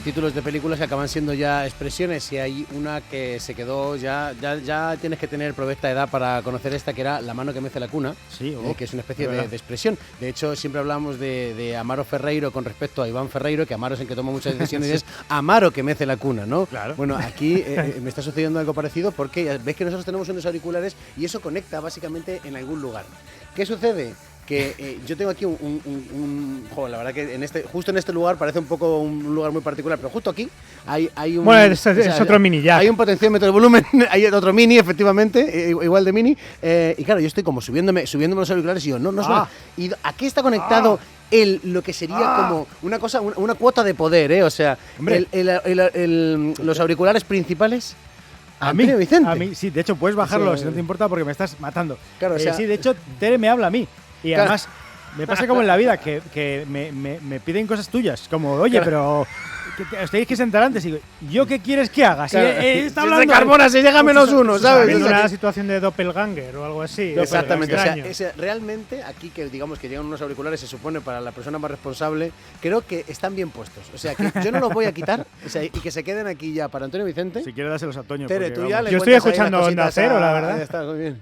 títulos de películas que acaban siendo ya expresiones, y hay una que se quedó ya tienes que tener provecta edad para conocer esta, que era La mano que mece la cuna, Sí, que es una especie de expresión. De hecho, siempre hablamos de Amaro Ferreiro con respecto a Iván Ferreiro, que Amaro es el que toma muchas decisiones y es Amaro que mece la cuna, ¿no? Claro. Bueno, aquí me está sucediendo algo parecido, porque ves que nosotros tenemos unos auriculares y eso conecta básicamente en algún lugar. ¿Qué sucede? Que yo tengo aquí joder, la verdad que justo en este lugar parece un poco un lugar muy particular, pero justo aquí hay un... Bueno, es otro mini jack. Hay un potenciómetro de volumen, hay otro mini, efectivamente, igual de mini, y claro, yo estoy como subiéndome los auriculares y yo, no suena. Y aquí está conectado lo que sería como una cosa, una cuota de poder, o sea, los auriculares principales... A mí, Vicente. Sí, de hecho puedes bajarlo si no te importa porque me estás matando. Claro, o sea, sí, de hecho Tere me habla a mí y además me pasa como en la vida que me piden cosas tuyas, como oye, pero os tenéis que sentar antes y digo, ¿yo qué quieres que haga? Si está hablando de Carmona, si llega -1, ¿sabes? En una situación de doppelganger o algo así. Exactamente, o sea, realmente aquí que digamos que llegan unos auriculares, se supone para la persona más responsable, creo que están bien puestos. O sea, que yo no los voy a quitar, o sea, y que se queden aquí ya para Antonio Vicente. Si quieres dárselos a Toño. Tere, tú ya le yo estoy escuchando Onda Cero, la verdad. Está muy bien.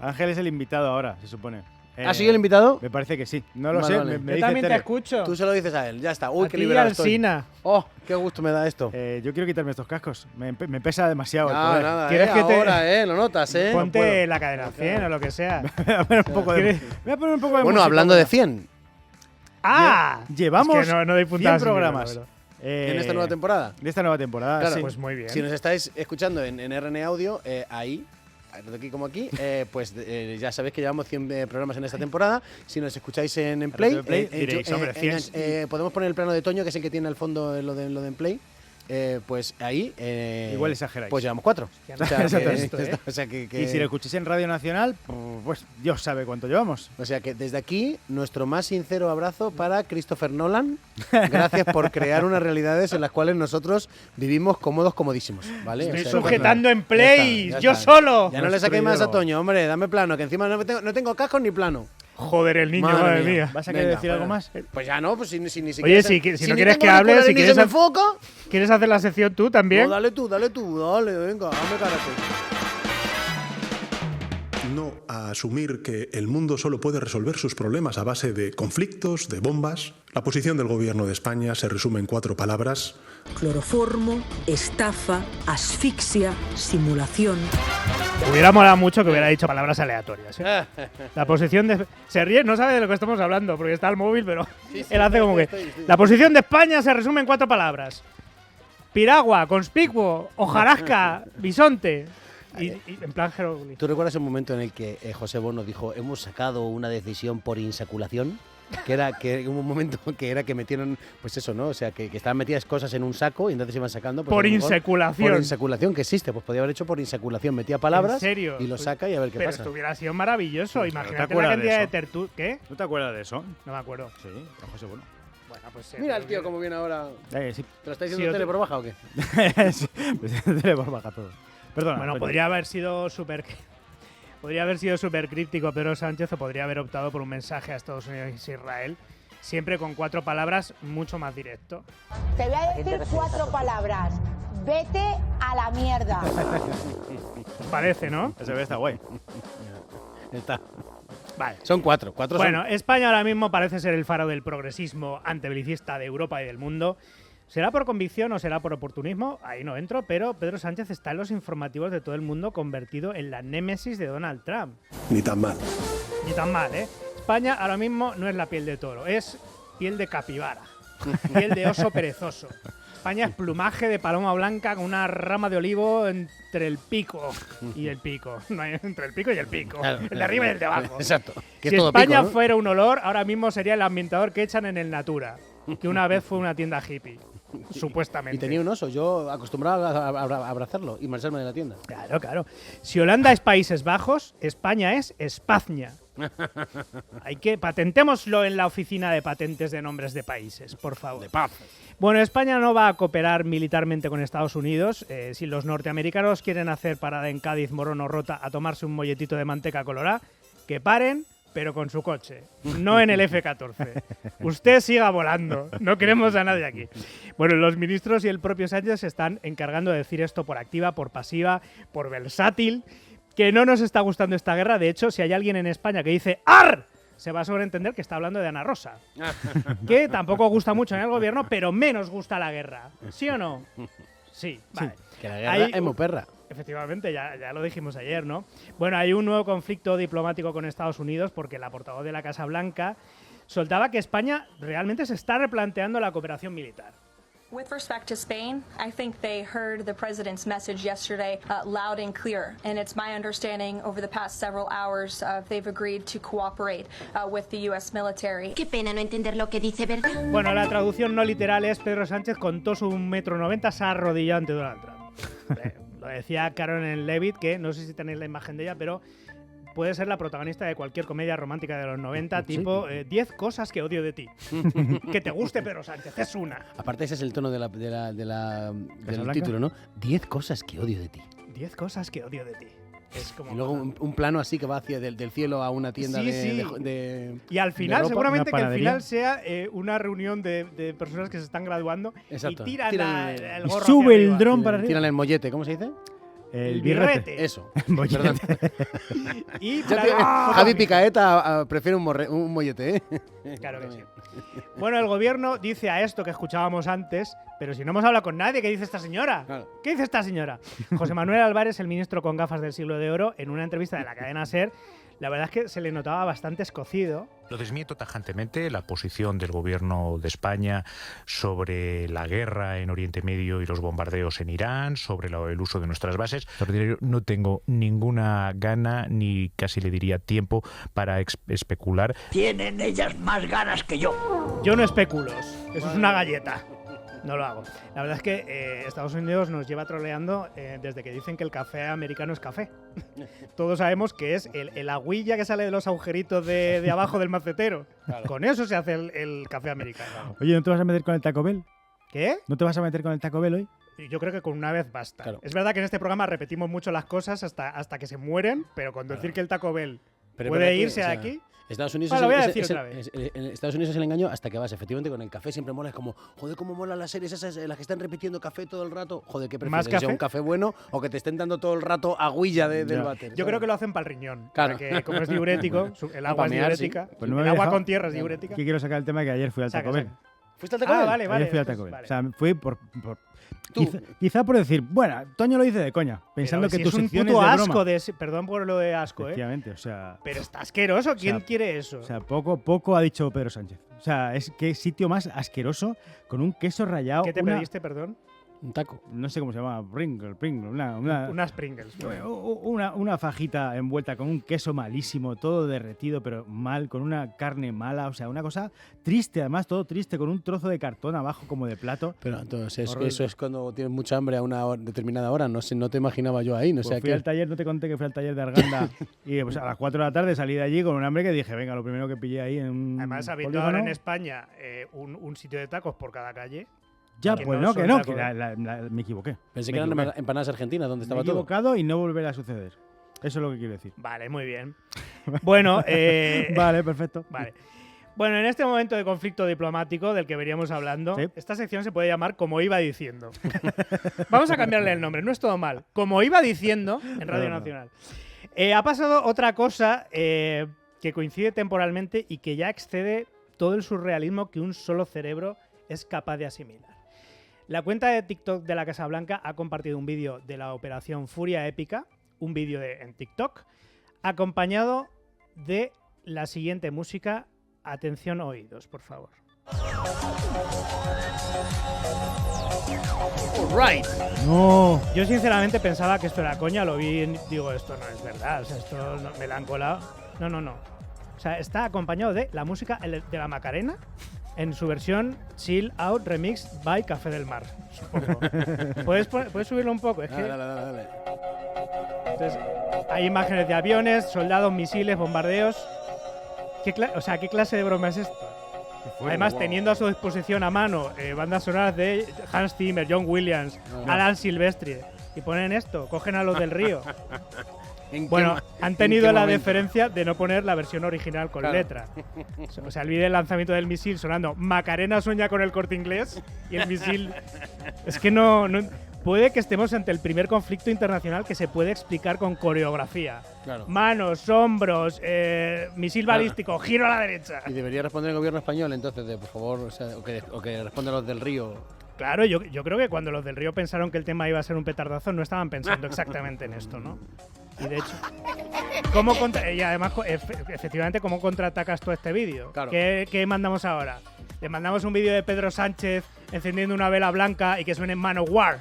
Ángel es el invitado ahora, se supone. ¿Ha sido el invitado? Me parece que sí. No lo Vale, sé. vale. Me Yo dice también te Tere. escucho. Tú se lo dices a él, ya está. Uy, A qué ti, liberado estoy. Alsina. Oh, qué gusto me da esto. Yo quiero quitarme estos cascos. Me pesa demasiado el No, poder. nada, ¿Quieres que te- ahora, lo notas, Ponte la cadena 100 o lo que sea. Voy a poner un poco de Bueno, música, hablando de venga. 100, ¡Ah! Llevamos Es que no doy 100 puntadas sin programas. libro, en esta nueva temporada. De esta nueva temporada, Claro, sí. Pues muy bien. Si nos estáis escuchando en RN Audio, ahí, tanto aquí como aquí, pues ya sabéis que llevamos 100 programas en esta temporada. Si nos escucháis en Play, Play, diréis, hombre, 100. Podemos poner el plano de Toño, que es el que tiene al fondo lo de en Play. Pues ahí Igual exageráis. pues llevamos 4. O sea que Y si lo escucháis en Radio Nacional, pues Dios sabe cuánto llevamos. O sea que desde aquí, nuestro más sincero abrazo para Christopher Nolan. Gracias por crear unas realidades en las cuales nosotros vivimos cómodos, comodísimos, ¿vale? Estoy O sea, sujetando en Play, ya yo está. solo. Ya no le saquéis más a Toño, hombre, dame plano, que encima no tengo cascos ni plano. Joder, el niño, Madre madre mía. mía. ¿Vas a querer Venga, decir algo más? Pues ya no, pues si ni siquiera. Oye, si no ni quieres tengo que hable, auriculares si ni quieres se me ha- enfoca. ¿Quieres hacer la sección tú también? No, dale tú, dale, venga, hazme karate. No a asumir que el mundo solo puede resolver sus problemas a base de conflictos, de bombas. La posición del gobierno de España se resume en 4 palabras. Cloroformo, estafa, asfixia, simulación. Hubiera molado mucho que hubiera dicho palabras aleatorias. La posición de... Se ríe, no sabe de lo que estamos hablando, porque está al móvil, pero él hace como que... La posición de España se resume en 4 palabras. Piragua, conspicuo, hojarasca, bisonte. Y en plan jeroglífico. ¿Tú recuerdas el momento en el que José Bono dijo, hemos sacado una decisión por insaculación? Que hubo un momento que era que metieron, pues eso, ¿no? O sea, que estaban metidas cosas en un saco y entonces iban sacando. Pues, Por a lo mejor, insaculación. Por insaculación, que existe. Pues podía haber hecho por insaculación. Metía palabras ¿En serio? y lo saca y a ver qué Pero pasa. esto hubiera sido maravilloso. ¿te Imagínate la acuerdas de cantidad de eso? tertu... ¿Qué? ¿No te acuerdas de eso? No me acuerdo. Sí, don José Bueno. Bueno, pues... Mira el tío cómo viene ahora. Sí. ¿Te lo estáis Sí, diciendo tele por baja o qué? Sí, pues tenemos baja todo. Perdona. Bueno, Toño. podría haber sido súper... Podría haber sido súper críptico Pedro Sánchez o podría haber optado por un mensaje a Estados Unidos e Israel, siempre con 4 palabras mucho más directo. Te voy a decir 4 palabras. Vete a la mierda. Parece, ¿no? Ese está guay. Está. Vale. Son 4. Bueno, España ahora mismo parece ser el faro del progresismo antibelicista de Europa y del mundo. ¿Será por convicción o será por oportunismo? Ahí no entro, pero Pedro Sánchez está en los informativos de todo el mundo convertido en la némesis de Donald Trump. Ni tan mal. Ni tan mal, ¿eh? España ahora mismo no es la piel de toro, es piel de capibara, piel de oso perezoso. España es plumaje de paloma blanca con una rama de olivo entre el pico y el pico. No hay entre el pico y el pico. Claro. El de arriba y el de abajo. Exacto. Que Si es todo España pico, ¿no? fuera un olor, ahora mismo sería el ambientador que echan en el Natura, que una vez fue una tienda hippie, supuestamente. Y tenía un oso, yo acostumbrado a abrazarlo y marcharme de la tienda. Claro, claro. Si Holanda es Países Bajos, España es España. Hay que patentémoslo en la oficina de patentes de nombres de países, por favor. De paz. Bueno, España no va a cooperar militarmente con Estados Unidos. Si los norteamericanos quieren hacer parada en Cádiz, Morón o Rota a tomarse un molletito de manteca colorada, que paren, pero con su coche, no en el F-14. Usted siga volando, no queremos a nadie aquí. Bueno, los ministros y el propio Sánchez se están encargando de decir esto por activa, por pasiva, por versátil, que no nos está gustando esta guerra. De hecho, si hay alguien en España que dice ¡ar!, se va a sobreentender que está hablando de Ana Rosa, que tampoco gusta mucho en el gobierno, pero menos gusta la guerra. ¿Sí o no? Sí, vale. Que la guerra es muy perra. Efectivamente, ya lo dijimos ayer, ¿no? Bueno, hay un nuevo conflicto diplomático con Estados Unidos porque la portavoz de la Casa Blanca soltaba que España realmente se está replanteando la cooperación militar. With respect to Spain, I think they heard the president's message yesterday loud and clear, and it's my understanding over the past several hours they've agreed to cooperate with the U.S. military. Qué pena no entender lo que dice, ¿verdad? Bueno, la traducción no literal es Pedro Sánchez contó su 1,90 m, se ha arrodillado ante Donald Trump. Lo decía Caroline Leavitt, que no sé si tenéis la imagen de ella, pero puede ser la protagonista de cualquier comedia romántica de los 90, tipo 10 cosas que odio de ti. Que te guste Pedro Sánchez, es una. Aparte ese es el tono del título, ¿no? 10 cosas que odio de ti. 10 cosas que odio de ti. Es como y luego un plano así que va hacia del cielo a una tienda de y al final, ropa, seguramente que al final sea una reunión de personas que se están graduando. Exacto. Y tiran el gorro. Sube hacia el arriba. dron para arriba. Tiran el mollete, ¿cómo se dice? El birrete. Eso. Perdón. Y Javi Picaeta prefiere un mollete, ¿eh? Claro que sí. Bueno, el gobierno dice a esto que escuchábamos antes, pero si no hemos hablado con nadie, ¿qué dice esta señora? Claro. ¿Qué dice esta señora? José Manuel Álvarez, el ministro con gafas del siglo de oro, en una entrevista de la cadena SER, la verdad es que se le notaba bastante escocido. Lo desmiento tajantemente, la posición del gobierno de España sobre la guerra en Oriente Medio y los bombardeos en Irán, sobre el uso de nuestras bases. No tengo ninguna gana, ni casi le diría tiempo, para especular. Tienen ellas más ganas que yo. Yo no especulo, eso es una galleta. No lo hago. La verdad es que Estados Unidos nos lleva troleando desde que dicen que el café americano es café. Todos sabemos que es el agüilla que sale de los agujeritos de abajo del macetero. Claro. Con eso se hace el café americano. Oye, ¿no te vas a meter con el Taco Bell? ¿Qué? ¿No te vas a meter con el Taco Bell hoy? Yo creo que con una vez basta. Claro. Es verdad que en este programa repetimos mucho las cosas hasta que se mueren, pero con decir que el Taco Bell pero puede irse de aquí... Estados Unidos, lo voy a decir otra vez. Estados Unidos es el engaño hasta que vas. Efectivamente, con el café siempre mola. Es como, joder, cómo molan las series esas, las que están repitiendo café todo el rato. Joder, ¿qué prefieres? ¿Más café? ¿Un café bueno o que te estén dando todo el rato agüilla del váter? Yo creo que lo hacen para el riñón. Claro. Porque como es diurético, el agua es diurética. Sí. Pues no el agua con tierra es diurética. Aquí quiero sacar el tema que ayer fui al Taco Bell. ¿Fuiste al Taco Bell? Vale. Ayer fui al Taco Bell. Vale. O sea, fui por quizá por decir, bueno, Toño lo dice de coña, pensando pero que tu es un sección puto es de asco broma. perdón por lo de asco, Efectivamente, o sea... Pero está asqueroso. ¿Quién quiere eso? O sea, poco ha dicho Pedro Sánchez. O sea, es que sitio más asqueroso con un queso rallado. ¿Qué te pediste, perdón? Un taco. No sé cómo se llama, Pringle, unas Pringles. Una fajita envuelta con un queso malísimo, todo derretido, pero mal, con una carne mala, o sea, una cosa triste, además, todo triste, con un trozo de cartón abajo como de plato. Pero entonces eso es cuando tienes mucha hambre a una determinada hora, no te imaginaba yo ahí, no sé. Fui al taller, no te conté que fui al taller de Arganda y pues, a las 4 de la tarde salí de allí con un hambre que dije, venga, lo primero que pillé ahí en un Además, habiendo polígono. ahora en España un sitio de tacos por cada calle. Ya, que pues no no, son que no, tacos. que me equivoqué. Pensé Me que eran equivoqué. empanadas argentinas, donde Me estaba he todo. equivocado y no volverá a suceder. Eso es lo que quiero decir. Vale, muy bien. Bueno, Vale, perfecto. Vale. Bueno, en este momento de conflicto diplomático del que veníamos hablando, Sí. esta sección se puede llamar Como iba diciendo. Vamos a cambiarle el nombre, no es todo mal. Como iba diciendo en Radio Nacional. Ha pasado otra cosa que coincide temporalmente y que ya excede todo el surrealismo que un solo cerebro es capaz de asimilar. La cuenta de TikTok de la Casa Blanca ha compartido un vídeo de la operación Furia Épica, un vídeo en TikTok, acompañado de la siguiente música. Atención, oídos, por favor. Right. No. Yo sinceramente pensaba que esto era coña, lo vi y digo, esto no es verdad, o sea, esto me la han colado. No. O sea, está acompañado de la música de la Macarena en su versión Chill Out Remix by Café del Mar. Supongo. ¿Puedes subirlo un poco? Es que... Dale. Entonces, hay imágenes de aviones, soldados, misiles, bombardeos. ¿Qué clase de broma es esto? Además, teniendo a su disposición a mano bandas sonoras de Hans Zimmer, John Williams, Alan Silvestri, y ponen esto, cogen a los del Río. Bueno, han tenido la deferencia de no poner la versión original con letra. O sea, el vídeo del lanzamiento del misil sonando Macarena sueña con el Corte Inglés y el misil… Es que no… Puede que estemos ante el primer conflicto internacional que se puede explicar con coreografía. Claro. Manos, hombros, misil balístico, giro a la derecha. Y debería responder el gobierno español, entonces, por favor, o que respondan los del Río. Claro, yo creo que cuando los del Río pensaron que el tema iba a ser un petardazo, no estaban pensando exactamente en esto, ¿no? Y de hecho, y además, efectivamente, ¿cómo contraatacas tú este vídeo? Claro. ¿Qué mandamos ahora? Le mandamos un vídeo de Pedro Sánchez encendiendo una vela blanca y que suene Manowar.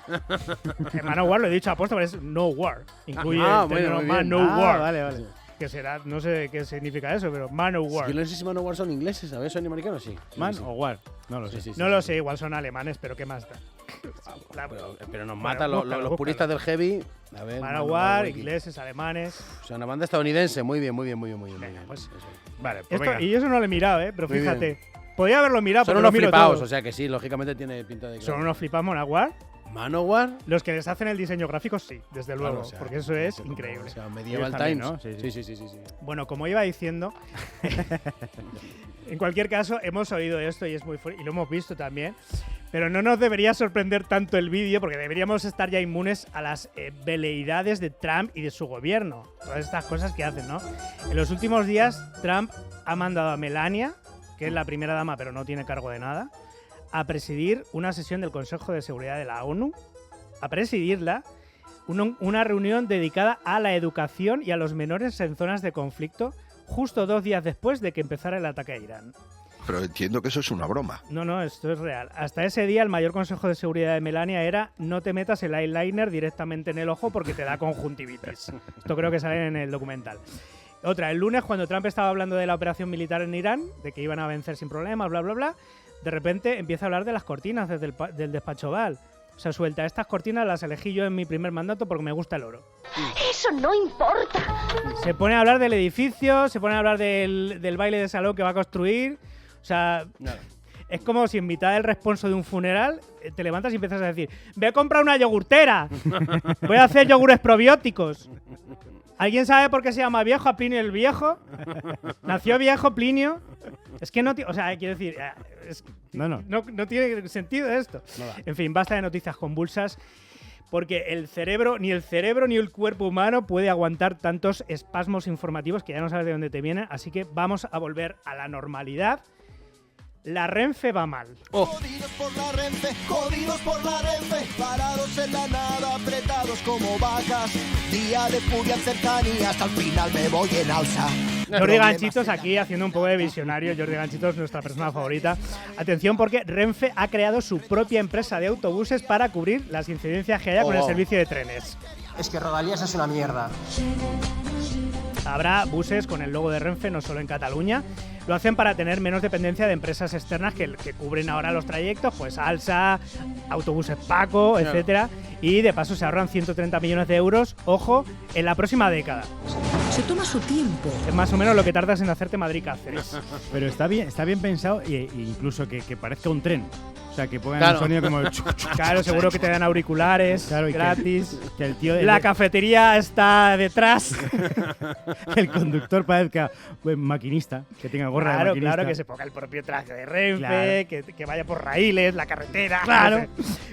Manowar lo he dicho aposta, pero es no war. Incluye el término Manowar. Vale. Que será, no sé qué significa eso, pero Manowar. Yo no sé si Manowar son ingleses, ¿sabes? ¿Son americanos? Sí. ¿Manowar? No lo sé. No lo sé, igual son alemanes, pero ¿qué más da? Pero nos matan los puristas del heavy. A ver, Manowar, ingleses, alemanes. O sea, una banda estadounidense. Muy bien. Pues, vale, pues y eso no lo he mirado, pero muy fíjate. Bien. Podría haberlo mirado, son pero unos flipados, todo. O sea que sí, lógicamente tiene pinta de… ¿Son unos flipados Manowar? ¿Manowar? Los que les hacen el diseño gráfico, sí, desde luego, Claro, o sea, porque eso es increíble. O sea, Medieval también, Times, ¿no? Sí. Bueno, como iba diciendo, en cualquier caso, hemos oído esto y es muy fuerte, y lo hemos visto también, pero no nos debería sorprender tanto el vídeo, porque deberíamos estar ya inmunes a las veleidades de Trump y de su gobierno. Todas estas cosas que hacen, ¿no? En los últimos días, Trump ha mandado a Melania, que es la primera dama, pero no tiene cargo de nada, a presidir una sesión del Consejo de Seguridad de la ONU, a presidirla, una reunión dedicada a la educación y a los menores en zonas de conflicto, justo 2 días después de que empezara el ataque a Irán. Pero entiendo que eso es una broma. No, esto es real. Hasta ese día el mayor consejo de seguridad de Melania era no te metas el eyeliner directamente en el ojo porque te da conjuntivitis. Esto creo que sale en el documental. Otra, el lunes cuando Trump estaba hablando de la operación militar en Irán, de que iban a vencer sin problemas, bla, bla, bla, de repente empieza a hablar de las cortinas desde del despacho Oval. O sea, suelta, estas cortinas las elegí yo en mi primer mandato porque me gusta el oro. ¡Eso no importa! Se pone a hablar del edificio, se pone a hablar del baile de salón que va a construir. O sea, es como si en mitad del responso de un funeral te levantas y empiezas a decir voy a comprar una yogurtera, voy a hacer yogures probióticos. ¿Alguien sabe por qué se llama viejo a Plinio el Viejo? ¿Nació viejo Plinio? Es que no… O sea, quiero decir… No tiene sentido esto. En fin, basta de noticias convulsas porque ni el cerebro ni el cuerpo humano puede aguantar tantos espasmos informativos que ya no sabes de dónde te vienen. Así que vamos a volver a la normalidad. La Renfe va mal. Jodidos por la Renfe, parados en la nada, apretados como vacas. Día de furia en cercanía, hasta el final me voy en alza. Jordi Ganchitos aquí haciendo un poco de visionario. Jordi Ganchitos, nuestra persona favorita. Atención porque Renfe ha creado su propia empresa de autobuses para cubrir las incidencias que haya con el servicio de trenes. Es que Rodalías es una mierda. Habrá buses con el logo de Renfe, no solo en Cataluña. Lo hacen para tener menos dependencia de empresas externas que cubren ahora los trayectos, pues Alsa, Autobuses Paco, etcétera. Y de paso se ahorran 130 millones de euros, ojo, en la próxima década. Se toma su tiempo. Es más o menos lo que tardas en hacerte Madrid-Cáceres. Pero está bien pensado e incluso que parezca un tren. O sea, que pongan un sonido como… Claro, seguro que te dan auriculares gratis. Que el tío la cafetería está detrás. Que el conductor parezca maquinista, que tenga gorra de maquinista. Claro, que se ponga el propio traje de Renfe, que vaya por raíles, la carretera. Claro.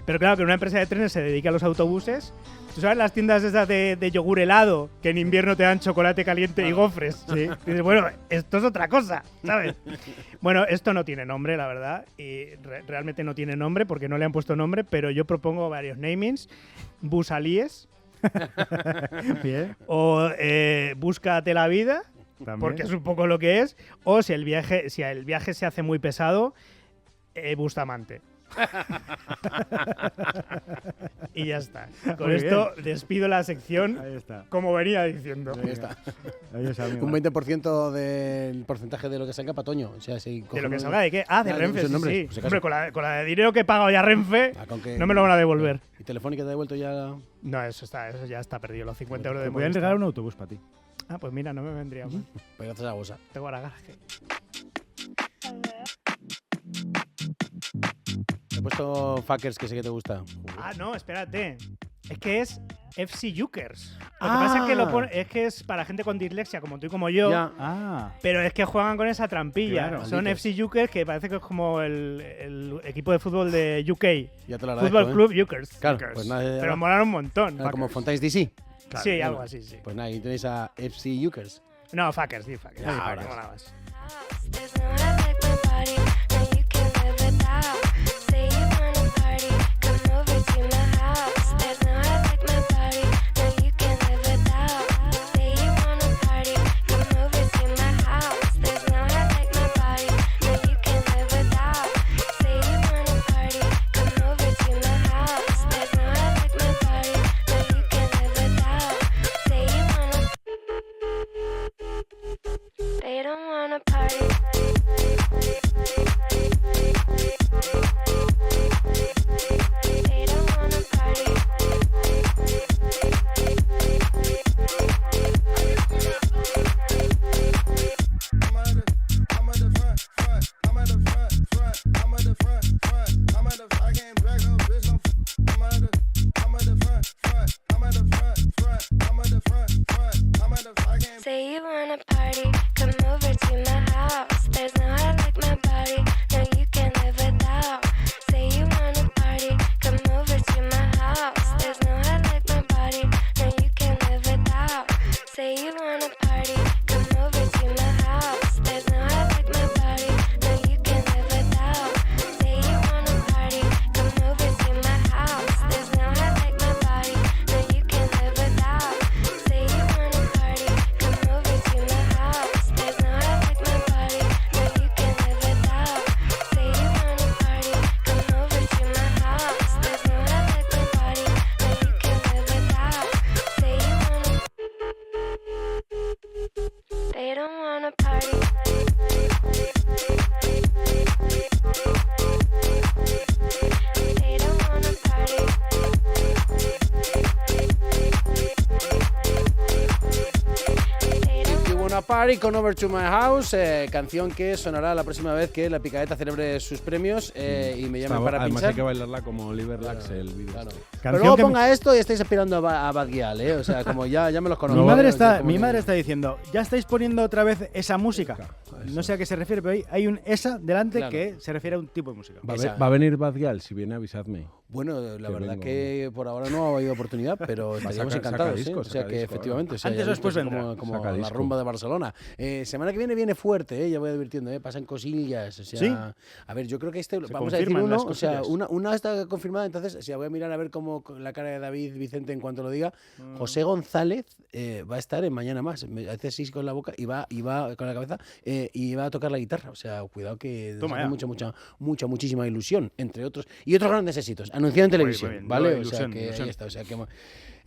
Pero claro, que una empresa de trenes se dedica a los autobuses. ¿Tú sabes las tiendas esas de yogur helado que en invierno te dan chocolate caliente y gofres? Sí. Y dices, bueno, esto es otra cosa, ¿sabes? Bueno, esto no tiene nombre, la verdad. Y realmente no tiene nombre porque no le han puesto nombre, pero yo propongo varios namings. Busalíes. Bien. O Búscate la vida. También. Porque es un poco lo que es. O si el viaje se hace muy pesado, Bustamante. Y ya está. Con esto despido la sección. Ahí está. Como venía diciendo. Ahí está. Ahí un 20% del porcentaje de lo que salga para Toño. O sea, si ¿de lo que salga de qué? Ah, de Renfe, sí. Pues Hombre, con la de dinero que he pagado ya Renfe, no me lo van a devolver. ¿Y Telefónica te ha devuelto ya? No, eso ya está perdido. Los 50 euros de voy a entregar un autobús para ti. Ah, pues mira, no me vendría mal. Pero gracias a Bosa. Tengo ahora garaje. He puesto Fuckers, que sé que te gusta. Ah, no, espérate. Es que es FC Jukers. Lo que pasa es que es que es para gente con dislexia, como tú y como yo. Pero es que juegan con esa trampilla. Claro, son malditos. FC Jukers, que parece que es como el equipo de fútbol de UK. Ya te lo agradezco, Fútbol Club Jukers. Claro, Jukers. pues nada, Pero molan un montón. como Fontaines DC. Claro, sí, algo así, sí. Pues nada, ahí tenéis a FC Jukers. No, Fuckers, sí, Fuckers. Ya, Sí, ahora mola sí. más. They don't wanna party. They don't wanna party. Say you wanna party, come over to my house. There's no I like my body, no you can live without. Say you wanna party, come over to my house. There's no I like my body, no you can live without. Say you wanna party, come over to my house. There's no I like my body, no you can live without. Say you wanna party, come over to my house. There's no I like my body, no you can live without. Say you wanna party, come over to my house. There's no I like my body, no you can live without. Say you wanna party, come over to my house. There's no I like my body, no you can live without. Say you wanna. They don't wanna party. They don't wanna party. If you wanna party, come over to my house. Canción que sonará la próxima vez que la Picadeta celebre sus premios y me llamen para Además pinchar. hay que bailarla como Oliver Lax, el vídeo. Claro. este. Pero luego ponga esto y estáis aspirando a Bad Gyal, ¿eh? O sea, como ya me los conozco. Mi madre está diciendo, ya estáis poniendo otra vez esa música. No sé a qué se refiere, pero hay un esa delante Claro. que se refiere a un tipo de música. Va a venir Bad Gyal, si viene avisadme. Bueno, la verdad vengo. que por ahora no ha habido oportunidad, pero estaríamos saca encantados. disco, ¿eh? O sea saca que disco, efectivamente, o sea, Antes ya o después visto, vendrá. como Saca la disco. rumba de Barcelona. Semana que viene fuerte, ya voy advirtiendo, pasan cosillas. O sea, ¿Sí? a ver, yo creo que vamos a decir confirman uno, las o sea, cosillas. una está confirmada, entonces, o sea, voy a mirar a ver cómo la cara de David Vicente en cuanto lo diga. José González va a estar en Mañana Más, me hace así con la boca y va con la cabeza y va a tocar la guitarra. O sea, cuidado que nos Toma hace ya. muchísima ilusión, entre otros. Y otros grandes éxitos, anunciado en televisión, muy bien, ¿vale? no, O sea, ilusión, que ilusión. ahí está, o sea, que...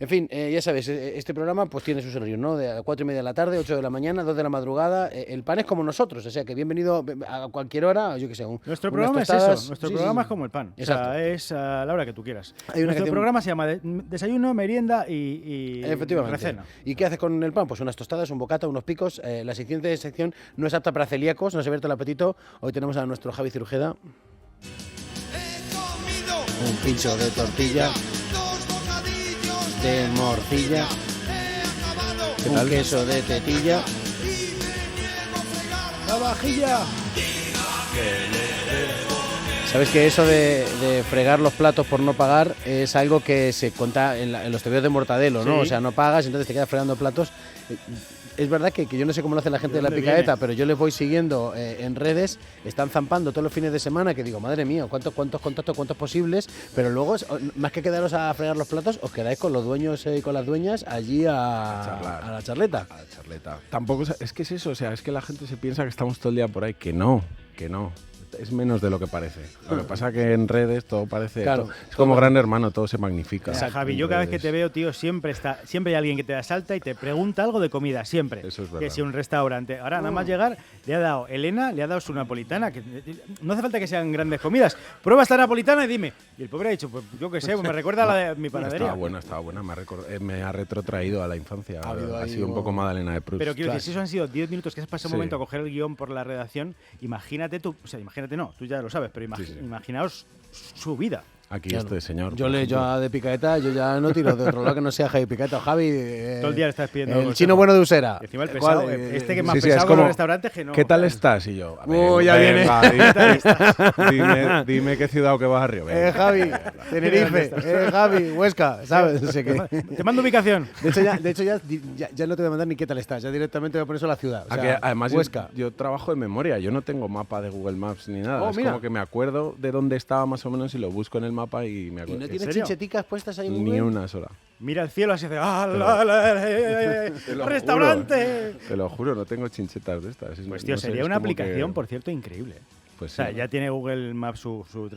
En fin, ya sabes, este programa pues tiene sus horarios, ¿no? De 4:30 de la tarde, 8 de la mañana, 2 de la madrugada. El pan es como nosotros, o sea, que bienvenido a cualquier hora, yo qué sé. Nuestro unas programa es tostadas. eso. Nuestro Sí, programa sí. es como el pan. Exacto. O sea, es a la hora que tú quieras. Hay una Nuestro canción- programa se llama Desayuno, Merienda y Efectivamente. Recena. ¿Y qué haces con el pan? Pues unas tostadas, un bocata, unos picos. La siguiente sección no es apta para celíacos, no se vierte el apetito. Hoy tenemos a nuestro Javi Cirujeda. Un pincho de tortilla, de morcilla, un queso de tetilla. ¡La vajilla! Sabes que eso de fregar los platos por no pagar es algo que se cuenta en los tebeos de Mortadelo, ¿no? Sí. O sea, no pagas y entonces te quedas fregando platos. Es verdad que yo no sé cómo lo hace la gente de la dónde Picadeta, viene? pero yo les voy siguiendo en redes, están zampando todos los fines de semana, que digo, madre mía, cuántos contactos, cuántos posibles, pero luego, más que quedaros a fregar los platos, os quedáis con los dueños y con las dueñas allí a la charleta. A la charleta. Tampoco es que es eso, o sea, es que la gente se piensa que estamos todo el día por ahí, que no. Es menos de lo que parece. Lo que pasa que en redes todo parece... Claro. es como Gran Hermano, todo se magnifica. O sea, Javi, en yo cada vez que redes. te veo, tío, siempre hay alguien que te asalta y te pregunta algo de comida, siempre. Eso es Que verdad. si un restaurante. Ahora, nada más llegar, le ha dado Elena, le ha dado su napolitana, que no hace falta que sean grandes comidas. Prueba esta napolitana y dime. Y el pobre ha dicho, pues yo qué sé, me recuerda a la de mi panadería. Estaba buena. Me ha retrotraído a la infancia. Ha sido un poco Magdalena de Proust. Pero quiero decir, si eso han sido 10 minutos que has pasado un Sí. momento a coger el guión por la redacción, imagínate tú, o sea, imagínate no, tú ya lo sabes, pero imaginaos su vida. Aquí Claro. este señor. Yo por le ejemplo. ya de Picaeta, yo ya no tiro de otro lado que no sea Javi Picaeta. Javi, Todo el día le estás pidiendo el consejo. chino bueno de Usera. Y encima el ¿Cuál? pesado, este que es más Sí, sí, pesado es con como, los restaurantes que no. ¿qué tal estás? Y yo, Ya viene. dime qué ciudad o qué barrio. Venga. Javi, Tenerife, Javi, Huesca, ¿sabes? No sé qué. Te mando ubicación. De hecho ya no te voy a mandar ni qué tal estás, ya directamente voy a poner eso a la ciudad. O sea, Además, Huesca. yo trabajo de memoria, yo no tengo mapa de Google Maps ni nada. Oh, es mira. como que me acuerdo de dónde estaba más o menos y lo busco en el mapa y me ¿Y acuerdo. no ¿En tienes serio? chincheticas puestas ahí en Ni Google? una sola. Mira el cielo así hace. Te lo ¡Restaurante! Te lo juro, no tengo chinchetas de estas. Pues tío, No sé, sería es una como aplicación, que- por cierto, increíble. Pues O sea, sí. ya tiene Google Maps sus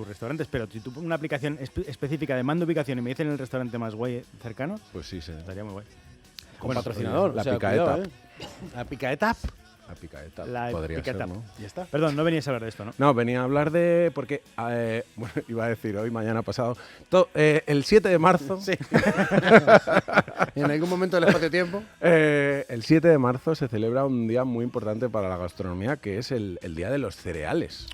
restaurantes, pero si tú pones una aplicación específica de mando ubicación y me dicen el restaurante más guay cercano, Pues sí, sí. estaría muy guay. Con patrocinador. La o sea, Picaeta. cuidado, La Picaeta. La picaeta. La podría Picaeta. ser, ¿no? Ya está. Perdón, no venías a hablar de esto, ¿no? No, venía a hablar de. Porque, bueno, iba a decir hoy, mañana pasado. El 7 de marzo. Sí. En algún momento del espacio-tiempo. El 7 de marzo se celebra un día muy importante para la gastronomía, que es el Día de los Cereales.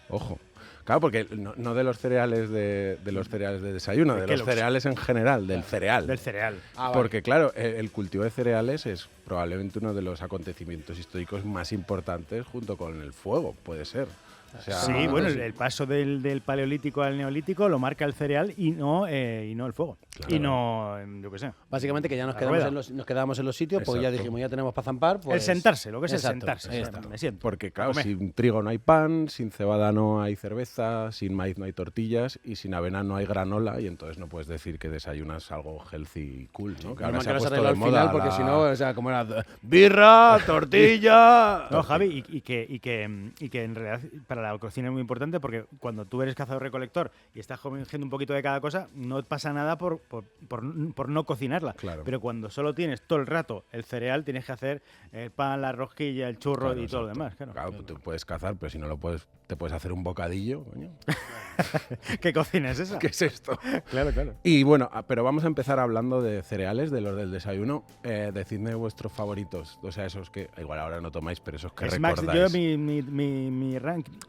Ojo. Claro, porque no de los cereales de los cereales de desayuno, de los Kellogg's. cereales en general, del cereal. Del cereal. Porque claro, el cultivo de cereales es probablemente uno de los acontecimientos históricos más importantes junto con el fuego, puede ser. O sea, Sí, bueno, el paso del paleolítico al neolítico lo marca el cereal y no el fuego. Claro. Y no, yo qué sé. Básicamente que ya nos La quedamos rueda. nos quedábamos en los sitios porque ya Exacto. dijimos, ya tenemos para zampar. Pues... El sentarse, lo que es Exacto, el sentarse. ahí o sea, está. me siento. Porque claro, Comer. sin trigo no hay pan, sin cebada no hay cerveza, sin maíz no hay tortillas y sin avena no hay granola y entonces no puedes decir que desayunas algo healthy y cool, ¿no? Que ahora se ha puesto de al moda final porque la- si no, o sea, como era birra, tortilla. No, Javi, y que en realidad para la cocina es muy importante porque cuando tú eres cazador-recolector y estás comiendo un poquito de cada cosa, no pasa nada por no cocinarla. Claro. Pero cuando solo tienes todo el rato el cereal, tienes que hacer el pan, la rosquilla, el churro Claro, y todo lo exacto. demás. Claro. Claro, pues tú puedes cazar, pero si no lo puedes, te puedes hacer un bocadillo, coño. ¿Qué cocina es esa? ¿Qué es esto? Claro, claro. Y bueno, pero vamos a empezar hablando de cereales, de los del desayuno. Decidme vuestros favoritos, o sea, esos que igual ahora no tomáis, pero esos que Smacks, yo recordáis.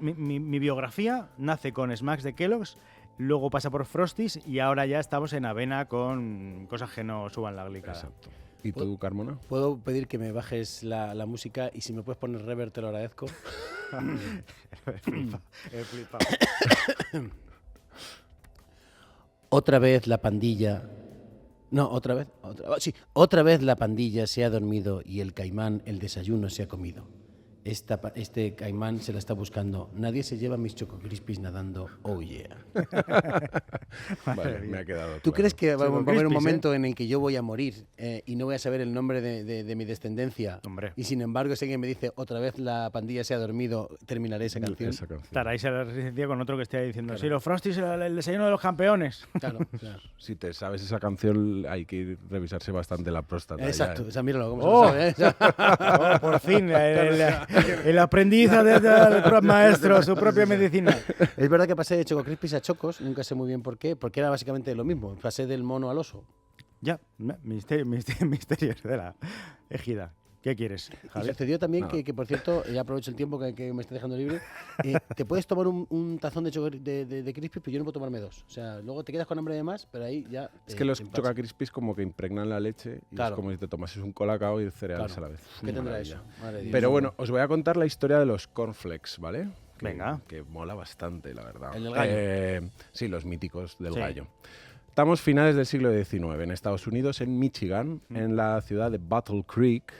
mi biografía nace con Smacks de Kellogg's, luego pasa por Frosties y ahora ya estamos en avena con cosas que no suban la glicada. Exacto. ¿Y tú, Carmona? Puedo pedir que me bajes la música y si me puedes poner reverb te lo agradezco. He flipado. Otra vez la pandilla. No, otra vez. Sí, otra vez la pandilla se ha dormido y el caimán el desayuno se ha comido. Este caimán se la está buscando. Nadie se lleva mis Choco Crispies nadando. Oh yeah. Vale, me ha quedado ¿Tú claro. crees que va a Choco haber un Crispies, momento en el que yo voy a morir y no voy a saber el nombre de mi descendencia? Hombre. Y sin embargo, si alguien me dice otra vez la pandilla se ha dormido, terminaré esa canción. Esa canción. Estaréis a la resistencia con otro que esté diciendo, sí, los Frosties, el desayuno de los campeones. Claro, claro. Si te sabes esa canción, hay que revisarse bastante la próstata. ya, Exacto, ¿eh? o sea, míralo cómo Oh. se lo sabe. Oh, por fin, el aprendiz del maestro, su propia medicina. Es verdad que pasé de Choco Crispies a Chocos, nunca sé muy bien por qué, porque era básicamente lo mismo. Pasé del mono al oso. Ya, misterios de la ejida. ¿Qué quieres, Y Javi? sucedió también Nada. que, por cierto, ya aprovecho el tiempo que me estoy dejando libre, te puedes tomar un tazón de Choco de Crispies, pero yo no puedo tomarme dos. O sea, luego te quedas con hambre de más, pero ahí ya... Es que los te empachas. Choca Crispies como que impregnan la leche y Claro. es como si te tomases un colacao y cereales Claro. a la vez. ¿Qué Una tendrá maravilla. eso? Madre de Dios. Pero bueno, os voy a contar la historia de los cornflakes, ¿vale? Venga. Que mola bastante, la verdad. El del gallo. Sí, los míticos del Sí. gallo. Estamos finales del siglo XIX en Estados Unidos, en Michigan, en la ciudad de Battle Creek.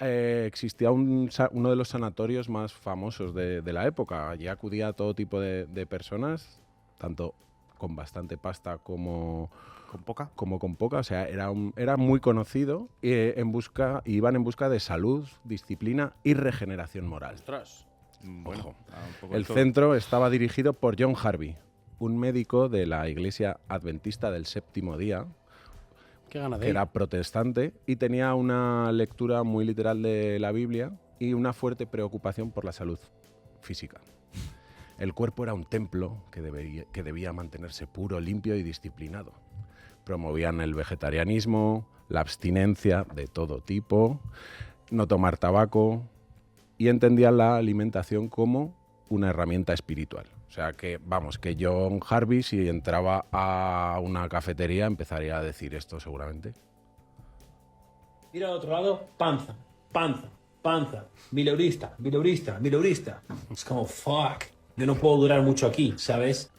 Existía uno de los sanatorios más famosos de la época. Allí acudía a todo tipo de personas, tanto con bastante pasta como ¿Con poca? con poca. O sea, era muy conocido iban en busca de salud, disciplina y regeneración moral. Ostras. Ojo. un poco El todo. centro estaba dirigido por John Harvey, un médico de la Iglesia Adventista del Séptimo Día, Qué gana de que él. era protestante y tenía una lectura muy literal de la Biblia y una fuerte preocupación por la salud física. El cuerpo era un templo que debía mantenerse puro, limpio y disciplinado. Promovían el vegetarianismo, la abstinencia de todo tipo, no tomar tabaco y entendían la alimentación como una herramienta espiritual. O sea que, vamos, que John Harvey, si entraba a una cafetería, empezaría a decir esto seguramente. Mira al otro lado, panza, panza, panza, mileurista, mileurista, mileurista. Es como, fuck, yo no puedo durar mucho aquí, ¿sabes?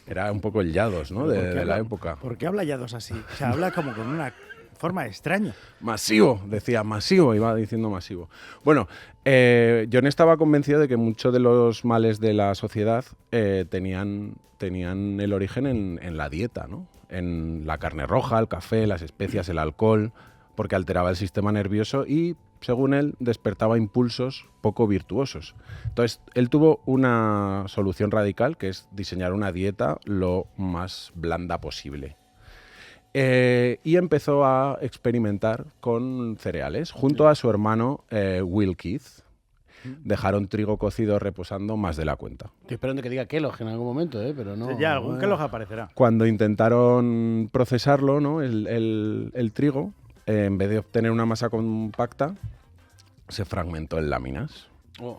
Era un poco el Yados, ¿no? De la época. ¿Por qué habla Yados así? O sea, habla como con una forma extraña. Masivo, decía masivo, iba diciendo masivo. Bueno, John estaba convencido de que muchos de los males de la sociedad tenían el origen en la dieta, ¿no? En la carne roja, el café, las especias, el alcohol, porque alteraba el sistema nervioso y, según él, despertaba impulsos poco virtuosos. Entonces, él tuvo una solución radical, que es diseñar una dieta lo más blanda posible. Y empezó a experimentar con cereales junto a su hermano Will Keith. Dejaron trigo cocido reposando más de la cuenta. Estoy esperando que diga Kellogg en algún momento, pero no. Ya, algún Kellogg aparecerá. Cuando intentaron procesarlo, ¿no? el trigo, en vez de obtener una masa compacta, se fragmentó en láminas.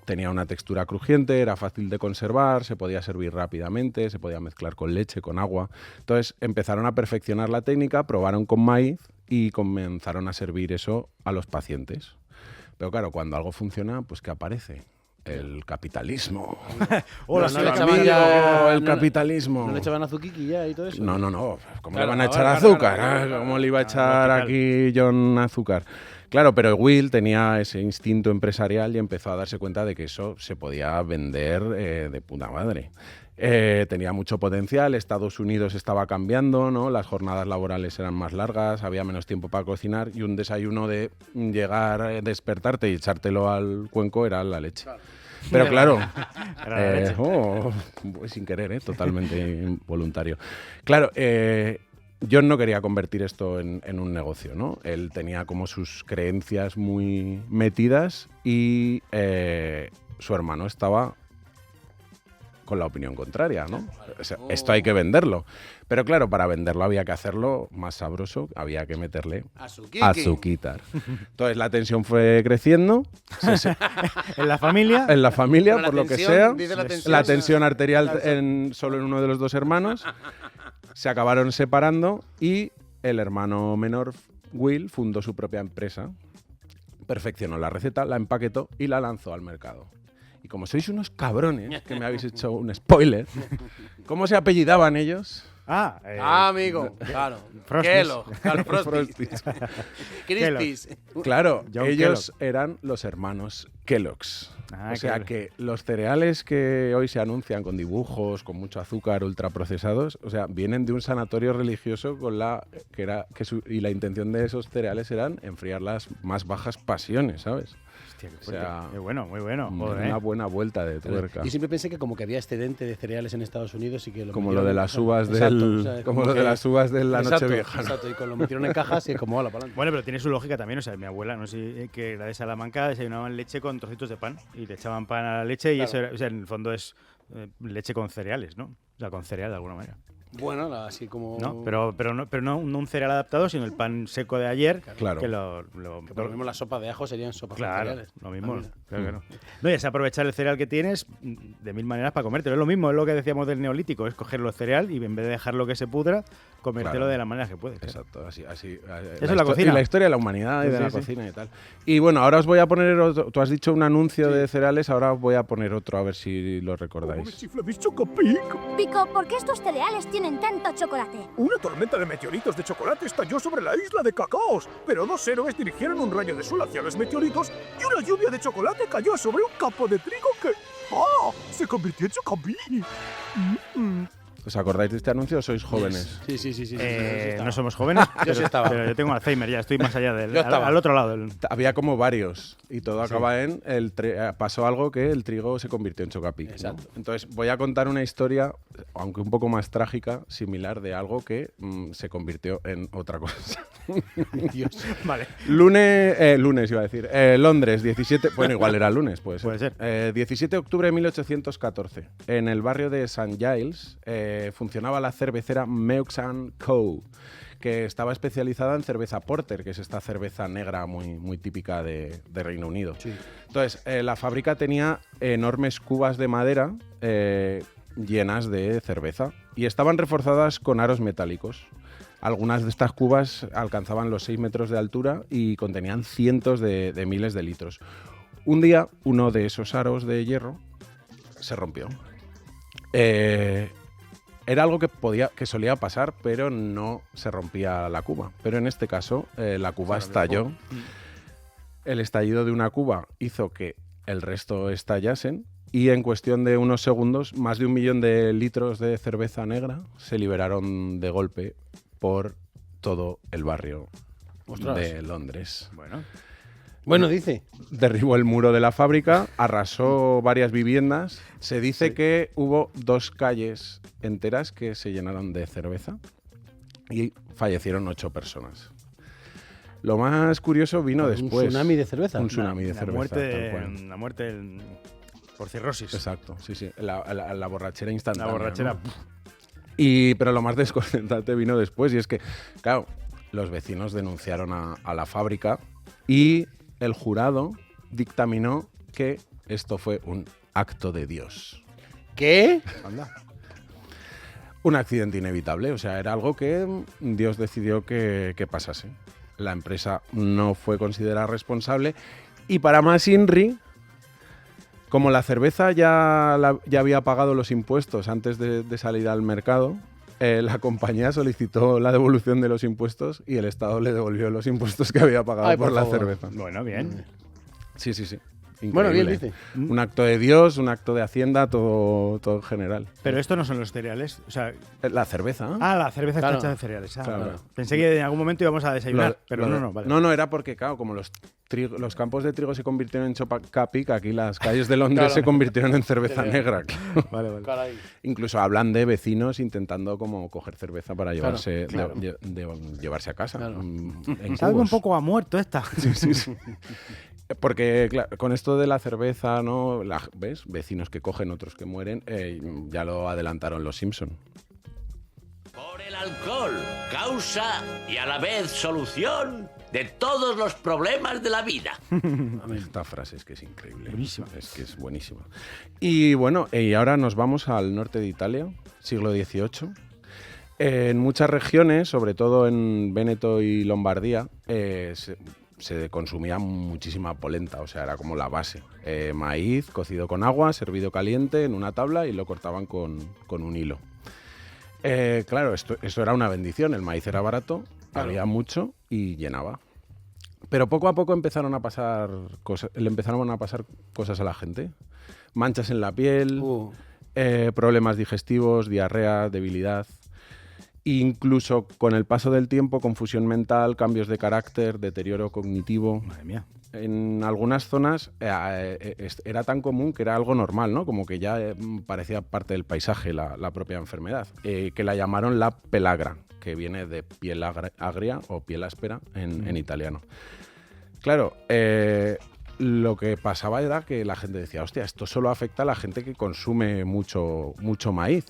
Tenía una textura crujiente, era fácil de conservar, se podía servir rápidamente, se podía mezclar con leche, con agua. Entonces empezaron a perfeccionar la técnica, probaron con maíz y comenzaron a servir eso a los pacientes. Pero claro, cuando algo funciona, pues ¿qué aparece? El capitalismo. Hola, el capitalismo. ¿No le echaban azuquiqui ya y todo eso? No. ¿Cómo le van a echar azúcar? ¿Cómo le iba a echar aquí John azúcar? Claro, pero Will tenía ese instinto empresarial y empezó a darse cuenta de que eso se podía vender de puta madre. Tenía mucho potencial, Estados Unidos estaba cambiando, ¿no? Las jornadas laborales eran más largas, había menos tiempo para cocinar y un desayuno de llegar, despertarte y echártelo al cuenco era la leche. Pero claro, sin querer, totalmente involuntario. Claro, John no quería convertir esto en un negocio, ¿no? Él tenía como sus creencias muy metidas y su hermano estaba con la opinión contraria, ¿no? O sea, esto hay que venderlo. Pero claro, para venderlo había que hacerlo más sabroso, había que meterle azuquitar. Entonces la tensión fue creciendo. ¿En la familia? En la familia, por lo que sea. La tensión arterial solo en uno de los dos hermanos. Se acabaron separando y el hermano menor, Will, fundó su propia empresa, perfeccionó la receta, la empaquetó y la lanzó al mercado. Y como sois unos cabrones, que me habéis hecho un spoiler, ¿cómo se apellidaban ellos? Amigo, claro. Kellogg, claro, Frosties. Crispies. Claro, John ellos Kellogg. eran los hermanos Kellogg's. O sea que los cereales que hoy se anuncian con dibujos, con mucho azúcar, ultraprocesados, o sea, vienen de un sanatorio religioso con y la intención de esos cereales eran enfriar las más bajas pasiones, ¿sabes? Hostia, qué O sea, muy bueno, muy bueno. Joder, una buena vuelta de tuerca. Yo siempre pensé que como que había excedente de cereales en Estados Unidos y que lo Como metieron lo de las uvas de la Exacto, Nochevieja. Exacto, y lo metieron en cajas y como, hola, para adelante. Bueno, pero tiene su lógica también. O sea, mi abuela, no sé, que era de Salamanca, desayunaban leche con trocitos de pan y le echaban pan a la leche y eso era, o sea, en el fondo es leche con cereales, ¿no? O sea, con cereal de alguna manera. Bueno, así como... No, pero no un cereal adaptado, sino el pan seco de ayer. Claro. Que Que por lo mismo la sopa de ajo serían sopas con Claro, cereales. lo mismo. Ah, Claro. No, y es aprovechar el cereal que tienes de mil maneras para comértelo. Es lo mismo, es lo que decíamos del neolítico, es coger los cereal y en vez de dejarlo que se pudra, comértelo de la manera que puedes. Exacto, así. Eso es la cocina. Y la historia de la humanidad y de la cocina y tal. Y bueno, ahora os voy a poner otro. Tú has dicho un anuncio de cereales, ahora os voy a poner otro a ver si lo recordáis. Pico, ¿por qué estos cereales tienen tanto chocolate? Una tormenta de meteoritos de chocolate estalló sobre la isla de Cacaos, pero dos héroes dirigieron un rayo de sol hacia los meteoritos y una lluvia de chocolate cayó sobre un campo de trigo que... se convirtió en chocopí. ¿Os acordáis de este anuncio o sois jóvenes? Sí. No somos jóvenes, Yo sí estaba. pero yo tengo Alzheimer ya, estoy más allá del... Yo estaba. Al otro lado. Había como varios y todo acaba en pasó algo que el trigo se convirtió en chocapic. Exacto. ¿No? Entonces voy a contar una historia, aunque un poco más trágica, similar de algo que se convirtió en otra cosa. Dios. Vale. Lunes iba a decir. Londres, 17... Bueno, igual era lunes, puede ser. 17 de octubre de 1814. En el barrio de St. Giles funcionaba la cervecera Meux & Co., que estaba especializada en cerveza porter, que es esta cerveza negra muy típica de Reino Unido. Sí. Entonces, la fábrica tenía enormes cubas de madera llenas de cerveza y estaban reforzadas con aros metálicos. Algunas de estas cubas alcanzaban los 6 metros de altura y contenían cientos de miles de litros. Un día, uno de esos aros de hierro se rompió. Era algo que solía pasar, pero no se rompía la cuba. Pero en este caso, la cuba estalló. El estallido de una cuba hizo que el resto estallasen y en cuestión de unos segundos, más de 1 millón de litros de cerveza negra se liberaron de golpe por todo el barrio de Londres. Bueno, dice. Derribó el muro de la fábrica, arrasó varias viviendas. Se dice que hubo 2 calles enteras que se llenaron de cerveza y fallecieron 8 personas. Lo más curioso vino después. Un tsunami de cerveza. Un tsunami de cerveza. La muerte por cirrosis. Exacto, sí. La borrachera instantánea. La borrachera. ¿No? Pero lo más desconcertante vino después y es que, claro, los vecinos denunciaron a la fábrica y el jurado dictaminó que esto fue un acto de Dios. ¿Qué? Anda. Un accidente inevitable, o sea, era algo que Dios decidió que pasase. La empresa no fue considerada responsable y para más INRI, como la cerveza ya había pagado los impuestos antes de salir al mercado, la compañía solicitó la devolución de los impuestos y el Estado le devolvió los impuestos que había pagado por la cerveza. Bueno, bien. Sí. Increíble. Bueno, bien, dice. Un acto de Dios, un acto de Hacienda, todo en general. Pero esto no son los cereales, o sea... La cerveza. La cerveza Claro. está hecha de cereales. Claro. Pensé que en algún momento íbamos a desayunar, pero no, vale. No, era porque, claro, como los campos de trigo se convirtieron en chopacapic, aquí las calles de Londres se convirtieron en cerveza negra. Vale. Caray. Incluso hablan de vecinos intentando como coger cerveza para llevarse, llevarse a casa. En Sabe cubos. un poco a muerto esta. Sí. Porque claro, con esto de la cerveza, ¿no? ¿Ves? Vecinos que cogen, otros que mueren, ya lo adelantaron los Simpson. Por el alcohol, causa y a la vez solución de todos los problemas de la vida. Esta frase es que es increíble. Buenísima. Es que es buenísima. Y bueno, y ahora nos vamos al norte de Italia, siglo XVIII. En muchas regiones, sobre todo en Véneto y Lombardía, se consumía muchísima polenta, o sea, era como la base. Maíz cocido con agua, servido caliente en una tabla y lo cortaban con un hilo. Claro, esto era una bendición, el maíz era barato, había mucho y llenaba. Pero poco a poco le empezaron a pasar cosas a la gente. Manchas en la piel, problemas digestivos, diarrea, debilidad. Incluso con el paso del tiempo, confusión mental, cambios de carácter, deterioro cognitivo. Madre mía. En algunas zonas era tan común que era algo normal, ¿no? Como que ya parecía parte del paisaje la propia enfermedad, que la llamaron la pelagra, que viene de piel agria o piel áspera en italiano. Claro, lo que pasaba era que la gente decía, hostia, esto solo afecta a la gente que consume mucho maíz.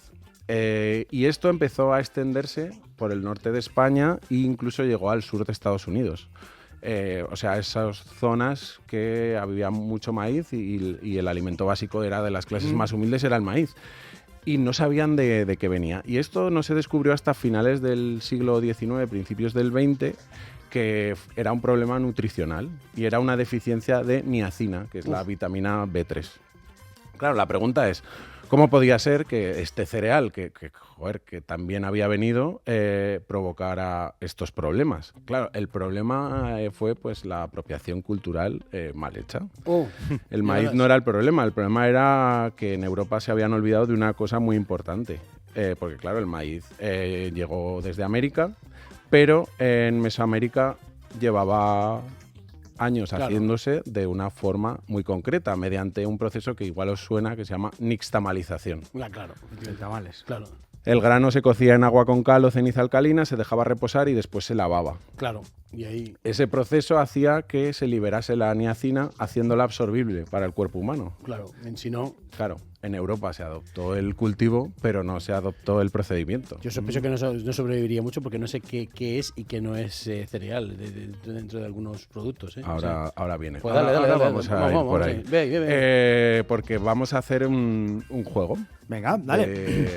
Y esto empezó a extenderse por el norte de España e incluso llegó al sur de Estados Unidos. O sea, esas zonas que había mucho maíz y el alimento básico era de las clases más humildes era el maíz. Y no sabían de qué venía. Y esto no se descubrió hasta finales del siglo XIX, principios del XX, que era un problema nutricional y era una deficiencia de niacina, que es la vitamina B3. Claro, la pregunta es, ¿cómo podía ser que este cereal, que también había venido, provocara estos problemas? Claro, el problema fue pues la apropiación cultural mal hecha. El maíz no era el problema era que en Europa se habían olvidado de una cosa muy importante. Porque claro, el maíz llegó desde América, pero en Mesoamérica llevaba años haciéndose de una forma muy concreta, mediante un proceso que igual os suena, que se llama nixtamalización. Claro. Tamales. Claro. El grano se cocía en agua con cal o ceniza alcalina, se dejaba reposar y después se lavaba. Claro, y ahí... Ese proceso hacía que se liberase la niacina, haciéndola absorbible para el cuerpo humano. Claro, si no... Claro, en Europa se adoptó el cultivo, pero no se adoptó el procedimiento. Yo sospecho que no sobreviviría mucho porque no sé qué es y qué no es cereal dentro de algunos productos. Ahora viene. Pues dale, vamos a ir por ahí. Ve. Porque vamos a hacer un juego. Venga, dale.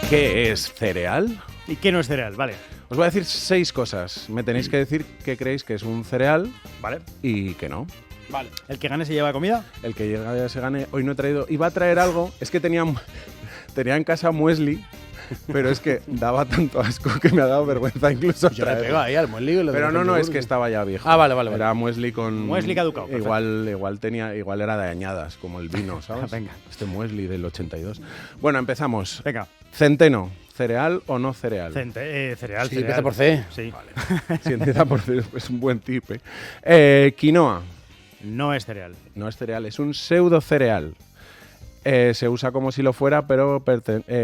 ¿Qué es cereal? ¿Y qué no es cereal? Vale. Os voy a decir 6 cosas. Me tenéis que decir qué creéis que es un cereal, vale, y qué no. Vale. ¿El que gane se lleva comida? El que llegue se gane. Hoy no he traído... Iba a traer algo. Es que tenía en casa muesli, pero es que daba tanto asco que me ha dado vergüenza incluso Yo le pego ahí al muesli. Pero no, es que estaba ya viejo. Ah, vale. Era muesli con... Muesli caducado. Igual era de añadas, como el vino, ¿sabes? Venga. Este muesli del 82. Bueno, empezamos. Venga. Centeno. ¿Cereal o no cereal? Cereal. Sí, empieza por C. Sí. Vale. Si empieza por C, es un buen tip. Quinoa. No es cereal. No es cereal, es un pseudo cereal. Se usa como si lo fuera, pero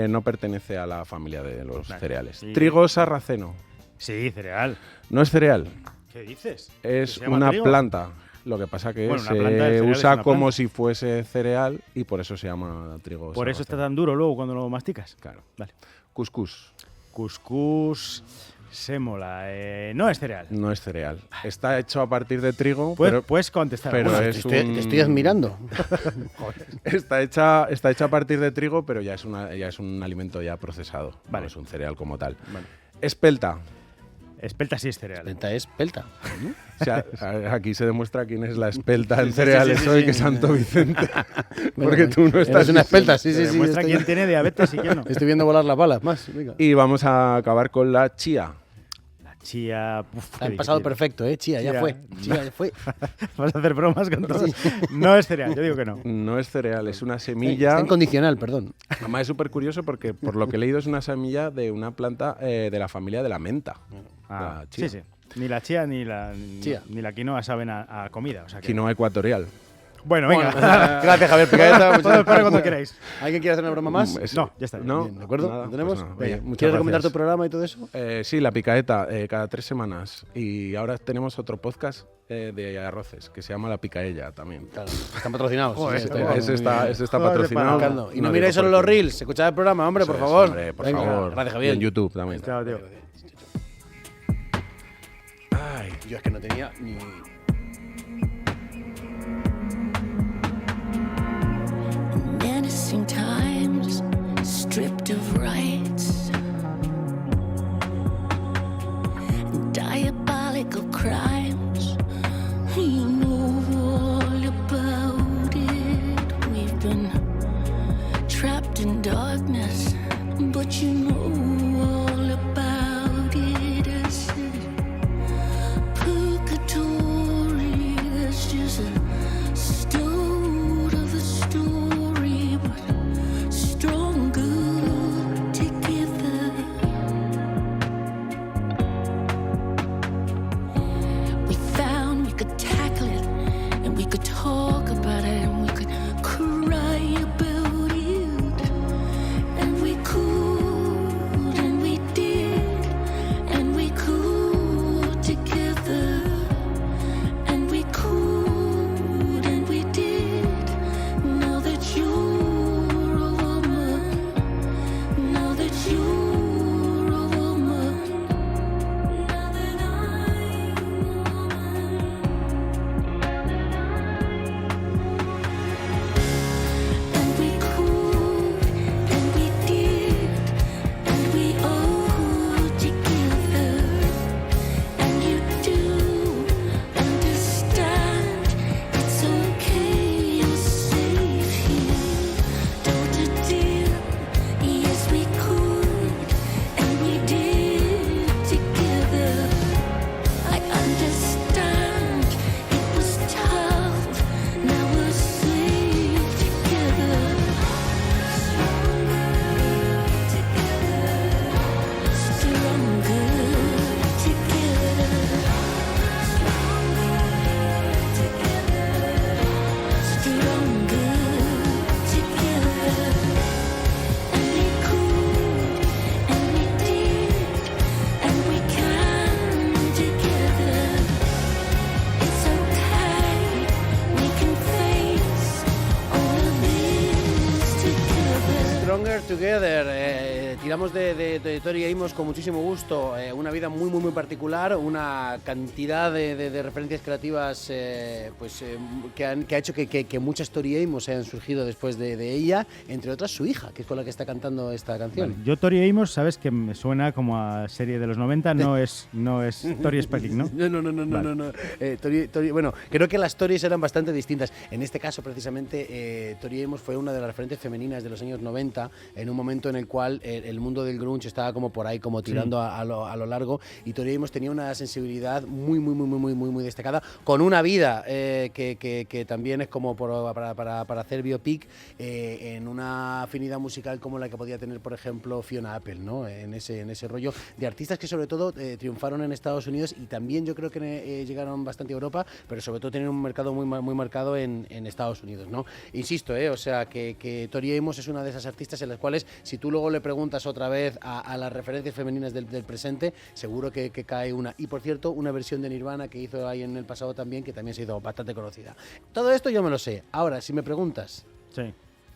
no pertenece a la familia de los cereales. Sí. Trigo sarraceno. Sí, cereal. No es cereal. ¿Qué dices? Es una planta. Lo que pasa que se usa como si fuese cereal y por eso se llama trigo. Por eso está tan duro luego cuando lo masticas. Claro. Vale. Cuscús. Cuscús. Sémola. No es cereal. No es cereal. Está hecho a partir de trigo. Puedes contestar. Pero te estoy admirando. Está hecha a partir de trigo, pero ya es un alimento ya procesado. Vale. No es un cereal como tal. Vale. Espelta. Espelta sí es cereal. Espelta es pelta. O sea, aquí se demuestra quién es la espelta en cereales hoy, que Santo Vicente. Porque tú no estás... Es una espelta, sí. Se demuestra quién tiene diabetes y quién no. Estoy viendo volar las balas, más. Venga. Y vamos a acabar con la chía. La chía... El pasado perfecto, chía, ya fue. Chía, ya fue. Vas a hacer bromas con todo. No es cereal, yo digo que no. No es cereal, es una semilla... Está en condicional, perdón. Además es súper curioso porque, por lo que he leído, es una semilla de una planta de la familia de la menta. La chía. Sí. Ni la chía ni la quinoa saben a comida. O sea que... Quinoa ecuatorial. Bueno, venga. Gracias, Javier Picaeta. Todo cuando queráis. ¿Alguien quiere hacer una broma más? No, ya está. No, bien, ¿de acuerdo? nada, ¿Lo tenemos? Pues nada. ¿Quieres recomendar tu programa y todo eso? Sí, La Picaeta, cada 3 semanas. Y ahora tenemos otro podcast de arroces que se llama La Picaella también. Claro, están patrocinados. Ese está patrocinado. Y no miréis solo los reels, escuchad el programa, hombre, por favor. Hombre, por favor. Gracias, Javier. Y en YouTube también. Claro, tío. Ay, yo es que no tenía ni... Menacing times, stripped of rights, diabolical crimes. You know all about it. We've been trapped in darkness, but you know all about it. I said, purgatory. Together. Tiramos de Tori Amos con muchísimo gusto. Una vida muy, muy, muy particular, una cantidad de referencias creativas que ha hecho que muchas Tori Amos hayan surgido después de ella, entre otras su hija, que es con la que está cantando esta canción. Vale, yo Tori Amos, sabes que me suena como a serie de los 90, no es Tori Spelling, ¿no? No. Tori, bueno, creo que las Tories eran bastante distintas. En este caso, precisamente, Tori Amos fue una de las referentes femeninas de los años 90, en un momento en el cual el mundo del grunge estaba como por ahí, como tirando a lo largo, y Tori Amos tenía una sensibilidad muy destacada, con una vida que también es como para hacer biopic, en una afinidad musical como la que podía tener, por ejemplo, Fiona Apple, ¿no? En ese rollo de artistas que sobre todo triunfaron en Estados Unidos y también yo creo que llegaron bastante a Europa, pero sobre todo tienen un mercado muy marcado en Estados Unidos, ¿no? Insisto, o sea, que Tori Amos es una de esas artistas en las cuales, si tú luego le preguntas otra vez a las referencias femeninas del presente, seguro que cae una. Y por cierto, una versión de Nirvana que hizo ahí en el pasado también, que también se hizo bastante conocida. Todo esto yo me lo sé. Ahora, si me preguntas,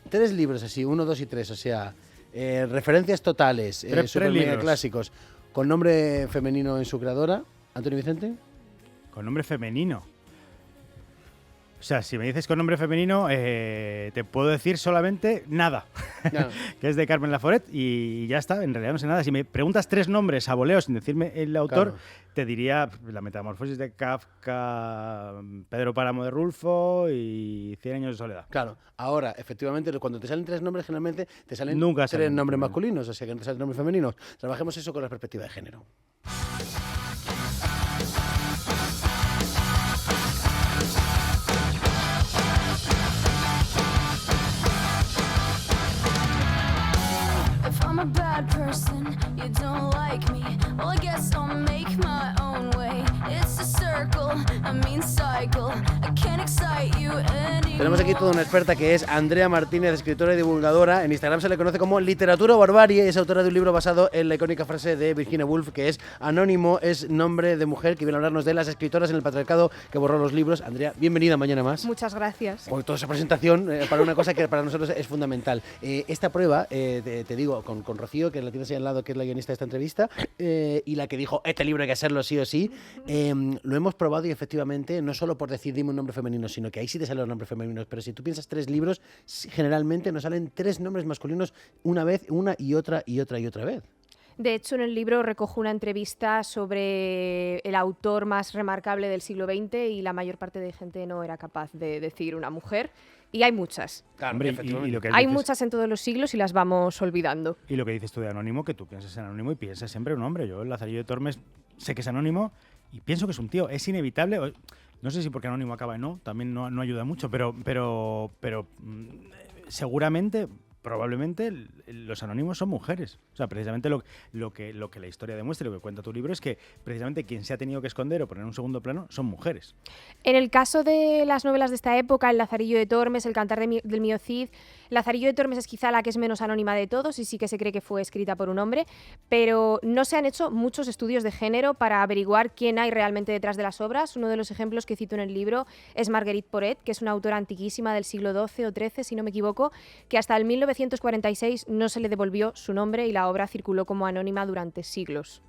3 libros así, 1, 2 y 3, o sea, referencias totales, super mega clásicos, con nombre femenino en su creadora, Antonio Vicente. Con nombre femenino. O sea, si me dices con nombre femenino, te puedo decir solamente nada, que es de Carmen Laforet y ya está, en realidad no sé nada. Si me preguntas 3 nombres a voleo sin decirme el autor, te diría La Metamorfosis de Kafka, Pedro Páramo de Rulfo y 100 años de soledad. Claro, ahora, efectivamente, cuando te salen 3 nombres, generalmente te salen Nunca 3 nombres masculinos, o sea que no te salen nombres femeninos. Trabajemos eso con la perspectiva de género. I'm a bad person, you don't like me. Well, I guess I'll make my own way. It's a circle, a mean cycle. I can't excite you anymore. Tenemos aquí toda una experta que es Andrea Martínez, escritora y divulgadora. En Instagram se le conoce como Literatura o Barbarie. Es autora de un libro basado en la icónica frase de Virginia Woolf, que es anónimo es nombre de mujer, que viene a hablarnos de las escritoras en el patriarcado que borró los libros. Andrea, bienvenida mañana más. Muchas gracias. Por toda esa presentación, para una cosa que para nosotros es fundamental. Esta prueba, te digo, con Rocío, que la tienes ahí al lado, que es la guionista de esta entrevista, y la que dijo, este libro hay que hacerlo sí o sí, lo hemos probado y efectivamente, no solo por decir dime un nombre femenino, sino que ahí sí te salen los nombres femeninos, pero si tú piensas 3 libros, generalmente nos salen 3 nombres masculinos una vez, una y otra vez. De hecho, en el libro recojo una entrevista sobre el autor más remarcable del siglo XX y la mayor parte de gente no era capaz de decir una mujer. Y hay muchas. Claro, hombre, y lo que hay dices, muchas en todos los siglos y las vamos olvidando. Y lo que dices tú de anónimo, que tú piensas en anónimo y piensas siempre en un hombre. Yo, el Lazarillo de Tormes, sé que es anónimo y pienso que es un tío. Es inevitable. No sé si porque anónimo acaba no, también no ayuda mucho, pero seguramente, probablemente, los anónimos son mujeres. O sea, precisamente lo que la historia demuestra y lo que cuenta tu libro es que precisamente quien se ha tenido que esconder o poner en un segundo plano son mujeres. En el caso de las novelas de esta época, El Lazarillo de Tormes, El Cantar del Mío Cid, Lazarillo de Tormes es quizá la que es menos anónima de todos y sí que se cree que fue escrita por un hombre, pero no se han hecho muchos estudios de género para averiguar quién hay realmente detrás de las obras. Uno de los ejemplos que cito en el libro es Marguerite Porete, que es una autora antiquísima del siglo XII o XIII, si no me equivoco, que hasta el 1946 no se le devolvió su nombre y la obra circuló como anónima durante siglos.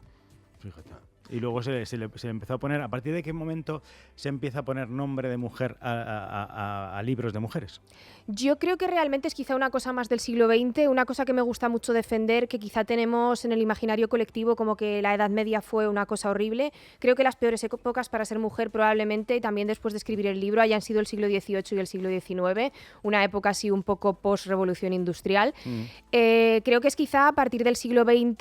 Fíjate. Y luego se le empezó a poner, ¿a partir de qué momento se empieza a poner nombre de mujer a libros de mujeres? Yo creo que realmente es quizá una cosa más del siglo XX, una cosa que me gusta mucho defender, que quizá tenemos en el imaginario colectivo como que la Edad Media fue una cosa horrible. Creo que las peores épocas para ser mujer probablemente, también después de escribir el libro, hayan sido el siglo XVIII y el siglo XIX, una época así un poco post-revolución industrial. Creo que es quizá a partir del siglo XX,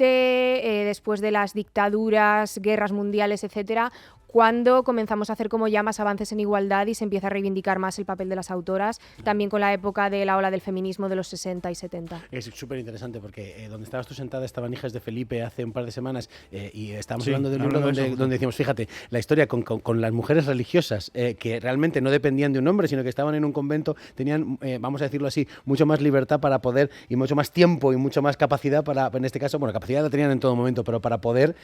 después de las dictaduras, guerras mundiales, etcétera, cuando comenzamos a hacer como ya más avances en igualdad y se empieza a reivindicar más el papel de las autoras, también con la época de la ola del feminismo de los 60 y 70. Es súper interesante porque donde estabas tú sentada estaban hijas de Felipe hace un par de semanas y estábamos hablando de un libro donde decíamos, fíjate, la historia con las mujeres religiosas que realmente no dependían de un hombre, sino que estaban en un convento, tenían, vamos a decirlo así, mucho más libertad para poder y mucho más tiempo y mucho más capacidad para, en este caso, bueno, capacidad la tenían en todo momento, pero para poder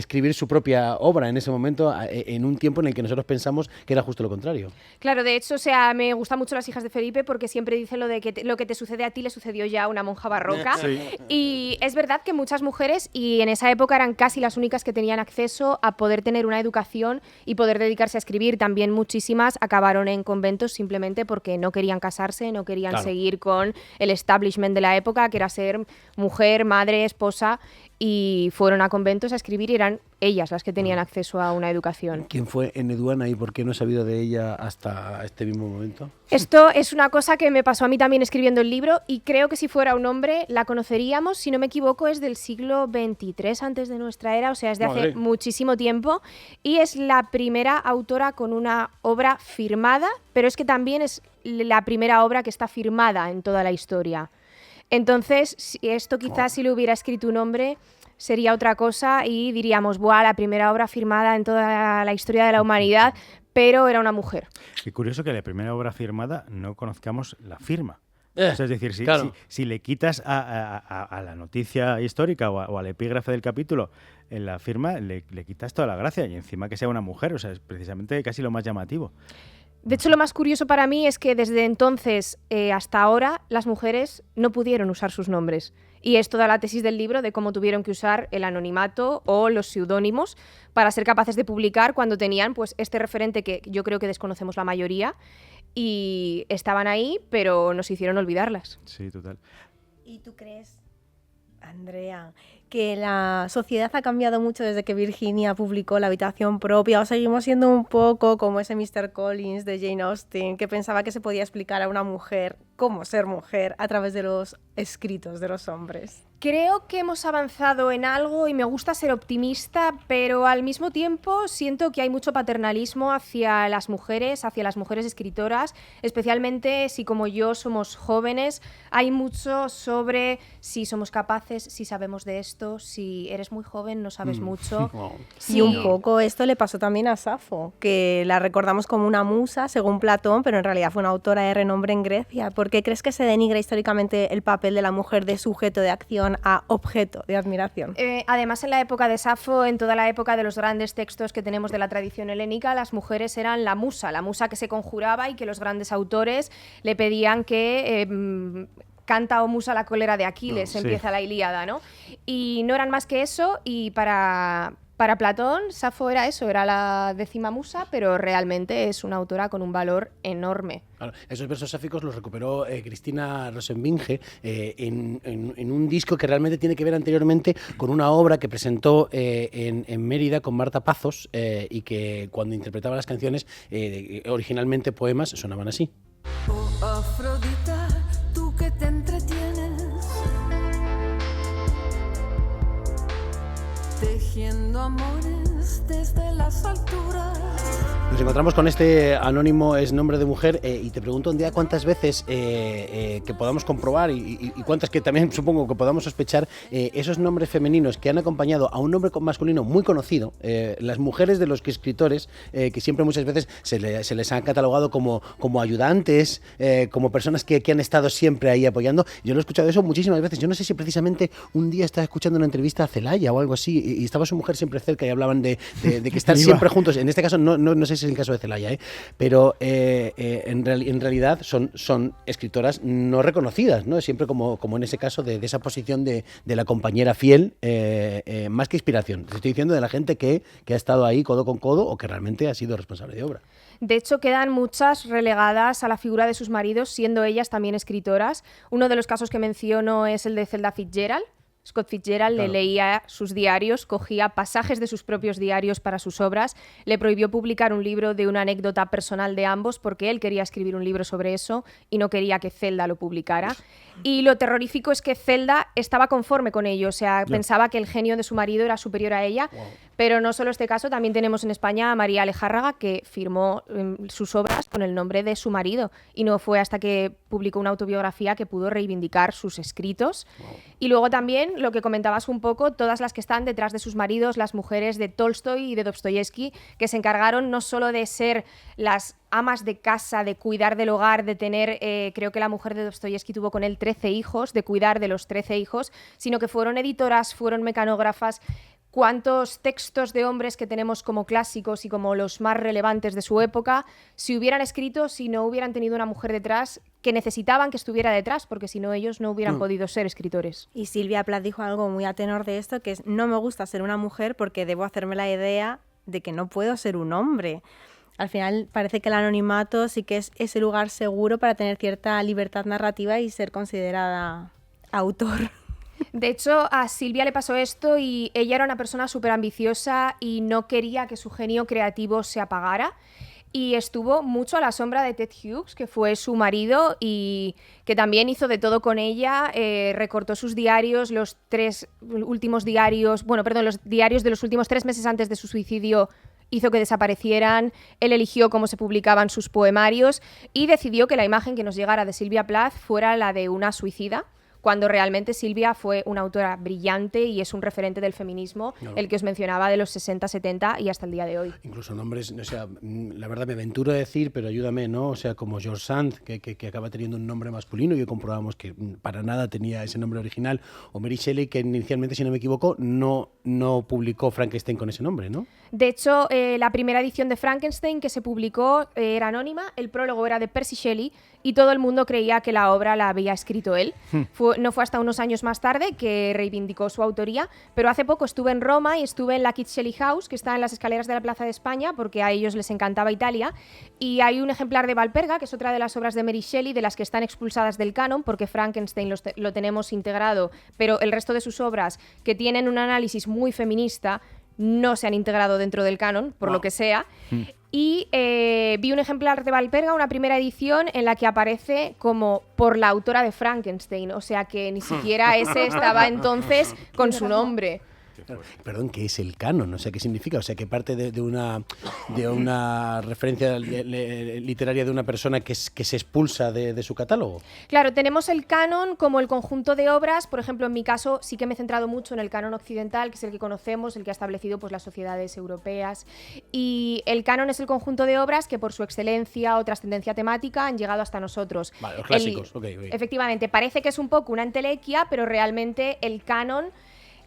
escribir su propia obra en ese momento, en un tiempo en el que nosotros pensamos que era justo lo contrario. Claro, de hecho, o sea, me gustan mucho Las hijas de Felipe porque siempre dice lo de que lo que te sucede a ti le sucedió ya a una monja barroca. Sí. Y es verdad que muchas mujeres, y en esa época eran casi las únicas que tenían acceso a poder tener una educación y poder dedicarse a escribir, también muchísimas acabaron en conventos simplemente porque no querían casarse, no querían seguir con el establishment de la época, que era ser mujer, madre, esposa, y fueron a conventos a escribir y eran ellas las que tenían acceso a una educación. ¿Quién fue Eneduana y por qué no he sabido de ella hasta este mismo momento? Esto es una cosa que me pasó a mí también escribiendo el libro y creo que si fuera un hombre la conoceríamos, si no me equivoco es del siglo XXIII antes de nuestra era, o sea es de hace muchísimo tiempo y es la primera autora con una obra firmada, pero es que también es la primera obra que está firmada en toda la historia. Entonces, esto quizás si lo hubiera escrito un hombre sería otra cosa y diríamos, ¡buah, la primera obra firmada en toda la historia de la humanidad! Pero era una mujer. Qué curioso que la primera obra firmada no conozcamos la firma. O sea, es decir, si le quitas a la noticia histórica o al epígrafe del capítulo en la firma, le quitas toda la gracia y encima que sea una mujer, o sea, es precisamente casi lo más llamativo. De hecho, lo más curioso para mí es que desde entonces hasta ahora las mujeres no pudieron usar sus nombres. Y es toda la tesis del libro de cómo tuvieron que usar el anonimato o los seudónimos para ser capaces de publicar cuando tenían pues este referente que yo creo que desconocemos la mayoría y estaban ahí, pero nos hicieron olvidarlas. Sí, total. ¿Y tú crees, Andrea, que la sociedad ha cambiado mucho desde que Virginia publicó La habitación propia, o seguimos siendo un poco como ese Mr. Collins de Jane Austen, que pensaba que se podía explicar a una mujer cómo ser mujer a través de los escritos de los hombres? Creo que hemos avanzado en algo y me gusta ser optimista, pero al mismo tiempo siento que hay mucho paternalismo hacia las mujeres escritoras, especialmente si como yo somos jóvenes, hay mucho sobre si somos capaces, si sabemos de esto, si eres muy joven, no sabes mucho. Sí. Y un poco esto le pasó también a Safo, que la recordamos como una musa, según Platón, pero en realidad fue una autora de renombre en Grecia. ¿Por qué crees que se denigra históricamente el papel de la mujer de sujeto de acción a objeto de admiración? Además, en la época de Safo, en toda la época de los grandes textos que tenemos de la tradición helénica, las mujeres eran la musa que se conjuraba y que los grandes autores le pedían que... canta o musa la cólera de Aquiles, empieza la Ilíada, ¿no? Y no eran más que eso, y para Platón, Safo era eso, era la 10ª musa, pero realmente es una autora con un valor enorme. Claro, esos versos sáficos los recuperó Cristina Rosenbinge en un disco que realmente tiene que ver anteriormente con una obra que presentó en Mérida con Marta Pazos y que cuando interpretaba las canciones, originalmente poemas, sonaban así. Oh, Afrodita, tú que te entretienes tejiendo amores desde las alturas. Nos encontramos con este anónimo es nombre de mujer y te pregunto un día cuántas veces que podamos comprobar y cuántas que también supongo que podamos sospechar esos nombres femeninos que han acompañado a un nombre masculino muy conocido, las mujeres de los escritores que siempre muchas veces se les ha catalogado como ayudantes, como personas que han estado siempre ahí apoyando. Yo lo he escuchado eso muchísimas veces. Yo no sé si precisamente un día estaba escuchando una entrevista a Celaya o algo así y estaba su mujer siempre cerca y hablaban de que están siempre juntos. En este caso no sé si es el caso de Celaya, pero en realidad son escritoras no reconocidas, ¿no? Siempre como en ese caso de esa posición de la compañera fiel, más que inspiración. Te estoy diciendo de la gente que ha estado ahí codo con codo o que realmente ha sido responsable de obra. De hecho, quedan muchas relegadas a la figura de sus maridos, siendo ellas también escritoras. Uno de los casos que menciono es el de Zelda Fitzgerald. Scott Fitzgerald le leía sus diarios, cogía pasajes de sus propios diarios para sus obras, le prohibió publicar un libro de una anécdota personal de ambos porque él quería escribir un libro sobre eso y no quería que Zelda lo publicara. Y lo terrorífico es que Zelda estaba conforme con ello, o sea, pensaba que el genio de su marido era superior a ella, pero no solo este caso, también tenemos en España a María Alejárraga, que firmó sus obras con el nombre de su marido y no fue hasta que publicó una autobiografía que pudo reivindicar sus escritos. Y luego también, lo que comentabas un poco, todas las que están detrás de sus maridos, las mujeres de Tolstoy y de Dostoyevsky, que se encargaron no solo de ser las amas de casa, de cuidar del hogar, de tener, creo que la mujer de Dostoyevsky tuvo con él 13 hijos, de cuidar de los 13 hijos, sino que fueron editoras, fueron mecanógrafas, cuántos textos de hombres que tenemos como clásicos y como los más relevantes de su época se hubieran escrito si no hubieran tenido una mujer detrás que necesitaban que estuviera detrás, porque si no ellos no hubieran podido ser escritores. Y Silvia Plath dijo algo muy a tenor de esto, que es: no me gusta ser una mujer porque debo hacerme la idea de que no puedo ser un hombre. Al final parece que el anonimato sí que es ese lugar seguro para tener cierta libertad narrativa y ser considerada autor. De hecho, a Silvia le pasó esto y ella era una persona súper ambiciosa y no quería que su genio creativo se apagara. Y estuvo mucho a la sombra de Ted Hughes, que fue su marido y que también hizo de todo con ella. Recortó sus diarios, los diarios de los últimos 3 meses antes de su suicidio hizo que desaparecieran. Él eligió cómo se publicaban sus poemarios y decidió que la imagen que nos llegara de Silvia Plath fuera la de una suicida, cuando realmente Silvia fue una autora brillante y es un referente del feminismo, el que os mencionaba de los 60, 70 y hasta el día de hoy. Incluso nombres, o sea, la verdad me aventuro a decir, pero ayúdame, ¿no? O sea, como George Sand, que acaba teniendo un nombre masculino y comprobamos que para nada tenía ese nombre original, o Mary Shelley, que inicialmente, si no me equivoco, no publicó Frankenstein con ese nombre, ¿no? De hecho, la primera edición de Frankenstein que se publicó era anónima, el prólogo era de Percy Shelley y todo el mundo creía que la obra la había escrito él. No fue hasta unos años más tarde que reivindicó su autoría, pero hace poco estuve en Roma y estuve en la Kids Shelley House, que está en las escaleras de la Plaza de España, porque a ellos les encantaba Italia, y hay un ejemplar de Valperga, que es otra de las obras de Mary Shelley, de las que están expulsadas del canon, porque Frankenstein lo tenemos integrado, pero el resto de sus obras, que tienen un análisis muy feminista, no se han integrado dentro del canon, por lo que sea. Y vi un ejemplar de Valperga, una primera edición, en la que aparece como por la autora de Frankenstein, o sea que ni siquiera ese estaba entonces con su nombre. Perdón, ¿qué es el canon? O sea, ¿qué significa? O sea, que parte de una referencia literaria de una persona que se expulsa de su catálogo. Claro, tenemos el canon como el conjunto de obras. Por ejemplo, en mi caso sí que me he centrado mucho en el canon occidental, que es el que conocemos, el que ha establecido pues las sociedades europeas. Y el canon es el conjunto de obras que por su excelencia o trascendencia temática han llegado hasta nosotros. Vale, los clásicos. Efectivamente, parece que es un poco una entelequia, pero realmente el canon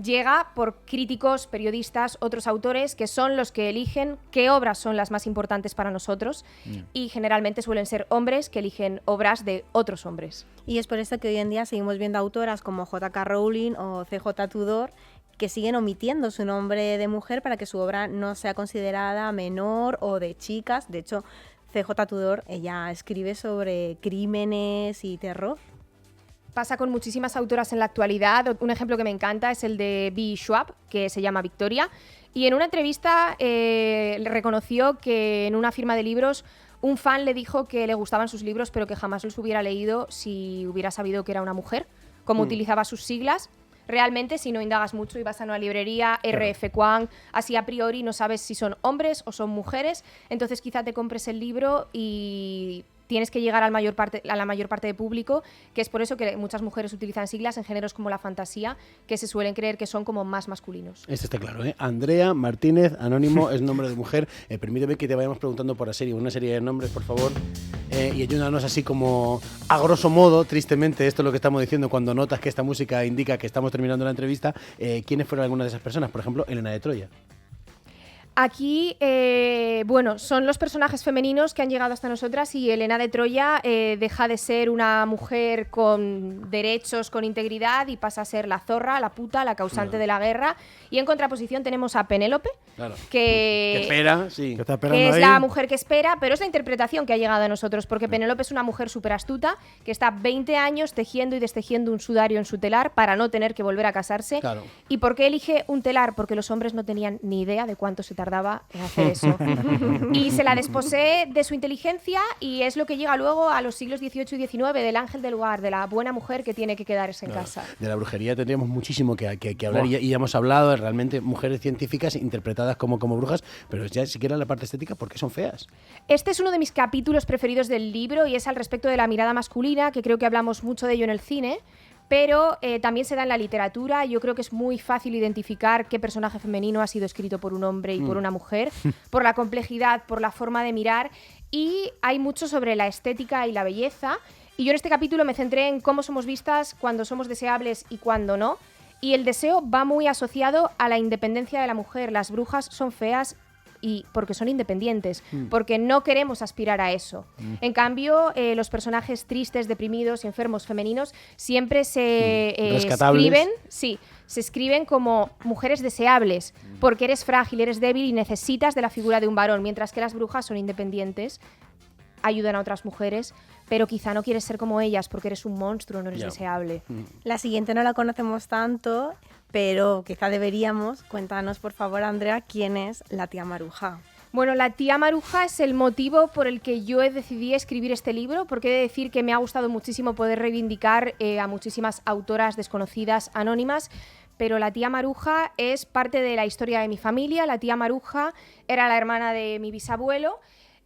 llega por críticos, periodistas, otros autores que son los que eligen qué obras son las más importantes para nosotros y generalmente suelen ser hombres que eligen obras de otros hombres. Y es por eso que hoy en día seguimos viendo autoras como J.K. Rowling o C.J. Tudor que siguen omitiendo su nombre de mujer para que su obra no sea considerada menor o de chicas. De hecho, C.J. Tudor, ella escribe sobre crímenes y terror. Pasa con muchísimas autoras en la actualidad. Un ejemplo que me encanta es el de B. Schwab, que se llama Victoria, y en una entrevista le reconoció que en una firma de libros un fan le dijo que le gustaban sus libros, pero que jamás los hubiera leído si hubiera sabido que era una mujer, como utilizaba sus siglas. Realmente, si no indagas mucho y vas a una librería, R.F. Kuang, así a priori no sabes si son hombres o son mujeres, entonces quizá te compres el libro y tienes que llegar a la mayor parte de público, que es por eso que muchas mujeres utilizan siglas en géneros como la fantasía, que se suelen creer que son como más masculinos. Esto está claro, ¿eh? Andrea Martínez, anónimo, es nombre de mujer. Permíteme que te vayamos preguntando por la serie, una serie de nombres, por favor, y ayúdanos así como a grosso modo, tristemente, esto es lo que estamos diciendo cuando notas que esta música indica que estamos terminando la entrevista. ¿Quiénes fueron algunas de esas personas? Por ejemplo, Helena de Troya. Aquí, son los personajes femeninos que han llegado hasta nosotras y Helena de Troya deja de ser una mujer con derechos, con integridad y pasa a ser la zorra, la puta, la causante de la guerra. Y en contraposición tenemos a Penélope, que espera, sí. Que es la mujer que espera, pero es la interpretación que ha llegado a nosotros, porque Penélope es una mujer súper astuta que está 20 años tejiendo y destejiendo un sudario en su telar para no tener que volver a casarse. Claro. ¿Y por qué elige un telar? Porque los hombres no tenían ni idea de cuánto se tardaba en hacer eso. Y se la desposee de su inteligencia y es lo que llega luego a los siglos XVIII y XIX del ángel del hogar, de la buena mujer que tiene que quedarse en casa. De la brujería tendríamos muchísimo que hablar y ya hemos hablado de realmente mujeres científicas interpretadas como brujas, pero ya siquiera la parte estética, ¿por qué son feas? Este es uno de mis capítulos preferidos del libro y es al respecto de la mirada masculina, que creo que hablamos mucho de ello en el cine, pero también se da en la literatura. Yo creo que es muy fácil identificar qué personaje femenino ha sido escrito por un hombre y por una mujer, por la complejidad, por la forma de mirar, y hay mucho sobre la estética y la belleza, y yo en este capítulo me centré en cómo somos vistas, cuando somos deseables y cuando no, Y el deseo va muy asociado a la independencia de la mujer. Las brujas son feas y porque son independientes, porque no queremos aspirar a eso. En cambio, los personajes tristes, deprimidos y enfermos femeninos siempre se escriben como mujeres deseables, porque eres frágil, eres débil y necesitas de la figura de un varón, mientras que las brujas son independientes, ayudan a otras mujeres, pero quizá no quieres ser como ellas porque eres un monstruo, no eres deseable. La siguiente no la conocemos tanto, pero quizá deberíamos. Cuéntanos, por favor, Andrea, ¿quién es la tía Maruja? Bueno, la tía Maruja es el motivo por el que yo decidí escribir este libro, porque he de decir que me ha gustado muchísimo poder reivindicar a muchísimas autoras desconocidas, anónimas, pero la tía Maruja es parte de la historia de mi familia. La tía Maruja era la hermana de mi bisabuelo,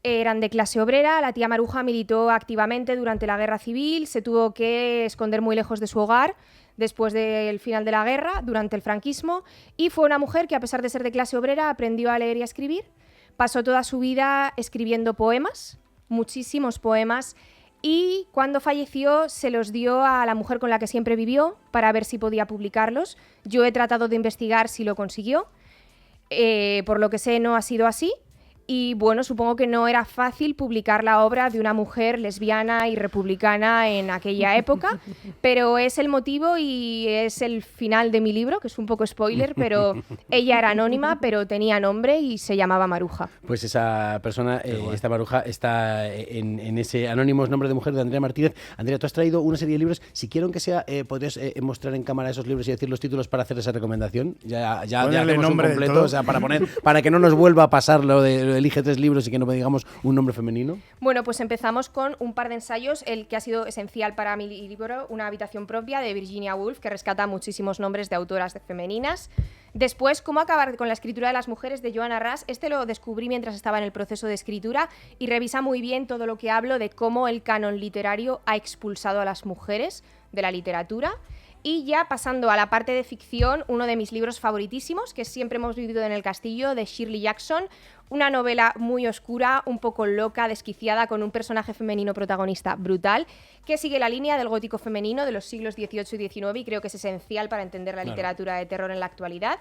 eran de clase obrera. La tía Maruja militó activamente durante la Guerra Civil, se tuvo que esconder muy lejos de su hogar después del final de la guerra, durante el franquismo, y fue una mujer que, a pesar de ser de clase obrera, aprendió a leer y a escribir. Pasó toda su vida escribiendo poemas, muchísimos poemas, y cuando falleció se los dio a la mujer con la que siempre vivió para ver si podía publicarlos. Yo he tratado de investigar si lo consiguió, por lo que sé no ha sido así. Y bueno, supongo que no era fácil publicar la obra de una mujer lesbiana y republicana en aquella época, pero es el motivo y es el final de mi libro, que es un poco spoiler, pero ella era anónima, pero tenía nombre y se llamaba Maruja. Pues esa persona, esta Maruja, está en ese Anónimos, nombre de mujer, de Andrea Martínez. Andrea, tú has traído una serie de libros. Si quiero que sea, podrías mostrar en cámara esos libros y decir los títulos para hacer esa recomendación. Ya hacemos un completo, o sea, para que no nos vuelva a pasar lo de elige 3 libros y que no digamos un nombre femenino. Bueno, pues empezamos con un par de ensayos, el que ha sido esencial para mi libro, Una habitación propia, de Virginia Woolf, que rescata muchísimos nombres de autoras femeninas. Después, Cómo acabar con la escritura de las mujeres, de Joanna Russ. Este lo descubrí mientras estaba en el proceso de escritura y revisa muy bien todo lo que hablo de cómo el canon literario ha expulsado a las mujeres de la literatura. Y ya pasando a la parte de ficción, uno de mis libros favoritísimos, que Siempre hemos vivido en el castillo, de Shirley Jackson, una novela muy oscura, un poco loca, desquiciada, con un personaje femenino protagonista brutal, que sigue la línea del gótico femenino de los siglos XVIII y XIX y creo que es esencial para entender la literatura de terror en la actualidad.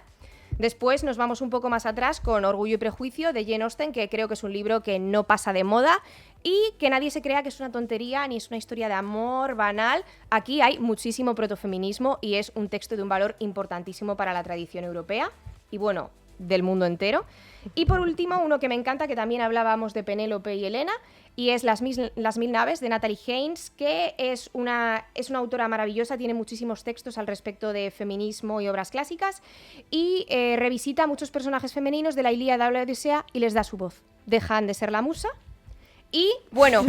Después nos vamos un poco más atrás con Orgullo y prejuicio, de Jane Austen, que creo que es un libro que no pasa de moda y que nadie se crea que es una tontería ni es una historia de amor banal. Aquí hay muchísimo protofeminismo y es un texto de un valor importantísimo para la tradición europea y, bueno, del mundo entero. Y por último, uno que me encanta, que también hablábamos de Penélope y Helena, y es Las mil naves, de Natalie Haynes, que es una autora maravillosa, tiene muchísimos textos al respecto de feminismo y obras clásicas, y revisita a muchos personajes femeninos de la Ilíada o la Odisea y les da su voz. Dejan de ser la musa. Y, bueno,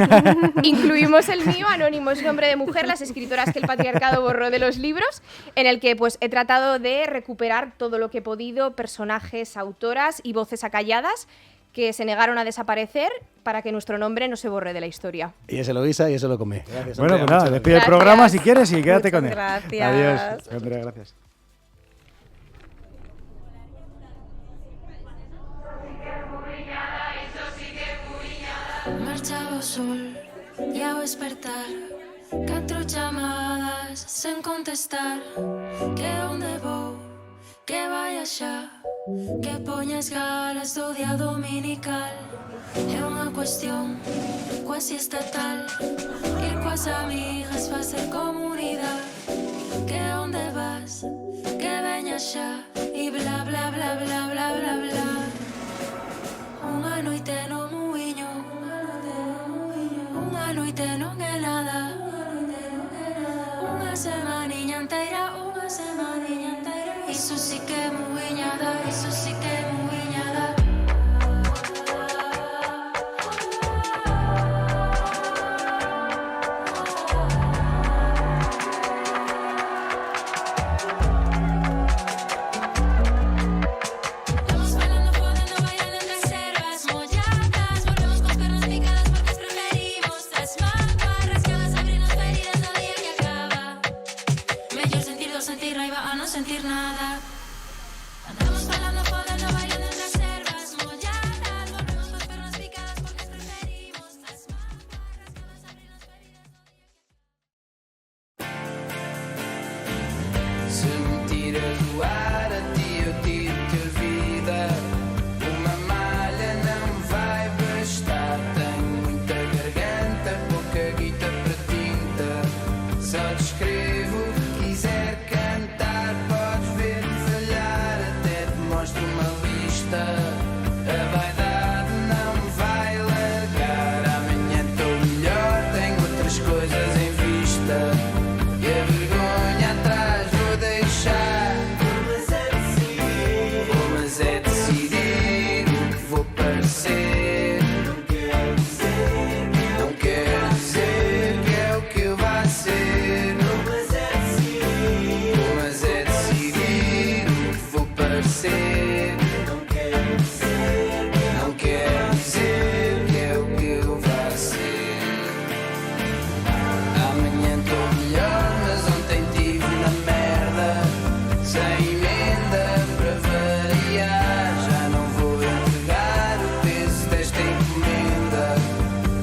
incluimos el mío, Anónimos, nombre de mujer, las escritoras que el patriarcado borró de los libros, en el que pues he tratado de recuperar todo lo que he podido, personajes, autoras y voces acalladas que se negaron a desaparecer para que nuestro nombre no se borre de la historia. Y ella se lo guisa y ella se lo come. Gracias, bueno, Andrea, pues nada, despide el programa si quieres y quédate con él. Gracias. Adiós, Andrea, gracias. Marxava sol i au despertar 4 chamadas sen contestar. Que onde vou, que vai xa, que poñas galas do día dominical. É unha cuestión quasi estatal, ir coas amigas facer comunidade. Que onde vas, que veña xa, e bla bla bla bla bla bla bla. Unha noite no muiño, unha noite non é nada. Unha semaniña inteira, unha semaniña inteira. Iso sí que é muiñada, iso sí que é muiñada. Sentir nada. Andamos falando, podendo bailar. parecer. Não quer dizer que é o que vai ser. Mas é decidir o que vou parecer. Não quer dizer que é o que eu vai ser. Amanhã tô melhor, mas ontem tive na merda. Sem emenda para variar. Já não vou entregar o peso desta encomenda.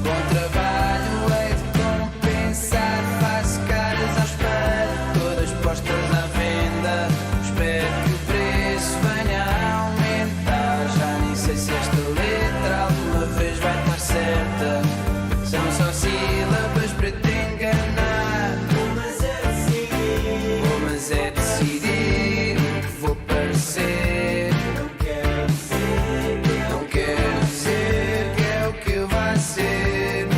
Com trabalho hei de compensar. Faço caras ao espelho, todas postas à venda. Espero que o preço venha a aumentar. Já nem sei se esta letra alguma vez vai estar certa. São só sílabas para te enganar. Mas é decidir o que vou parecer. Não quer dizer que é o que vai ser.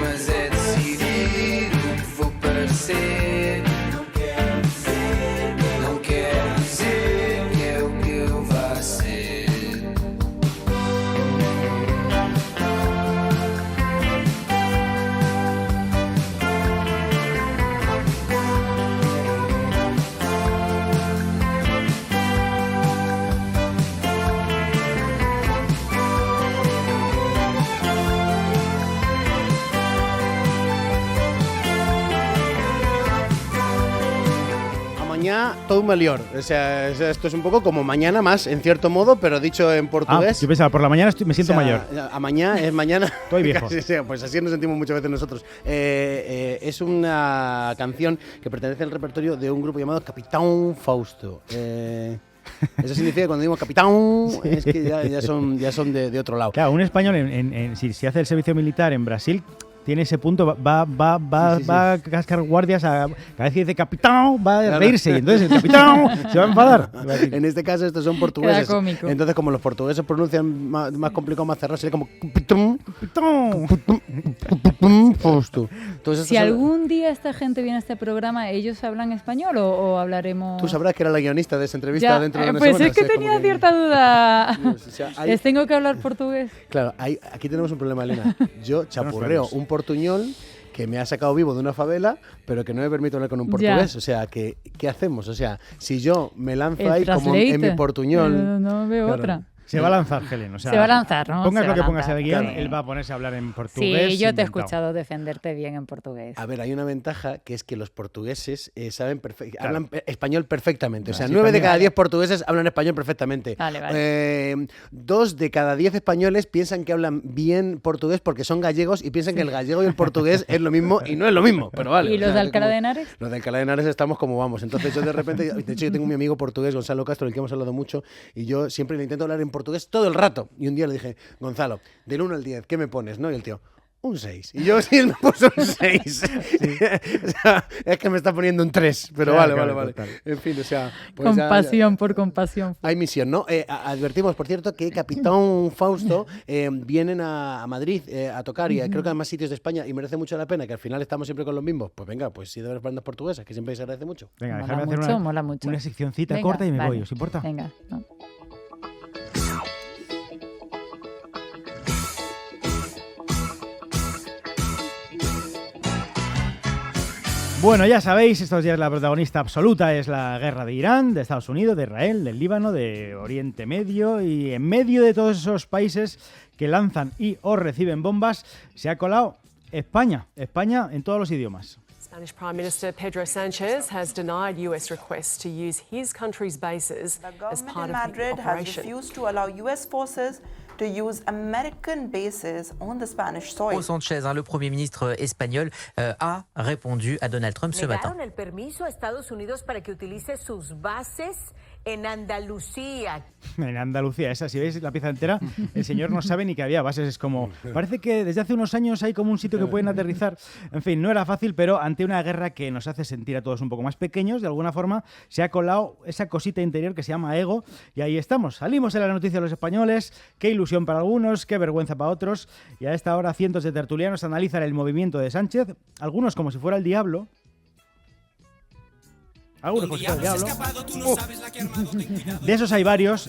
Mas é decidir o que vou parecer. Não quer dizer que é o que eu vai ser. Amañá todo melior. O sea, esto es un poco como mañana más, en cierto modo, pero dicho en portugués. Yo pensaba, por la mañana me siento mayor. Amañá es mañana. Estoy viejo. Sí, pues así nos sentimos muchas veces nosotros. Es una canción que pertenece al repertorio de un grupo llamado Capitão Fausto. Eso significa que cuando digo capitán, es que ya son de otro lado. Claro, un español, si hace el servicio militar en Brasil, tiene ese punto, va a cascar guardias, cada vez que dice capitán, va a reírse, y entonces el capitán se va a enfadar. En este caso estos son portugueses. Queda cómico. Entonces como los portugueses pronuncian más complicado, más cerrado, sería como capitán. Entonces, Si algún día esta gente viene a este programa, ¿ellos hablan español o hablaremos...? Tú sabrás que era la guionista de esa entrevista dentro de una pues semana. es que tenía cierta duda. O sea, ¿Les tengo que hablar portugués? Claro, aquí tenemos un problema, Elena. Yo chapurreo un portuñol que me ha sacado vivo de una favela, pero que no me permite hablar con un portugués. Ya. O sea, ¿qué hacemos? O sea, si yo me lanzo El ahí como en mi portuñol... No veo otra. Se va a lanzar, Helen. O sea, se va a lanzar, ¿no? Pongas Se lo va que a pongas lanzar, el guión, claro. él va a ponerse a hablar en portugués. Sí, yo te he inventado. escuchado defenderte bien en portugués. A ver, hay una ventaja que es que los portugueses hablan español perfectamente. O sea, Así 9 de también. cada 10 portugueses hablan español perfectamente. Vale. 2 de cada 10 españoles piensan que hablan bien portugués porque son gallegos y piensan que el gallego y el portugués es lo mismo y no es lo mismo. Pero vale. ¿Y los de Alcalá de Henares? Los de Alcalá de Henares estamos como vamos. Entonces yo de repente, de hecho yo tengo un amigo portugués, Gonzalo Castro, del que hemos hablado mucho, y yo siempre le intento hablar en portugués todo el rato. Y un día le dije, Gonzalo, del 1 al 10, ¿qué me pones? ¿No? Y el tío, un 6. Y yo sí, él me puso un 6. O sea, es que me está poniendo un 3. Pero Claro, vale. total. En fin, o sea... Pues Compasión por compasión. hay misión, ¿no? Advertimos, por cierto, que Capitán Fausto vienen a Madrid a tocar y creo que a más sitios de España y merece mucho la pena, que al final estamos siempre con los mismos. Pues venga, pues sí de las bandas portuguesas, que siempre se agradece mucho. Venga, Mola dejadme hacer mucho, mola mucho. una seccioncita Venga, corta y me vale. voy, ¿os importa? Venga, no. Bueno, ya sabéis, estos días la protagonista absoluta es la guerra de Irán, de Estados Unidos, de Israel, del Líbano, de Oriente Medio, y en medio de todos esos países que lanzan y o reciben bombas se ha colado España en todos los idiomas. Spanish Prime Minister Pedro Sanchez has denied US requests to use his country's bases as part of the Madrid has operation. refused to allow US forces to use American bases on the Spanish soil. Sánchez, le Premier ministre espagnol, a répondu à Donald Trump ce matin. Negaron el permiso a Estados Unidos para que utilice sus bases en Andalucía. En Andalucía, esa, si veis la pieza entera, el señor no sabe ni que había bases. Es como, parece que desde hace unos años hay como un sitio que pueden aterrizar. En fin, no era fácil, pero ante una guerra que nos hace sentir a todos un poco más pequeños, de alguna forma se ha colado esa cosita interior que se llama ego, y ahí estamos. Salimos en la noticia de los españoles, qué ilusión para algunos, qué vergüenza para otros, y a esta hora cientos de tertulianos analizan el movimiento de Sánchez, algunos como si fuera el diablo, Algunos por el diablo. De esos hay varios,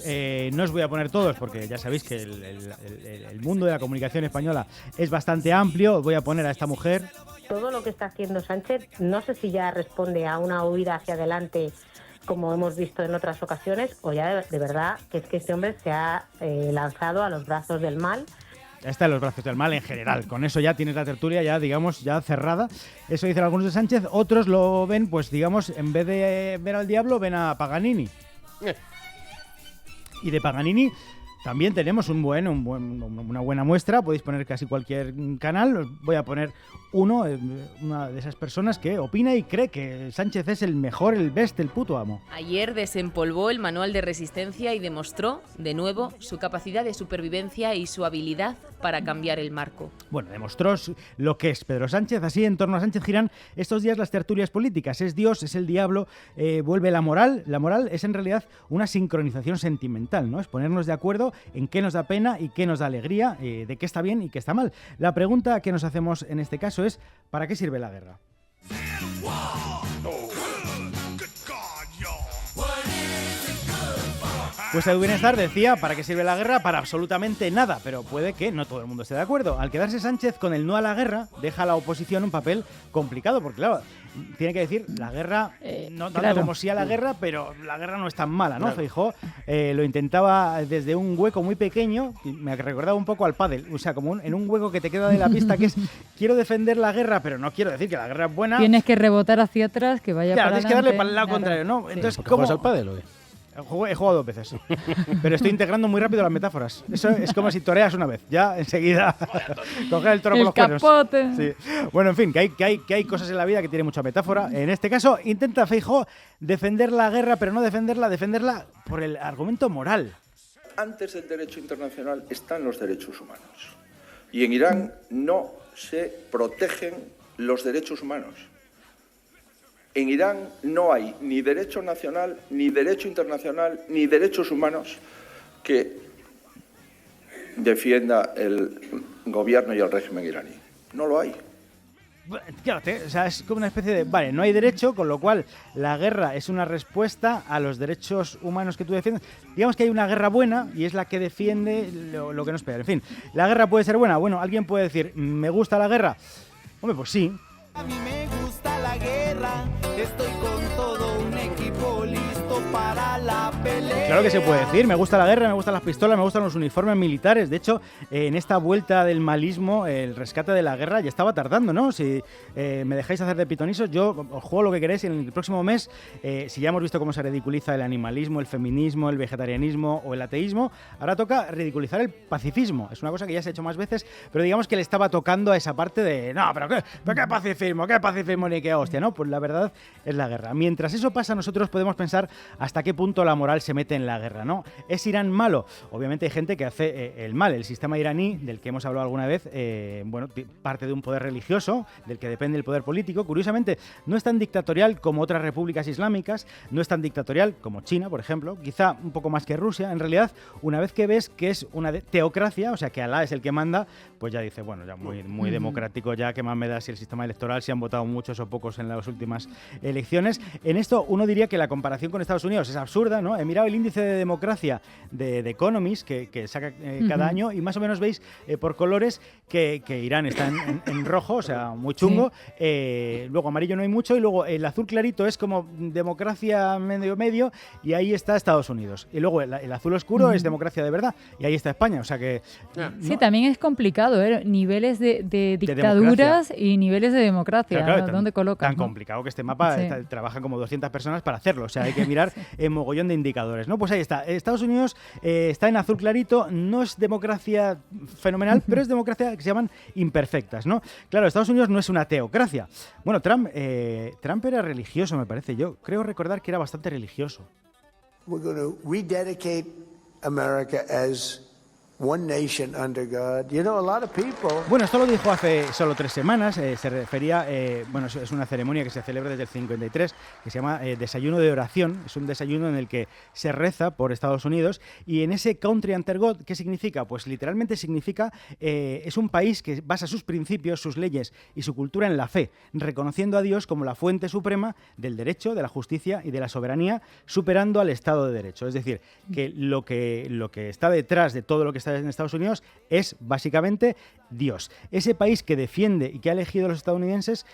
no os voy a poner todos porque ya sabéis que el mundo de la comunicación española es bastante amplio. Os voy a poner a esta mujer. Todo lo que está haciendo Sánchez, no sé si ya responde a una huida hacia adelante como hemos visto en otras ocasiones, o ya de verdad que es que este hombre se ha lanzado a los brazos del mal. Está en los brazos del mal en general. Con eso ya tienes la tertulia ya, digamos, ya cerrada. Eso dicen algunos de Sánchez. Otros lo ven, pues digamos, en vez de ver al diablo, ven a Paganini. Y de Paganini también tenemos una buena muestra. Podéis poner casi cualquier canal. Os voy a poner una de esas personas que opina y cree que Sánchez es el mejor, el best, el puto amo. Ayer desempolvó el manual de resistencia y demostró, de nuevo, su capacidad de supervivencia y su habilidad para cambiar el marco. Bueno, demostró lo que es Pedro Sánchez. Así, en torno a Sánchez giran estos días las tertulias políticas. Es Dios, es el diablo, vuelve la moral. La moral es en realidad una sincronización sentimental, ¿no? Es ponernos de acuerdo en qué nos da pena y qué nos da alegría, de qué está bien y qué está mal. La pregunta que nos hacemos en este caso es: ¿para qué sirve la guerra? Pues Edu Bienestar decía, ¿para qué sirve la guerra? Para absolutamente nada, pero puede que no todo el mundo esté de acuerdo. Al quedarse Sánchez con el no a la guerra, deja a la oposición un papel complicado, porque claro, tiene que decir, la guerra, no tanto como sí a la guerra, pero la guerra no es tan mala, ¿no? Claro. Feijóo lo intentaba desde un hueco muy pequeño, y me recordaba un poco al pádel, o sea, como en un hueco que te queda de la pista, que es, quiero defender la guerra, pero no quiero decir que la guerra es buena. Tienes que rebotar hacia atrás, que vaya claro, para tienes que darle para el lado claro. contrario, ¿no? Entonces, ¿cómo juegas al pádel o qué? He jugado 2 veces, pero estoy integrando muy rápido las metáforas. Eso es como si toreas una vez, ya enseguida coger el toro por los cuernos. Capote. Sí. Bueno, en fin, que hay cosas en la vida que tienen mucha metáfora. En este caso, intenta Feijóo defender la guerra, pero no defenderla por el argumento moral. Antes del derecho internacional están los derechos humanos. Y en Irán no se protegen los derechos humanos. En Irán no hay ni derecho nacional, ni derecho internacional, ni derechos humanos que defienda el gobierno y el régimen iraní. No lo hay. Claro, o sea, es como una especie de... Vale, no hay derecho, con lo cual la guerra es una respuesta a los derechos humanos que tú defiendes. Digamos que hay una guerra buena y es la que defiende lo que nos pega. En fin, ¿la guerra puede ser buena? Bueno, alguien puede decir, ¿me gusta la guerra? Hombre, pues sí. A mí me gusta la guerra, estoy con todo un equipo listo para la pelea. Claro que se puede decir, me gusta la guerra, me gustan las pistolas, me gustan los uniformes militares. De hecho, en esta vuelta del malismo, el rescate de la guerra ya estaba tardando, ¿no? Si me dejáis hacer de pitonisos, yo os juego lo que queréis y en el próximo mes, si ya hemos visto cómo se ridiculiza el animalismo, el feminismo, el vegetarianismo o el ateísmo, ahora toca ridiculizar el pacifismo. Es una cosa que ya se ha hecho más veces, pero digamos que le estaba tocando a esa parte de, no, pero qué pacifismo ni qué hostia, ¿no? Pues la verdad es la guerra. Mientras eso pasa, nosotros podemos pensar hasta qué punto la moral se mete en la guerra, ¿no? ¿Es Irán malo? Obviamente hay gente que hace el mal. El sistema iraní, del que hemos hablado alguna vez, bueno, parte de un poder religioso, del que depende el poder político. Curiosamente, no es tan dictatorial como otras repúblicas islámicas, no es tan dictatorial como China, por ejemplo, quizá un poco más que Rusia. En realidad, una vez que ves que es una teocracia, o sea, que Alá es el que manda, pues ya dice, bueno, ya muy democrático, ya que más me da si el sistema electoral, si han votado muchos o pocos en las últimas elecciones. En esto uno diría que la comparación con Estados Unidos es absurda, ¿no? He mirado el índice de democracia de Economist que saca cada año y más o menos veis por colores que Irán está en rojo, o sea, muy chungo. Sí. Luego amarillo no hay mucho y luego el azul clarito es como democracia medio y ahí está Estados Unidos. Y luego el azul oscuro es democracia de verdad y ahí está España, o sea que... Sí, ¿no? También es complicado, ¿eh? Niveles de dictaduras y niveles de democracia. Claro, ¿dónde colocas? Tan complicado que este mapa trabajan como 200 personas para hacerlo, o sea, hay que mirar en mogollón de indicadores, ¿no? Pues ahí está, Estados Unidos está en azul clarito, no es democracia fenomenal, pero es democracia que se llaman imperfectas, ¿no? Claro, Estados Unidos no es una teocracia. Bueno, Trump era religioso, me parece, yo creo recordar que era bastante religioso. We're going to rededicate America as One nation under God. You know, a lot of people. Bueno, esto lo dijo hace solo 3 semanas. Se refería, bueno, es una ceremonia que se celebra desde el 53, que se llama Desayuno de Oración. Es un desayuno en el que se reza por Estados Unidos. Y en ese Country Under God, ¿qué significa? Pues literalmente significa, es un país que basa sus principios, sus leyes y su cultura en la fe, reconociendo a Dios como la fuente suprema del derecho, de la justicia y de la soberanía, superando al Estado de Derecho. Es decir, que lo que está detrás de todo lo que está en Estados Unidos es básicamente Dios. Ese país que defiende y que ha elegido a los estadounidenses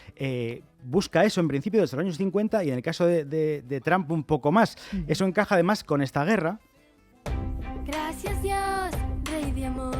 busca eso en principio desde los años 50 y en el caso de Trump un poco más. Eso encaja además con esta guerra. Gracias Dios, Rey de amor.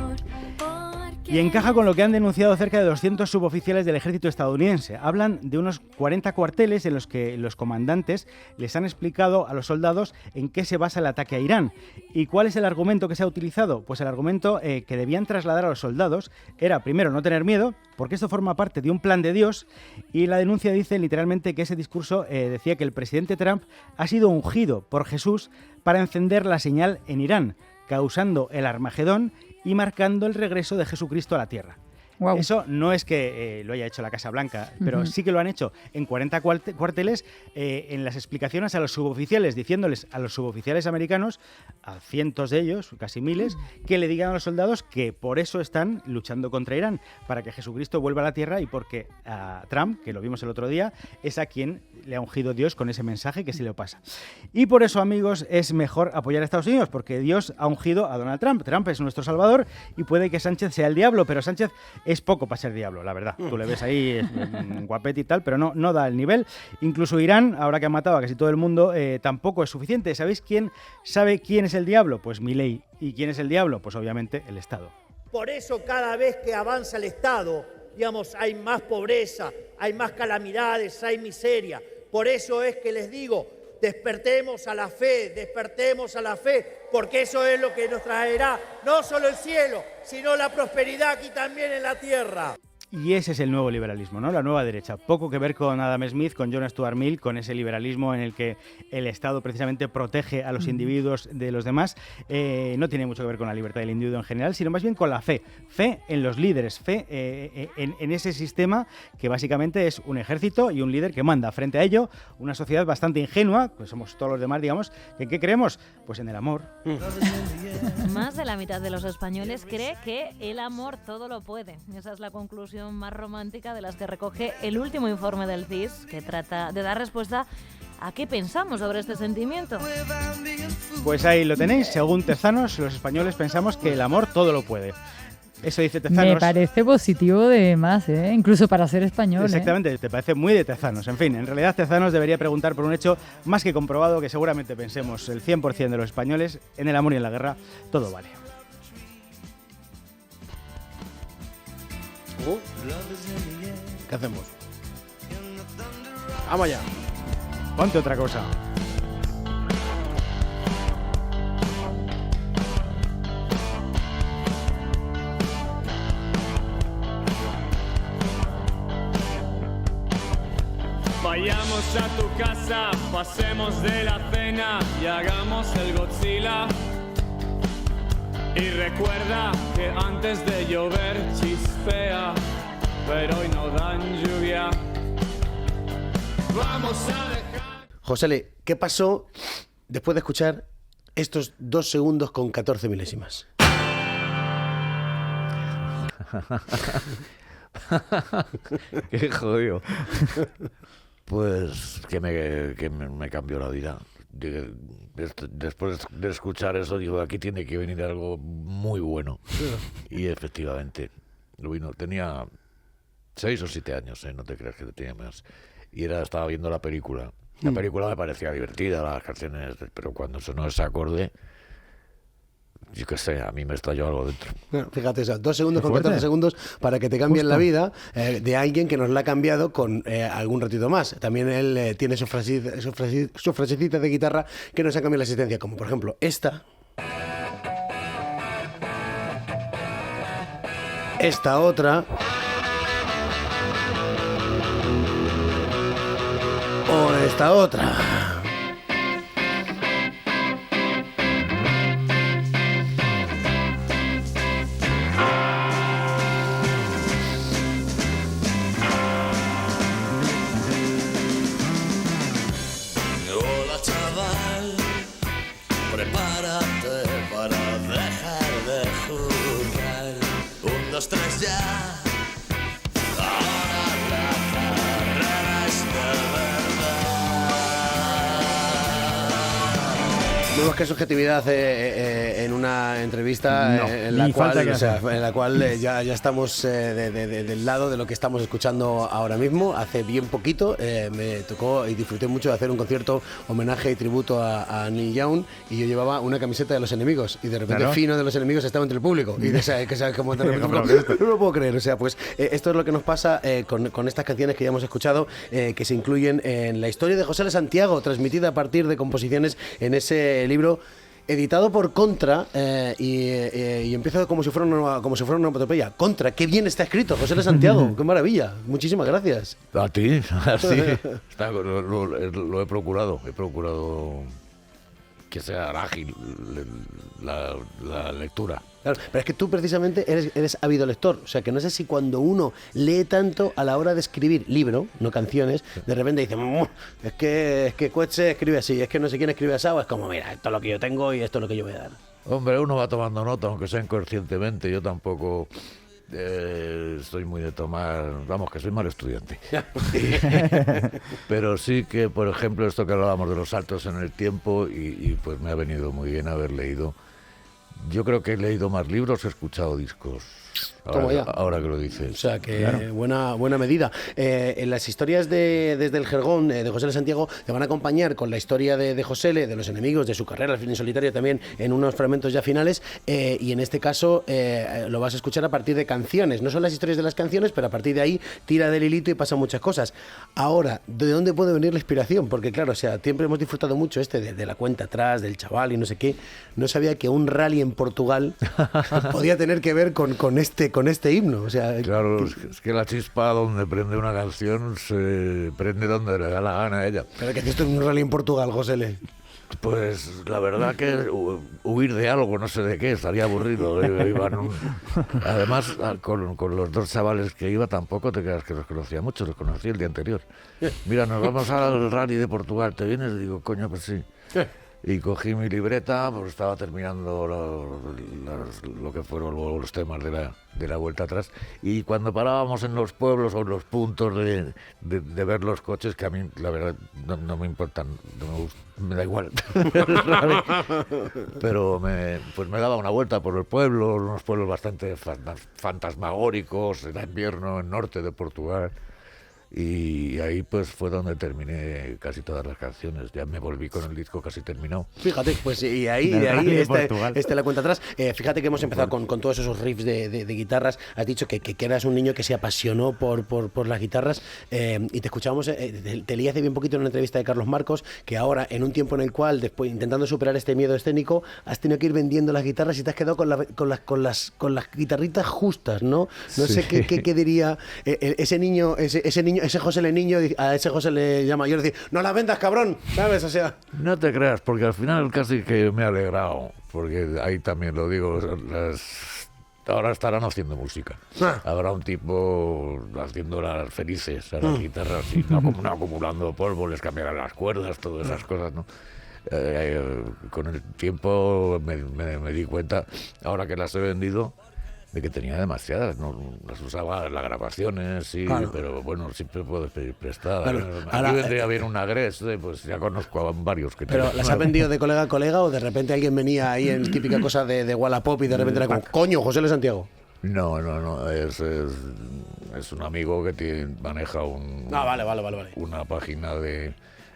Y encaja con lo que han denunciado cerca de 200 suboficiales del ejército estadounidense. Hablan de unos 40 cuarteles en los que los comandantes les han explicado a los soldados en qué se basa el ataque a Irán. ¿Y cuál es el argumento que se ha utilizado? Pues el argumento que debían trasladar a los soldados era, primero, no tener miedo, porque esto forma parte de un plan de Dios, y la denuncia dice literalmente que ese discurso decía que el presidente Trump ha sido ungido por Jesús para encender la señal en Irán, causando el Armagedón y marcando el regreso de Jesucristo a la tierra. Wow. Eso no es que lo haya hecho la Casa Blanca, pero sí que lo han hecho en 40 cuarteles en las explicaciones a los suboficiales, diciéndoles a los suboficiales americanos, a cientos de ellos, casi miles, que le digan a los soldados que por eso están luchando contra Irán, para que Jesucristo vuelva a la tierra y porque a Trump, que lo vimos el otro día, es a quien le ha ungido Dios con ese mensaje que se le pasa. Y por eso, amigos, es mejor apoyar a Estados Unidos, porque Dios ha ungido a Donald Trump. Trump es nuestro salvador y puede que Sánchez sea el diablo, pero Sánchez es poco para ser diablo, la verdad. Tú le ves ahí guapete y tal, pero no da el nivel. Incluso Irán, ahora que ha matado a casi todo el mundo, tampoco es suficiente. ¿Sabéis quién sabe quién es el diablo? Pues Milei. ¿Y quién es el diablo? Pues obviamente el Estado. Por eso cada vez que avanza el Estado, digamos, hay más pobreza, hay más calamidades, hay miseria. Por eso es que les digo, despertemos a la fe, porque eso es lo que nos traerá no solo el cielo, sino la prosperidad aquí también en la tierra. Y ese es el nuevo liberalismo, ¿no? La nueva derecha. Poco que ver con Adam Smith, con John Stuart Mill, con ese liberalismo en el que el Estado precisamente protege a los individuos de los demás. No tiene mucho que ver con la libertad del individuo en general, sino más bien con la fe. Fe en los líderes, fe en ese sistema que básicamente es un ejército y un líder que manda. Frente a ello, una sociedad bastante ingenua, pues somos todos los demás, digamos. ¿En qué creemos? Pues en el amor. Más de la mitad de los españoles cree que el amor todo lo puede. Esa es la conclusión más romántica de las que recoge el último informe del CIS, que trata de dar respuesta a qué pensamos sobre este sentimiento. Pues ahí lo tenéis. Según Tezanos, los españoles pensamos que el amor todo lo puede. Eso dice Tezanos. Me parece positivo de más, incluso para ser español. Exactamente, te parece muy de Tezanos. En fin, en realidad Tezanos debería preguntar por un hecho más que comprobado, que seguramente pensemos el 100% de los españoles: en el amor y en la guerra todo vale. ¿Qué hacemos? Vamos allá. Ponte otra cosa. Vayamos a tu casa, pasemos de la cena y hagamos el Godzilla. Y recuerda que antes de llover chispea, pero hoy no dan lluvia. Vamos a dejar... Josele, ¿qué pasó después de escuchar estos 2 segundos con 14 milésimas? Qué jodido. Pues que me cambió la vida. Después de escuchar eso, digo, aquí tiene que venir algo muy bueno. Y efectivamente, lo vino. Tenía 6 o 7 años, no te creas que tenía más. Y estaba viendo la película. La película me parecía divertida, las canciones, pero cuando sonó ese acorde, yo qué sé, a mí me estalló algo dentro. Bueno, fíjate, o sea, 2 segundos con 14 segundos para que te cambien la vida de alguien que nos la ha cambiado con algún ratito más. También él tiene su frasecita de guitarra que nos ha cambiado la existencia, como por ejemplo esta. Esta otra. O esta otra. Tuvimos que subjetividad en una entrevista No, en la ni cual, falta que o sea, hacer. en la cual ya estamos del lado de lo que estamos escuchando ahora mismo. Hace bien poquito me tocó y disfruté mucho de hacer un concierto homenaje y tributo a Neil Young, y yo llevaba una camiseta de Los Enemigos y de repente Claro. Fino de Los Enemigos estaba entre el público y que sabes cómo de repente, no lo puedo creer. O sea, pues esto es lo que nos pasa con estas canciones que ya hemos escuchado, que se incluyen en la historia de José L. Santiago, transmitida a partir de composiciones en ese libro editado por Contra, y empiezo como si fuera una onomatopeya. Contra, qué bien está escrito, José L. Santiago, qué maravilla. Muchísimas gracias. A ti, así. Lo he procurado que sea ágil la lectura. Claro, pero es que tú precisamente eres ávido lector, o sea que no sé si cuando uno lee tanto a la hora de escribir libro, no canciones, de repente dice, es que Coetzee escribe así, es que no sé quién escribe así, o es como, mira, esto es lo que yo tengo y esto es lo que yo voy a dar. Hombre, uno va tomando nota, aunque sea inconscientemente. Yo tampoco soy muy de tomar, vamos, que soy mal estudiante. Pero sí que, por ejemplo, esto que hablábamos de los saltos en el tiempo, y pues me ha venido muy bien haber leído. Yo creo que he leído más libros que he escuchado discos. Ahora que lo dices. O sea que claro. buena medida. En las historias Desde el Jergón de José L. Santiago te van a acompañar con la historia de José L., de los enemigos, de su carrera al fin en solitario también, en unos fragmentos ya finales, y en este caso lo vas a escuchar a partir de canciones. No son las historias de las canciones, pero a partir de ahí tira del hilito y pasan muchas cosas. Ahora, ¿de dónde puede venir la inspiración? Porque claro, o sea, siempre hemos disfrutado mucho de la cuenta atrás, del chaval y no sé qué. No sabía que un rally en Portugal podía tener que ver con este himno, o sea, claro, es que la chispa donde prende una canción se prende donde le da la gana a ella. ¿Pero qué haces tú en un rally en Portugal, José L.? Pues la verdad que huir de algo, no sé de qué, estaría aburrido. Además, con los dos chavales que iba, tampoco te creas que los conocía mucho, los conocí el día anterior. Mira, nos vamos al rally de Portugal, ¿te vienes? Digo, coño, pues sí. Y cogí mi libreta, pues estaba terminando lo que fueron los temas de la vuelta atrás, y cuando parábamos en los pueblos o en los puntos de ver los coches, que a mí la verdad no me importan, me da igual, pero me daba una vuelta por el pueblo, unos pueblos bastante fantasmagóricos, era invierno, en norte de Portugal. Y ahí pues fue donde terminé casi todas las canciones. Ya me volví con el disco casi terminado. Fíjate, pues y ahí la cuenta atrás. Fíjate que hemos empezado con todos esos riffs de guitarras. Has dicho que eras un niño que se apasionó por las guitarras, y te escuchábamos, te leí hace bien poquito en una entrevista de Carlos Marcos, que ahora, en un tiempo en el cual, después intentando superar este miedo escénico, has tenido que ir vendiendo las guitarras y te has quedado con las guitarritas justas, ¿no? No sé qué diría ese niño, ese José L. niño, a ese José L. ya mayor, decir, no las vendas, cabrón, ¿sabes? O sea... No te creas, porque al final casi que me he alegrado, porque ahí también lo digo, ahora estarán haciendo música. Habrá un tipo haciéndolas felices a las guitarras y no acumulando polvo, les cambiarán las cuerdas, todas esas cosas, ¿no? Con el tiempo me di cuenta, ahora que las he vendido, de que tenía demasiadas, no las usaba en las grabaciones, sí, claro. Pero bueno, siempre puedes pedir prestada. Claro. Aquí vendría bien una Gres, pues ya conozco a varios que ¿Pero las has vendido de colega a colega o de repente alguien venía ahí en típica cosa de Wallapop y de repente era como, coño, José L. Santiago? No, es un amigo que maneja una página de...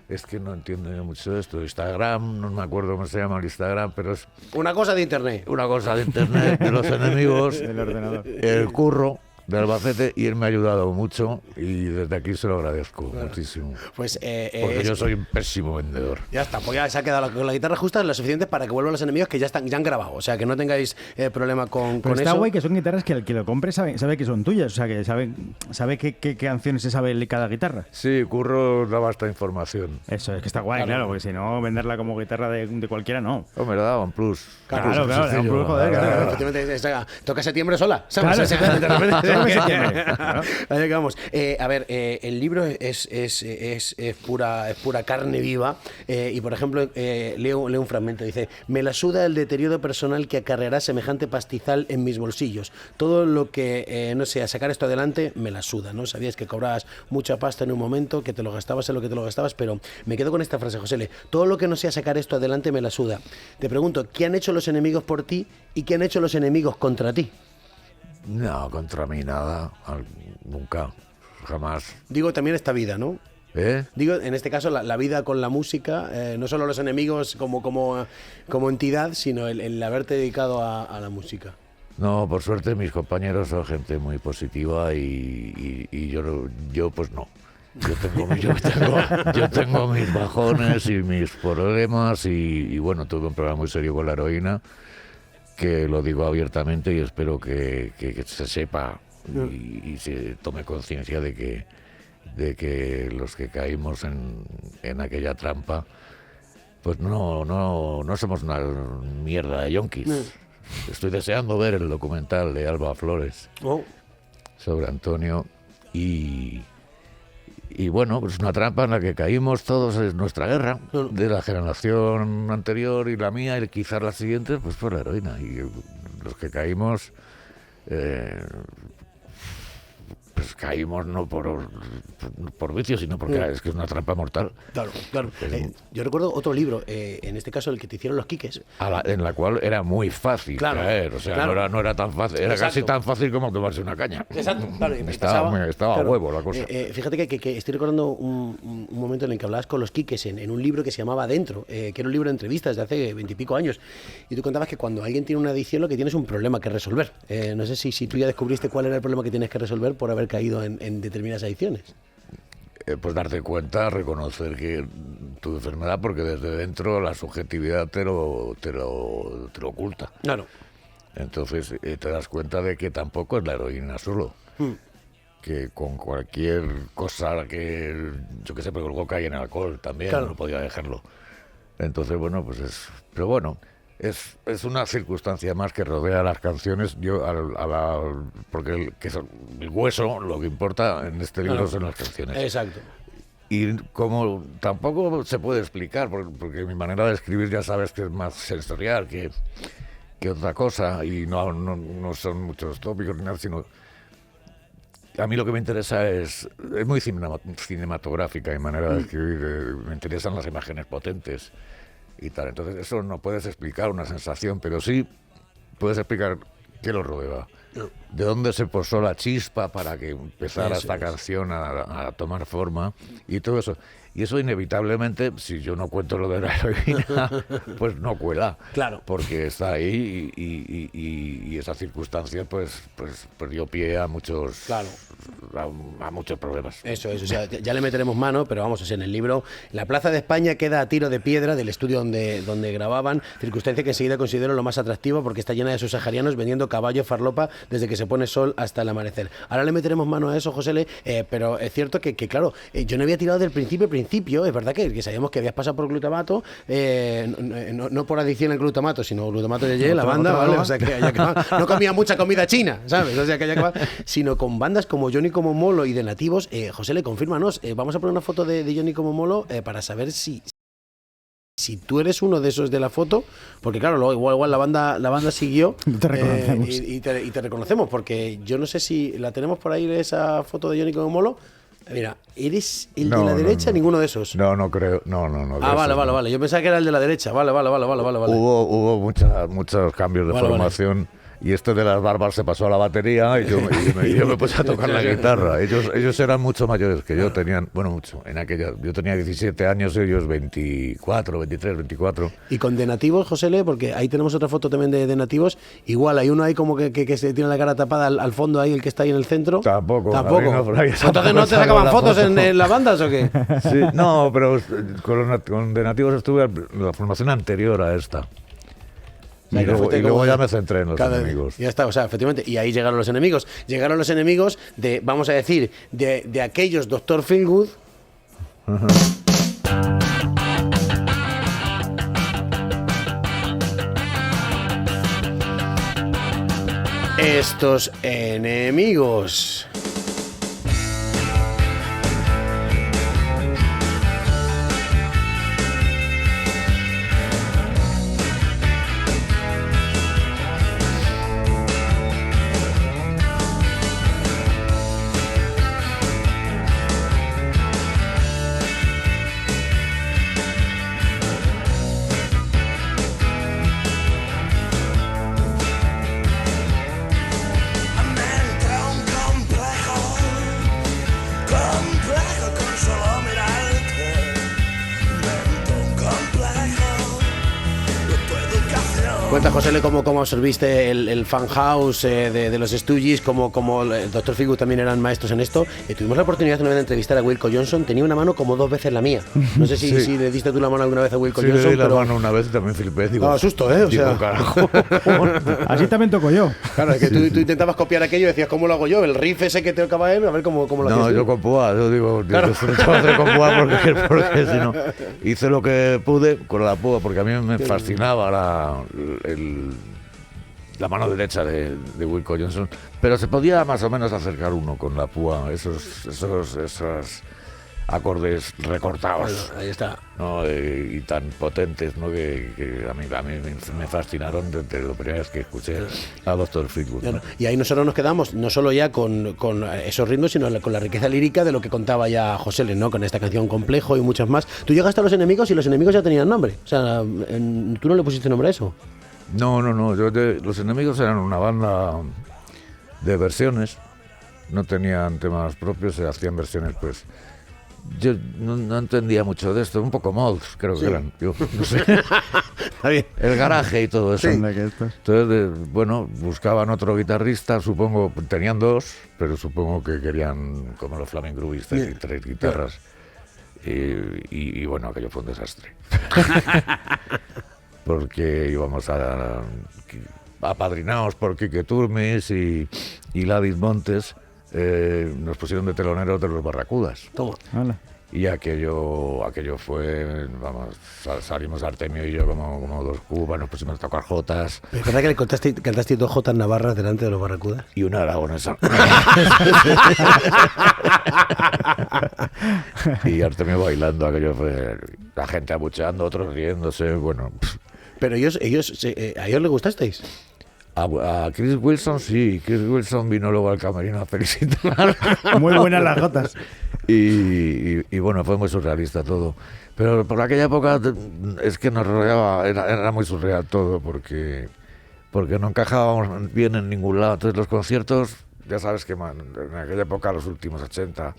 Es que no entiendo mucho esto. Instagram, no me acuerdo cómo se llama el Instagram, pero es... Una cosa de internet. Una cosa de internet, de los enemigos. Del ordenador. El Curro, de Albacete, y él me ha ayudado mucho y desde aquí se lo agradezco muchísimo. Pues, porque yo soy un pésimo vendedor. Ya está, pues ya se ha quedado con la guitarra justa lo suficiente para que vuelvan los enemigos que ya han grabado. O sea, que no tengáis problema con eso. Está guay que son guitarras que el que lo compre sabe que son tuyas. O sea, que sabe qué canciones se sabe cada guitarra. Sí, Curro daba esta información. Eso, es que está guay, claro, porque si no, venderla como guitarra de cualquiera, no. Me la daba un plus. Claro, le da un plus, joder. Efectivamente, toca septiembre sola, ¿sabes? Claro, en septiembre. Allá que vamos. A ver, el libro es pura carne viva y, por ejemplo, leo un fragmento. Dice: me la suda el deterioro personal que acarreará semejante pastizal en mis bolsillos. Todo lo que no sea sacar esto adelante, me la suda, ¿no? Sabías que cobrabas mucha pasta en un momento, que te lo gastabas en lo que te lo gastabas, pero me quedo con esta frase, José. Todo lo que no sea sacar esto adelante, me la suda. Te pregunto, ¿qué han hecho los enemigos por ti y qué han hecho los enemigos contra ti? No, contra mí nada, nunca, jamás. Digo también esta vida, ¿no? Digo, en este caso, la vida con la música, no solo los enemigos como entidad, sino el haberte dedicado a la música. No, por suerte mis compañeros son gente muy positiva y yo pues no. Yo tengo mis bajones y mis problemas y bueno, tuve un problema muy serio con la heroína, que lo digo abiertamente y espero que se sepa y se tome conciencia de que los que caímos en aquella trampa, pues no somos una mierda de yonkis. Estoy deseando ver el documental de Alba Flores sobre Antonio y bueno, pues una trampa en la que caímos todos, es nuestra guerra, de la generación anterior y la mía y quizás la siguiente, pues por la heroína. Y los que caímos, pues caímos no por vicio, sino porque es que es una trampa mortal. Claro. Yo recuerdo otro libro, en este caso el que te hicieron los Quiques. En la cual era muy fácil caer, o sea, no era tan fácil, era casi tan fácil como tomarse una caña. Exacto, claro. Estaba a huevo la cosa. Fíjate que estoy recordando un momento en el que hablabas con los Quiques en un libro que se llamaba Adentro, que era un libro de entrevistas de hace 20 y pico años, y tú contabas que cuando alguien tiene una adicción lo que tienes es un problema que resolver. No sé si tú ya descubriste cuál era el problema que tienes que resolver por haber caído en determinadas adicciones. Pues darte cuenta, reconocer que tu enfermedad, porque desde dentro la subjetividad te lo oculta. Claro. Entonces te das cuenta de que tampoco es la heroína solo. Que con cualquier cosa que, yo qué sé, pero luego cae en alcohol también, no podía dejarlo. Entonces, bueno, pues pero bueno, es una circunstancia más que rodea las canciones. Yo porque el hueso, lo que importa en este libro son las canciones. Exacto. Y como tampoco se puede explicar, porque mi manera de escribir ya sabes que es más sensorial que otra cosa, y no son muchos tópicos ni nada, sino a mí lo que me interesa es muy cinematográfica mi manera de escribir. Me interesan las imágenes potentes y tal. Entonces eso no puedes explicar una sensación, pero sí puedes explicar qué lo rodea. De dónde se posó la chispa para que empezara esta canción a tomar forma y todo eso. Y eso inevitablemente, si yo no cuento lo de la heroína, pues no cuela. Claro. Porque está ahí y esa circunstancia pues dio pie a muchos... Claro. A muchos problemas. Eso es, o sea, ya le meteremos mano, pero vamos, en el libro, la Plaza de España queda a tiro de piedra del estudio donde grababan, circunstancia que enseguida considero lo más atractivo porque está llena de subsaharianos vendiendo caballo farlopa desde que se pone sol hasta el amanecer. Ahora le meteremos mano a eso, José, pero es cierto que claro, yo no había tirado del principio, es verdad que sabíamos que habías pasado por glutamato, no por adicción al glutamato, sino glutamato de la banda, ¿vale? O sea, que no comía mucha comida china, ¿sabes? O sea, que sino con bandas como Johnny Como Molo y de Nativos. José, confírmanos, vamos a poner una foto de Johnny Como Molo para saber si tú eres uno de esos de la foto, porque claro, luego igual la banda siguió. Te reconocemos. Y te reconocemos, porque yo no sé si la tenemos por ahí, esa foto de Johnny Como Molo. Mira, ¿eres el de la derecha? Ninguno de esos. No creo. No. Vale. Yo pensaba que era el de la derecha. Vale. Hubo muchos cambios de formación. Y este de las barbas se pasó a la batería y yo me puse a tocar la guitarra. Ellos eran mucho mayores que yo, tenían, mucho. Yo tenía 17 años y ellos 24, 23, 24. Y con De Nativos, José, porque ahí tenemos otra foto también de Nativos. Igual, hay uno ahí como que se tiene la cara tapada al fondo ahí, el que está ahí en el centro. Tampoco. Entonces no te sacaban fotos en las bandas o qué? Sí, no, pero con De Nativos estuve en la formación anterior a esta. Y luego ya me centré en los enemigos. Ya está, o sea, efectivamente. Y ahí llegaron los enemigos. Llegaron los enemigos de, vamos a decir, de aquellos Dr. Feelgood. estos enemigos. Cuenta, José, cómo absorbiste el fan house de los Stooges, como el Dr. Feelgood también eran maestros en esto. Tuvimos la oportunidad una vez de entrevistar a Wilco Johnson, tenía una mano como 2 veces la mía. No sé si le diste tú la mano alguna vez a Wilco Johnson. Sí, le di la mano una vez y también flipé. Digo, susto, o sea, carajo. Así también toco yo. Claro, es que tú intentabas copiar aquello y decías, ¿cómo lo hago yo? El riff ese que te tocaba él, a ver cómo lo hacías. No, yo con púa, yo digo, claro. Yo no hacer con púa porque si no, hice lo que pude con la púa, porque a mí me fascinaba la mano derecha de Wilco Johnson, pero se podía más o menos acercar uno con la púa, esos acordes recortados. Bueno, ahí está. ¿No? Y tan potentes, ¿no? que a mí me fascinaron desde la primera vez que escuché a Dr. Feelgood. ¿No? Y ahí nosotros nos quedamos no solo ya con esos ritmos, sino con la riqueza lírica de lo que contaba ya José L, ¿no? Con esta canción Complejo y muchas más. Tú llegaste a Los Enemigos y Los Enemigos ya tenían nombre. O sea, ¿tú no le pusiste nombre a eso? No. Los Enemigos eran una banda de versiones, no tenían temas propios, se hacían versiones, pues. Yo no entendía mucho de esto, un poco mods, creo que eran. Yo no sé. Está bien. El garaje y todo eso. Sí. Entonces, buscaban otro guitarrista, supongo, tenían 2, pero supongo que querían, como los Flaming Groovistas, y 3 guitarras. Y bueno, aquello fue un desastre. Porque íbamos apadrinados por Quique Turmis y Ladis Montes, nos pusieron de teloneros de los Barracudas. Toma. Y aquello fue, salimos Artemio y yo como 2 cubas, nos pusimos a tocar jotas. ¿Es verdad que le cantaste 2 jotas navarras delante de los Barracudas? Y una aragonesa. Y Artemio bailando, aquello fue la gente abucheando, otros riéndose, bueno. Pero ¿a ellos les gustasteis? A Chris Wilson sí, Chris Wilson vino luego al camerino a felicitar. Muy buenas las jotas. Y bueno, fue muy surrealista todo. Pero por aquella época es que nos rodeaba, era muy surreal todo, porque no encajábamos bien en ningún lado. Entonces los conciertos, ya sabes que en aquella época, los últimos 80,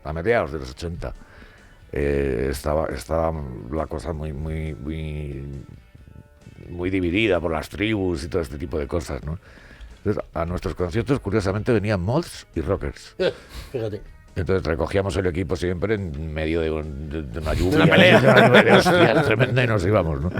a mediados de los 80, estaba la cosa muy dividida por las tribus y todo este tipo de cosas, ¿no? Entonces, a nuestros conciertos, curiosamente, venían mods y rockers. Fíjate. Entonces recogíamos el equipo siempre en medio de una lluvia, una pelea hostia, tremenda, y nos íbamos, ¿no?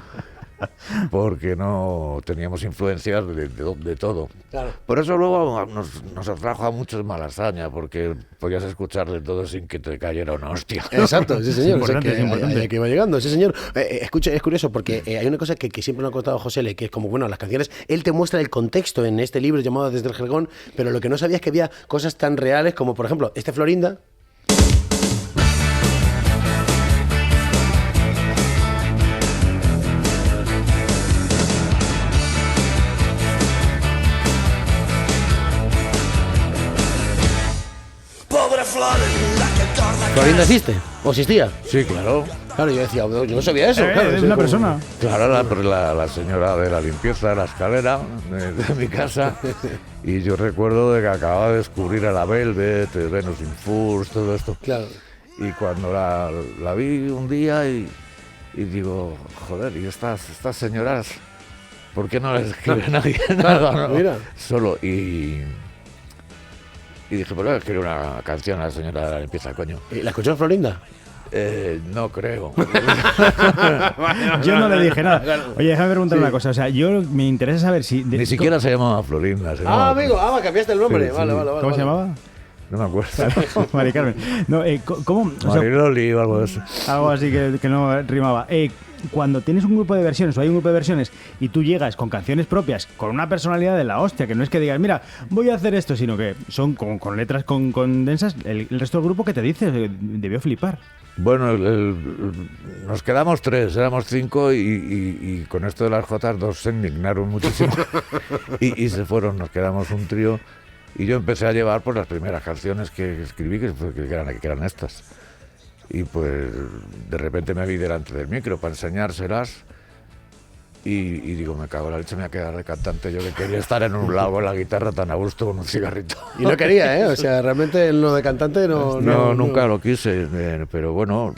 Porque no teníamos influencias de todo. Claro. Por eso luego nos atrajo a muchos Malasaña, porque podías escuchar de todo sin que te cayera una hostia. Exacto, sí señor. Es importante. Que iba llegando, sí señor. Escucha, es curioso porque hay una cosa que siempre nos ha contado José L, que es como, bueno, las canciones, él te muestra el contexto en este libro llamado Desde el Jergón, pero lo que no sabía es que había cosas tan reales como, por ejemplo, Florinda. ¿Florinda existe? ¿O existía? Sí, claro. Claro, yo decía, yo no sabía eso. Claro, es una persona. Claro, la señora de la limpieza de la escalera de mi casa. Y yo recuerdo de que acababa de descubrir a la Velvet, Venus in Furs, todo esto. Claro. Y cuando la vi un día y digo, joder, ¿y estas señoras por qué no les escribe nadie nada? ¿No? Mira. Solo. Y dije, pues escribir una canción a la señora de la limpieza, coño. ¿La escuchó Florinda? No creo. Yo no le dije nada. Oye, déjame preguntar una cosa. O sea, me interesa saber si... Ni siquiera se llamaba Florinda. Amigo, cambiaste el nombre. Sí, vale. ¿Cómo se llamaba? No me acuerdo. Mari Carmen. No, ¿cómo? Mariloli o algo de eso. Algo así que no rimaba. Cuando tienes un grupo de versiones o hay un grupo de versiones y tú llegas con canciones propias, con una personalidad de la hostia, que no es que digas, mira, voy a hacer esto, sino que son con letras con densas, el resto del grupo, ¿qué te dice? Debió flipar. Bueno, nos quedamos 3, éramos 5 y con esto de las Jotas 2 se indignaron muchísimo y se fueron, nos quedamos un trío y yo empecé a llevar pues las primeras canciones que escribí, que eran estas. Y pues de repente me vi delante del micro para enseñárselas y digo, me cago en la leche, me voy a quedar de cantante. Yo que quería estar en un lago con la guitarra tan a gusto con un cigarrito. Y no quería, ¿eh? O sea, realmente lo de cantante no... nunca lo quise, pero bueno...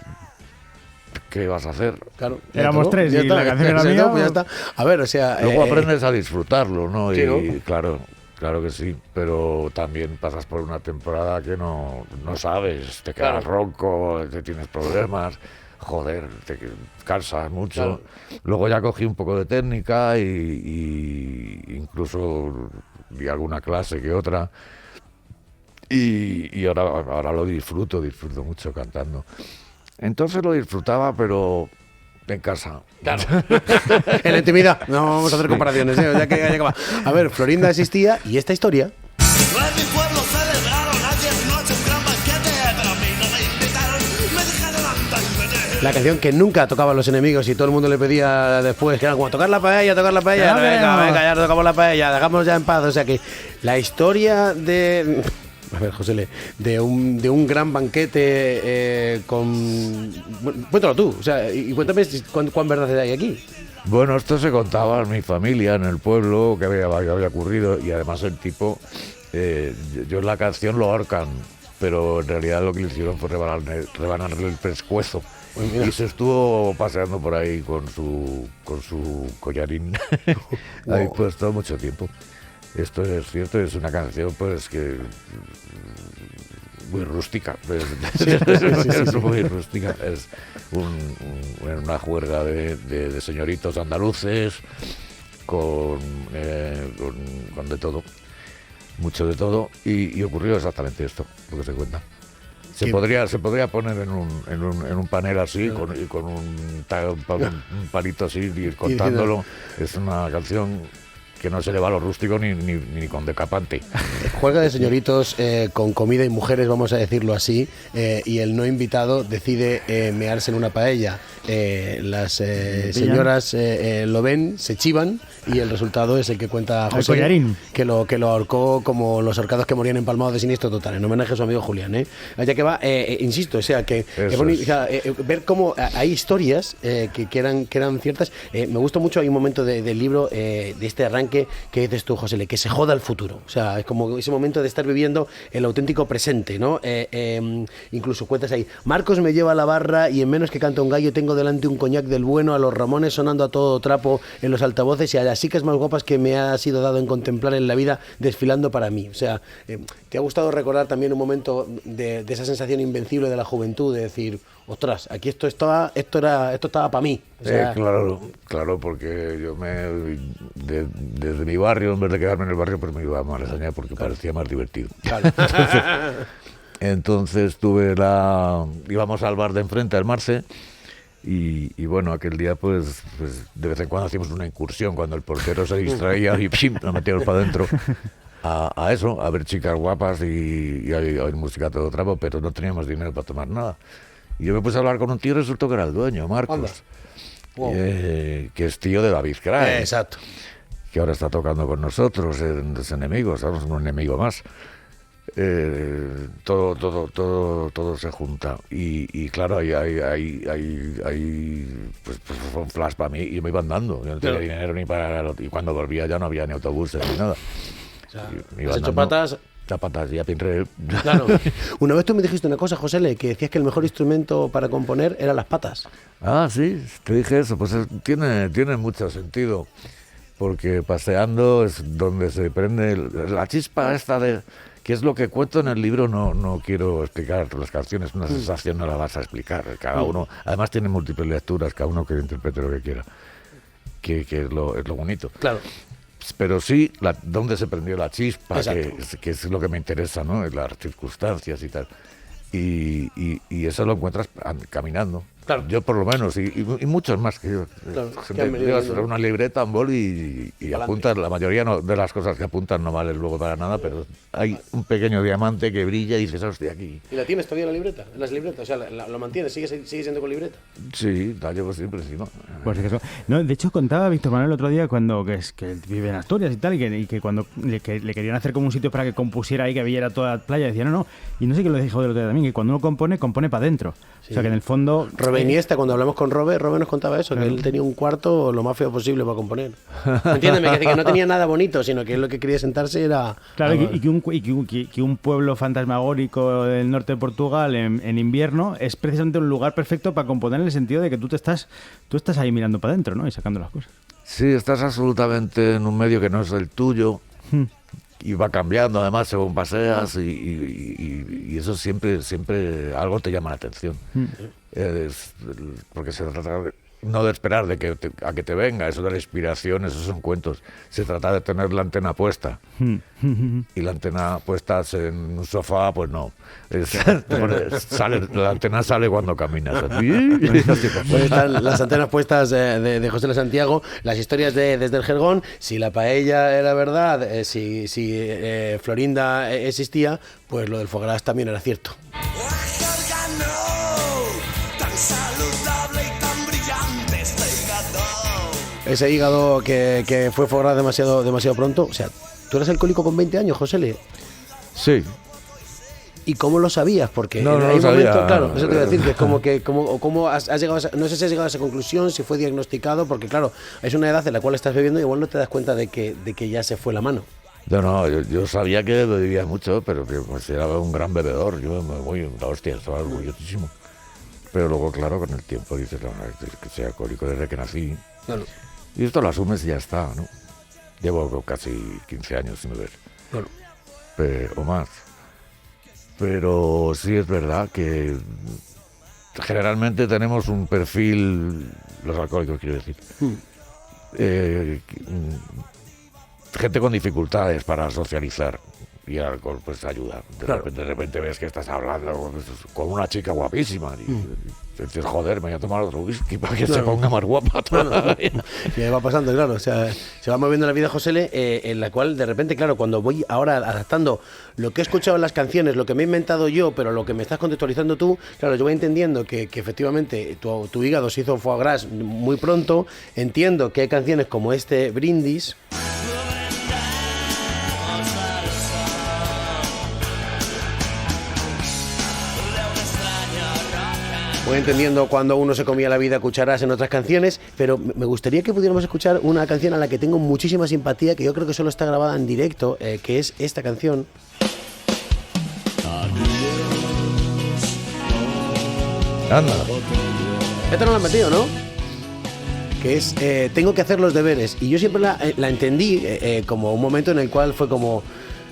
¿Qué vas a hacer? Claro, éramos 3 y la canción era mía. Pues ya está. A ver, o sea... Luego aprendes a disfrutarlo, ¿no? Sí, y claro que sí, pero también pasas por una temporada que no sabes, te quedas ronco, te tienes problemas, joder, te cansas mucho. Claro. Luego ya cogí un poco de técnica y incluso di alguna clase que otra y ahora lo disfruto mucho cantando. Entonces lo disfrutaba, pero en casa. Claro. En la intimidad. No vamos a hacer comparaciones, ya que va. A ver, Florinda existía y esta historia... En mi pueblo celebraron ayer noche un gran banquete, pero a mí no me invitaron, me dejaron andar y me... La canción que nunca tocaban los enemigos y todo el mundo le pedía después, que era como tocar la paella. Venga, ya tocamos la paella, dejamos ya en paz. O sea que la historia de... A ver, José, de un gran banquete con... Cuéntalo tú, o sea, y cuéntame cuán verdad hay aquí. Bueno, esto se contaba en mi familia, en el pueblo, que había ocurrido, y además el tipo, yo en la canción lo ahorcan, pero en realidad lo que le hicieron fue rebanarle el pescuezo. Y se estuvo paseando por ahí con su collarín ahí puesto mucho tiempo. Esto es cierto, es una canción pues que muy rústica, es muy rústica, es una juerga de señoritos andaluces con de todo, mucho de todo, y ocurrió exactamente esto, lo que se cuenta. Se podría poner en un panel así, con un palito así, y ir contándolo. Es una canción que no se le va a lo rústico ni con decapante. Juega de señoritos con comida y mujeres, vamos a decirlo así, y el no invitado decide mearse en una paella. Las señoras lo ven, se chivan, y el resultado es el que cuenta José, que lo ahorcó como los ahorcados que morían empalmados de siniestro total, en homenaje a su amigo Julián. Allá que va, insisto, o sea, que ver cómo hay historias que eran ciertas. Me gusta mucho, hay un momento del libro, de este arranque, que dices tú, José, que se joda el futuro. O sea, es como ese momento de estar viviendo el auténtico presente, ¿no? Incluso cuentas ahí, Marcos me lleva a la barra y en menos que canta un gallo tengo delante un coñac del bueno, a los Ramones sonando a todo trapo en los altavoces y a las chicas más guapas que me ha sido dado en contemplar en la vida desfilando para mí. O sea, ¿te ha gustado recordar también un momento de esa sensación invencible de la juventud, de decir, ostras, aquí esto estaba para mí? O sea, claro, porque yo desde mi barrio, en vez de quedarme en el barrio, pues me iba a Malasaña porque parecía más divertido. Claro. Entonces íbamos al bar de enfrente, al Marce, y bueno, aquel día pues de vez en cuando hacíamos una incursión, cuando el portero se distraía y ¡pim!, nos metíamos para adentro. A eso, a ver chicas guapas y a oír música todo trapo, pero no teníamos dinero para tomar nada. Y yo me puse a hablar con un tío y resultó que era el dueño, Marcos, que es tío de David Cray. Exacto. Que ahora está tocando con nosotros en Los Enemigos, somos un enemigo más. Todo se junta y claro, hay pues fue un flash para mí y me iban dando. Yo no tenía dinero ni para... Y cuando volvía ya no había ni autobuses ni nada. O sea, ¿has hecho patas? Zapatas y a pinre. Claro. Una vez tú me dijiste una cosa, José, que decías que el mejor instrumento para componer eran las patas. Ah, sí, te dije eso. Pues tiene mucho sentido, porque paseando es donde se prende la chispa esta de... ¿Qué es lo que cuento en el libro? No quiero explicar las canciones, una sensación no la vas a explicar. Cada uno, además tiene múltiples lecturas, cada uno que interprete lo que quiera, que es lo bonito. Claro. pero sí dónde se prendió la chispa, que es lo que me interesa, ¿no? Las circunstancias y tal. Y eso lo encuentras caminando. Claro. Yo por lo menos, y muchos más que yo. Claro, Llevas una libreta, un bol y apuntas. La mayoría de las cosas que apuntan no valen luego para nada, pero hay un pequeño diamante que brilla y dices, hostia, aquí. ¿Y la tienes todavía en la libreta? ¿En las libretas? O sea, ¿lo mantienes? ¿Sigue siendo con libreta? Sí, la llevo siempre encima. Pues no, de hecho, contaba Víctor Manuel el otro día que él vive en Asturias y tal, y que cuando le querían hacer como un sitio para que compusiera ahí, que viera toda la playa, decía, no, y no sé qué lo dijo del otro día también, que cuando uno compone para adentro. Sí. O sea, que en el fondo... Robe Iniesta, cuando hablamos con Robe nos contaba eso, que él tenía un cuarto lo más feo posible para componer. Entiéndeme, que no tenía nada bonito, sino que él lo que quería sentarse era... Claro, y que un pueblo fantasmagórico del norte de Portugal en invierno es precisamente un lugar perfecto para componer en el sentido de que tú estás ahí mirando para adentro, ¿no? Y sacando las cosas. Sí, estás absolutamente en un medio que no es el tuyo. Y va cambiando además según paseas y eso siempre algo te llama la atención. Porque se trata no de esperar a que te venga, eso de la inspiración, esos son cuentos. Se trata de tener la antena puesta. Y la antena puesta en un sofá, pues no. La antena sale cuando caminas. Pues están las antenas puestas de José L. Santiago, las historias desde el Jergón, si la paella era verdad, si Florinda existía, pues lo del foie gras también era cierto. Ese hígado que fue foie gras demasiado pronto. O sea, ¿tú eras alcohólico con 20 años, José L? Sí. ¿Y cómo lo sabías? Porque no hay un sabía. momento, claro, eso te iba a decir, que es como has llegado no sé si has llegado a esa conclusión, si fue diagnosticado, porque claro, es una edad en la cual estás bebiendo y igual no te das cuenta de que ya se fue la mano. Yo sabía que bebía mucho, pero que pues era un gran bebedor. Yo me voy la hostia, estaba orgullosísimo. Pero luego, claro, con el tiempo dices, que soy alcohólico desde que nací. Claro. Y esto lo asumes y ya está, ¿no? Llevo casi 15 años sin beber. Claro. O más. Pero sí es verdad que generalmente tenemos un perfil, los alcohólicos quiero decir, gente con dificultades para socializar. Y el alcohol pues ayuda. De repente ves que estás hablando con una chica guapísima y dices, joder, me voy a tomar otro whisky para que se ponga más guapa todavía. Y va pasando, claro, o sea, se va moviendo la vida José L, en la cual de repente, claro, cuando voy ahora adaptando lo que he escuchado en las canciones, lo que me he inventado yo, pero lo que me estás contextualizando tú, claro, yo voy entendiendo que efectivamente tu hígado se hizo foie gras muy pronto, entiendo que hay canciones como este Brindis. Voy entendiendo cuando uno se comía la vida a cucharas en otras canciones, pero me gustaría que pudiéramos escuchar una canción a la que tengo muchísima simpatía, que yo creo que solo está grabada en directo, que es esta canción. Anda. Esta no la han metido, ¿no? Que es Tengo que hacer los deberes. Y yo siempre la entendí como un momento en el cual fue como...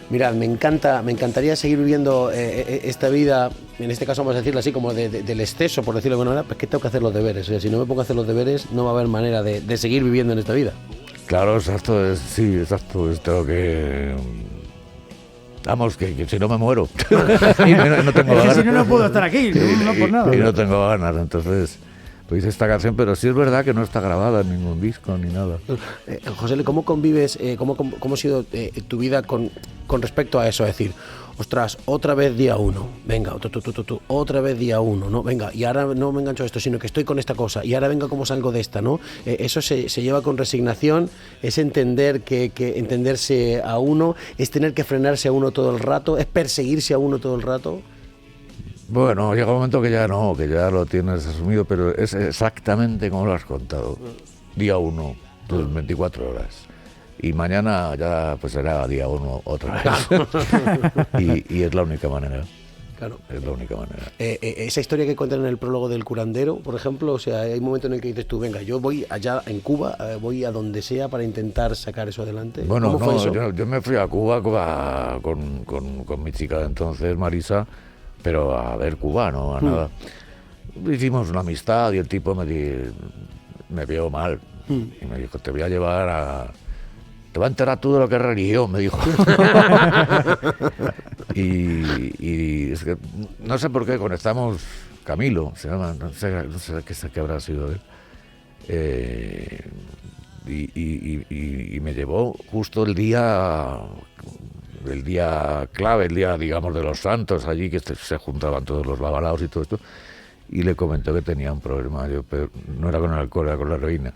Mirad, me encantaría seguir viviendo esta vida, en este caso vamos a decirlo así, como del exceso, por decirlo de alguna manera, pues que tengo que hacer los deberes. O sea, si no me pongo a hacer los deberes, no va a haber manera de seguir viviendo en esta vida. Claro, exacto, sí, exacto. Tengo que... Vamos, que si no me muero. Y no tengo ganas. Si no puedo estar aquí, no por nada. Y no tengo ganas, entonces... Pues hice esta canción, pero sí es verdad que no está grabada en ningún disco ni nada. José, ¿cómo convives, cómo ha sido tu vida con respecto a eso? Es decir, ostras, otra vez día 1, venga, otra vez día 1, ¿no? Venga, y ahora no me engancho a esto, sino que estoy con esta cosa, y ahora venga cómo salgo de esta, ¿no? Eso se lleva con resignación, es entender que entenderse a uno, es tener que frenarse a uno todo el rato, es perseguirse a uno todo el rato. Bueno, llega un momento que ya lo tienes asumido, pero es exactamente como lo has contado. Día 1, 24 horas. Y mañana ya pues será día 1 otra vez. y es la única manera. Claro. Es la única manera. Esa historia que cuentan en el prólogo del curandero, por ejemplo, o sea, hay un momento en el que dices tú, venga, yo voy allá en Cuba, voy a donde sea para intentar sacar eso adelante. Bueno, ¿Cómo fue eso? Yo me fui a Cuba con mi chica de entonces, Marisa, pero a ver Cuba, no a nada. Hicimos una amistad y el tipo me vio mal y me dijo, te voy a llevar te va a enterar tú de lo que es religión, me dijo. y es que no sé por qué conectamos, Camilo se llama, no sé qué habrá sido de él. Y me llevó justo el día clave, el día, digamos, de los santos, allí que se juntaban todos los babalaos y todo esto, y le comentó que tenía un problema, pero no era con el alcohol, era con la heroína.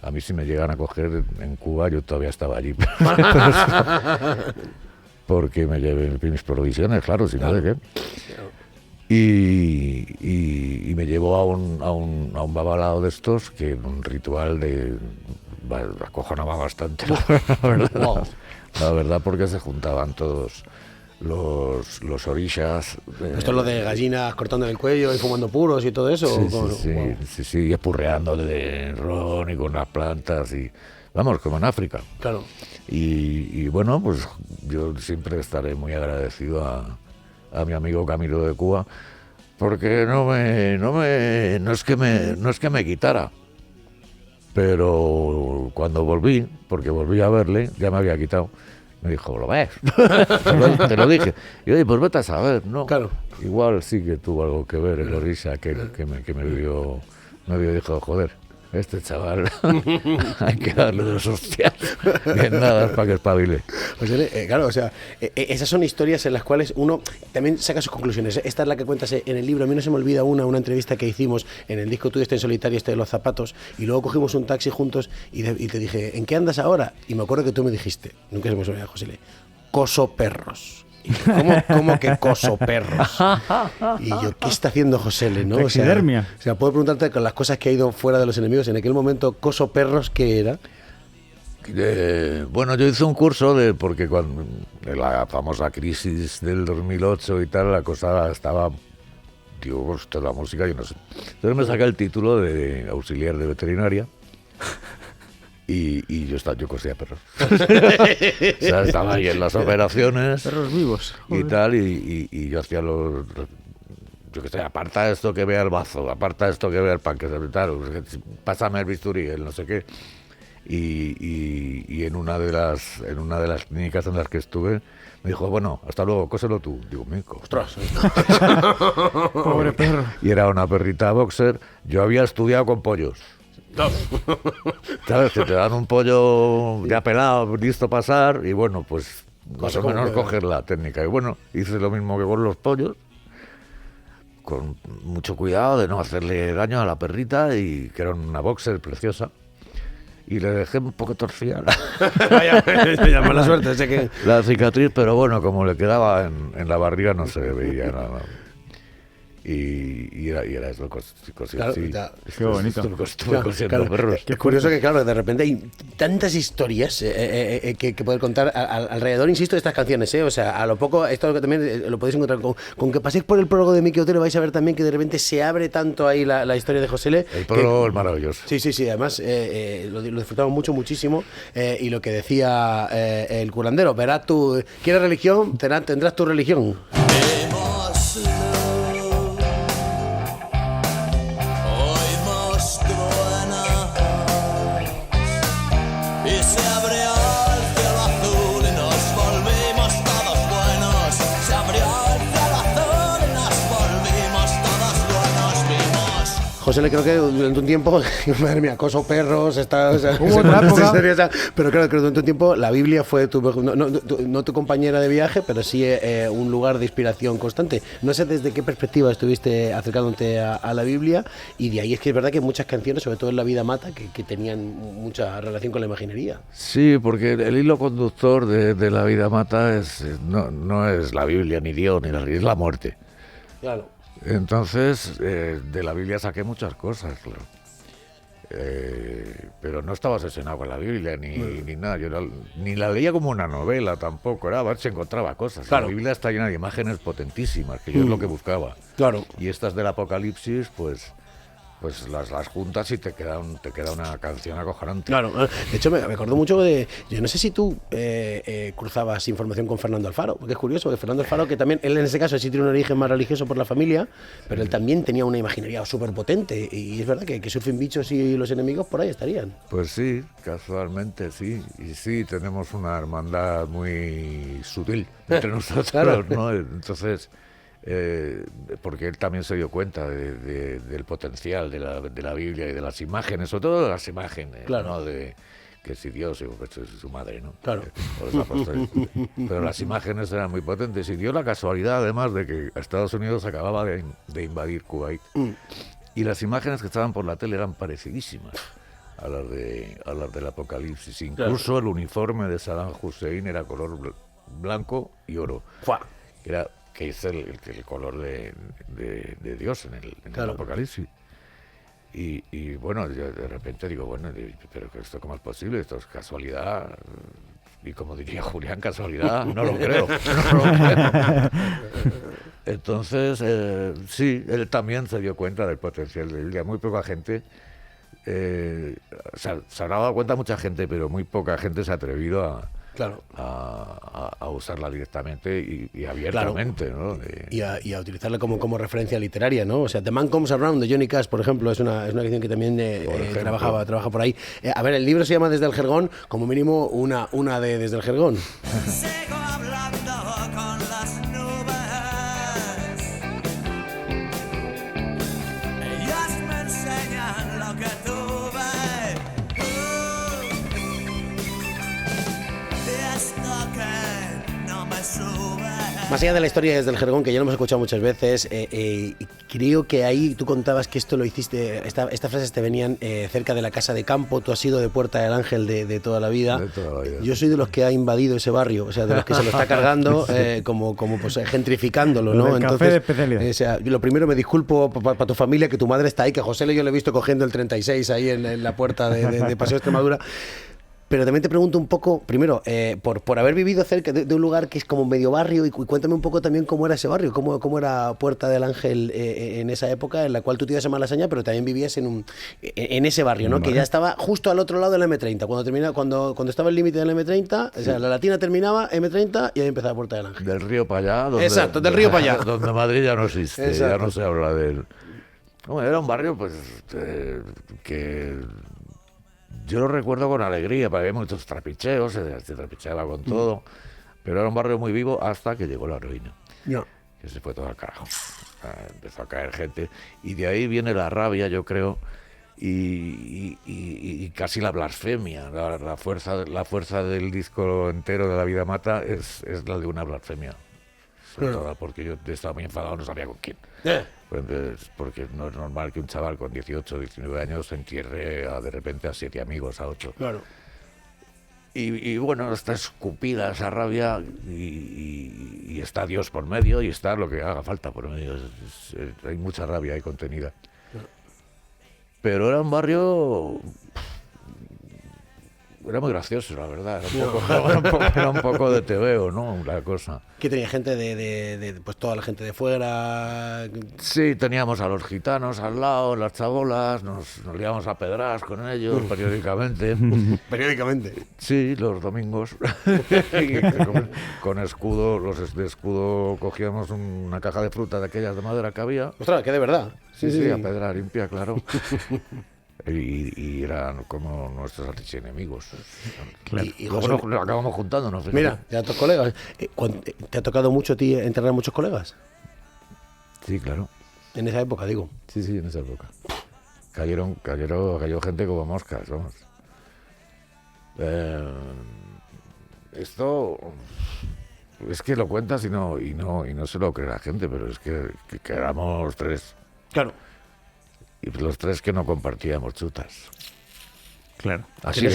A mí si me llegan a coger en Cuba, yo todavía estaba allí. Porque me llevé mis provisiones, claro, si no, ¿de qué? Y me llevó a un babalao de estos, que un ritual acojonaba bastante, la verdad, porque se juntaban todos los orishas. ¿Esto es lo de gallinas cortando el cuello y fumando puros y todo eso? Sí, y espurreando de ron y con las plantas, y vamos, como en África. Claro. Y bueno, pues yo siempre estaré muy agradecido a mi amigo Camilo de Cuba, porque no es que me quitara, pero cuando volví, porque volví a verle, ya me había quitado. Me dijo, ¿lo ves? Te lo dije. Y oye, pues vete a saber, ¿no? Claro. Igual sí que tuvo algo que ver el Orisha, que me vio, dijo, joder, este chaval hay que darle de los hostias. Bien, nada, es para que espabile. Pues, claro, o sea, esas son historias en las cuales uno también saca sus conclusiones. Esta es la que cuentas en el libro. A mí no se me olvida una entrevista que hicimos en el disco tuyo, en solitario, de los zapatos, y luego cogimos un taxi juntos y te dije, ¿en qué andas ahora? Y me acuerdo que tú me dijiste, nunca se me olvida, José Le, coso perros. Y yo, ¿cómo que coso perros? Y yo, ¿qué está haciendo José Le, no? O sea, puedo preguntarte con las cosas que ha ido fuera de los enemigos. En aquel momento, coso perros, ¿qué era? Bueno, yo hice un curso porque cuando la famosa crisis del 2008 y tal, la cosa estaba, digo, pues toda la música, yo no sé. Entonces me saqué el título de auxiliar de veterinaria. Y yo cosía perros. O sea, estaba ahí en las operaciones. Perros vivos. Y tal, y yo hacía yo qué sé, aparta esto que vea el bazo, aparta esto que vea el pan, que se tal, pásame el bisturí, el no sé qué. Y en una de las clínicas en las que estuve, me dijo, bueno, hasta luego, cóselo tú. Digo, mico. Ostras. Pobre perro. Y era una perrita boxer. Yo había estudiado con pollos. ¿Sabes? Que te dan un pollo ya pelado, listo para pasar, y bueno, pues más o menos coger la técnica. Y bueno, hice lo mismo que con los pollos, con mucho cuidado de no hacerle daño a la perrita, y que era una boxer preciosa, y le dejé un poco torcida Vaya mala suerte, sé que... la cicatriz, pero bueno, como le quedaba en la barriga, no se veía nada. Y era eso, claro, sí. Qué bonito. Estuve cosiendo perros. Es curioso que, claro, de repente hay tantas historias que poder contar alrededor, insisto, de estas canciones, O sea, a lo poco, esto también lo podéis encontrar con que paséis por el prólogo de Miki Otero, vais a ver también que de repente se abre tanto ahí la historia de José Le. El prólogo es maravilloso. Sí, además lo disfrutamos muchísimo. Y lo que decía el curandero, verás tú, ¿quieres religión? Tendrás tu religión. José Le, creo que durante un tiempo, madre mía, coso perros, hubo otra época. Pero creo que durante un tiempo la Biblia fue no tu compañera de viaje, pero sí un lugar de inspiración constante. No sé desde qué perspectiva estuviste acercándote a la Biblia, y de ahí es que es verdad que muchas canciones, sobre todo en La Vida Mata, que tenían mucha relación con la imaginería. Sí, porque el hilo conductor de La Vida Mata no es la Biblia, ni Dios, es la muerte. Claro. Entonces, de la Biblia saqué muchas cosas, claro. Pero no estaba obsesionado con la Biblia, ni nada. Yo ni la leía como una novela tampoco, era a ver si encontraba cosas. Claro. La Biblia está llena de imágenes potentísimas, que yo es lo que buscaba. Claro. Y estas del Apocalipsis, pues pues las juntas y te queda una canción acojonante. Claro, de hecho me acordó mucho de, yo no sé si tú cruzabas información con Fernando Alfaro, porque es curioso, que Fernando Alfaro, que también, él en ese caso sí tiene un origen más religioso por la familia, pero él también tenía una imaginería súper potente, y es verdad que Surfing Bichos y Los Enemigos por ahí estarían. Pues sí, casualmente sí, y sí, tenemos una hermandad muy sutil entre nosotros, claro, ¿no? Entonces... porque él también se dio cuenta del potencial de la Biblia y de las imágenes, sobre todo de las imágenes, claro, ¿no? De que si Dios y su madre, ¿no? Claro. Los apóstoles. Pero las imágenes eran muy potentes y dio la casualidad, además, de que Estados Unidos acababa de invadir Kuwait. Y las imágenes que estaban por la tele eran parecidísimas a las del Apocalipsis. Incluso claro, el uniforme de Saddam Hussein era color blanco y oro. Que es el color de Dios en el Apocalipsis. Y bueno, yo de repente digo, bueno, pero ¿esto cómo es posible? ¿Esto es casualidad? Y como diría Julián, casualidad, no lo creo. Entonces, sí, él también se dio cuenta del potencial de la Biblia. Muy poca gente, se ha dado cuenta mucha gente, pero muy poca gente se ha atrevido a usarla directamente y abiertamente, claro, ¿no? Y a utilizarla como referencia literaria, ¿no? O sea, The Man Comes Around de Johnny Cash, por ejemplo, es una canción que también trabaja por ahí. A ver, el libro se llama Desde el Jergón, como mínimo una de Desde el Jergón. Sigo hablando con las nubes, ellas me enseñan lo que tuve. Más allá de la historia desde el Jergón, que ya lo hemos escuchado muchas veces, creo que ahí tú contabas que esto lo hiciste, estas frases te venían cerca de la casa de campo, tú has sido de Puerta del Ángel de toda la vida. Yo soy de los que ha invadido ese barrio, o sea, de los que se lo está cargando, como pues gentrificándolo, ¿no? Entonces, café de especialidad. O sea, yo lo primero me disculpo para tu familia, que tu madre está ahí, que José yo le he visto cogiendo el 36 ahí en la puerta de Paseo Extremadura. Pero también te pregunto un poco, primero, por haber vivido cerca de un lugar que es como medio barrio, y cuéntame un poco también cómo era ese barrio, cómo era Puerta del Ángel en esa época en la cual tú te ibas a Malasaña, pero también vivías en ese barrio, ¿no? Vale. Que ya estaba justo al otro lado del M30, cuando estaba el límite del M30, sí. O sea, la Latina terminaba, M30, y ahí empezaba Puerta del Ángel. Del río para allá. Exacto, del río para allá. Donde Madrid ya no existe, ya no se habla de él. Bueno, era un barrio, pues, que... Yo lo recuerdo con alegría, porque había muchos trapicheos, se trapicheaba con todo, pero era un barrio muy vivo hasta que llegó la heroína, que se fue todo al carajo. Empezó a caer gente, y de ahí viene la rabia, yo creo, y casi la blasfemia. La fuerza del disco entero de La Vida Mata es la de una blasfemia. Sobre todo porque yo estaba muy enfadado, no sabía con quién. Pues, porque no es normal que un chaval con 18 o 19 años se entierre de repente a 7 amigos, a 8. Claro. Y bueno, está escupida esa rabia y está Dios por medio y está lo que haga falta por medio. Hay mucha rabia ahí contenida. Claro. Pero era un barrio... Era muy gracioso, la verdad. Era un poco de tebeo, ¿no? La cosa. ¿Que tenía gente pues toda la gente de fuera? Sí, teníamos a los gitanos al lado, las chabolas, nos liábamos a pedras con ellos periódicamente. ¿Periódicamente? Sí, los domingos. con escudo, los de escudo cogíamos una caja de fruta de aquellas de madera que había. Ostras, que de verdad. Sí, a pedra limpia, claro. Y eran como nuestros archienemigos. Claro. Y luego nos acabamos juntándonos. Mira, ya tus colegas. ¿Te ha tocado mucho a ti enterrar a muchos colegas? Sí, claro. En esa época, digo. Sí, en esa época. Cayó gente como moscas, vamos. Esto es que lo cuentas y no se lo cree la gente, pero es que éramos 3. Claro. Y los 3 que no compartíamos chutas. Claro. Así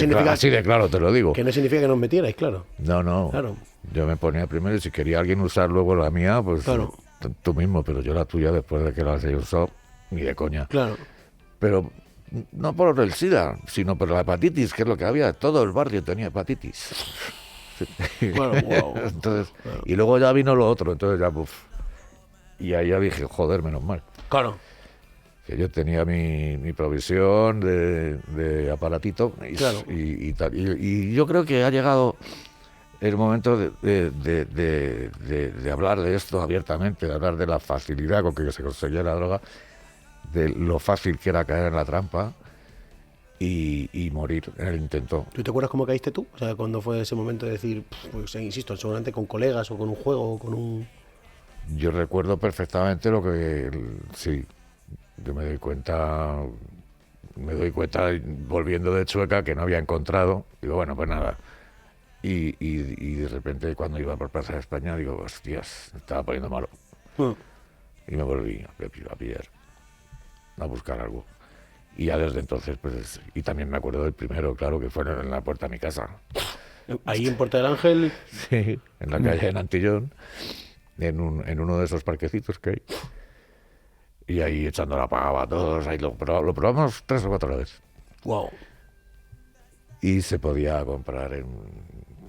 de claro te lo digo. Que no significa que nos metierais, claro. No. Claro. Yo me ponía primero y si quería alguien usar luego la mía, pues claro, tú mismo, pero yo la tuya después de que la haya usado, ni de coña. Claro. Pero no por el SIDA, sino por la hepatitis, que es lo que había. Todo el barrio tenía hepatitis. Bueno, wow. Entonces, claro. Y luego ya vino lo otro, entonces ya, y ahí ya dije, joder, menos mal. Claro. que yo tenía mi provisión de aparatito y tal. Y yo creo que ha llegado el momento de hablar de esto abiertamente, de hablar de la facilidad con que se conseguía la droga, de lo fácil que era caer en la trampa y morir en el intento. ¿Tú te acuerdas cómo caíste tú? O sea, cuando fue ese momento de decir, pues insisto, seguramente con colegas o con un juego o con un... Yo recuerdo perfectamente lo que... Sí, yo me doy cuenta volviendo de Chueca que no había encontrado. Digo, bueno, pues nada. Y de repente cuando iba por Plaza de España digo, hostias, me estaba poniendo malo. Y me volví a pillar, a buscar algo. Y ya desde entonces, pues... Y también me acuerdo del primero, claro, que fue en la puerta de mi casa. ¿Ahí en Puerta del Ángel? Sí, en la calle de Nantillón, en uno de esos parquecitos que hay. Y ahí echando la pava a todos, ahí lo probamos 3 o 4 veces. Wow. Y se podía comprar en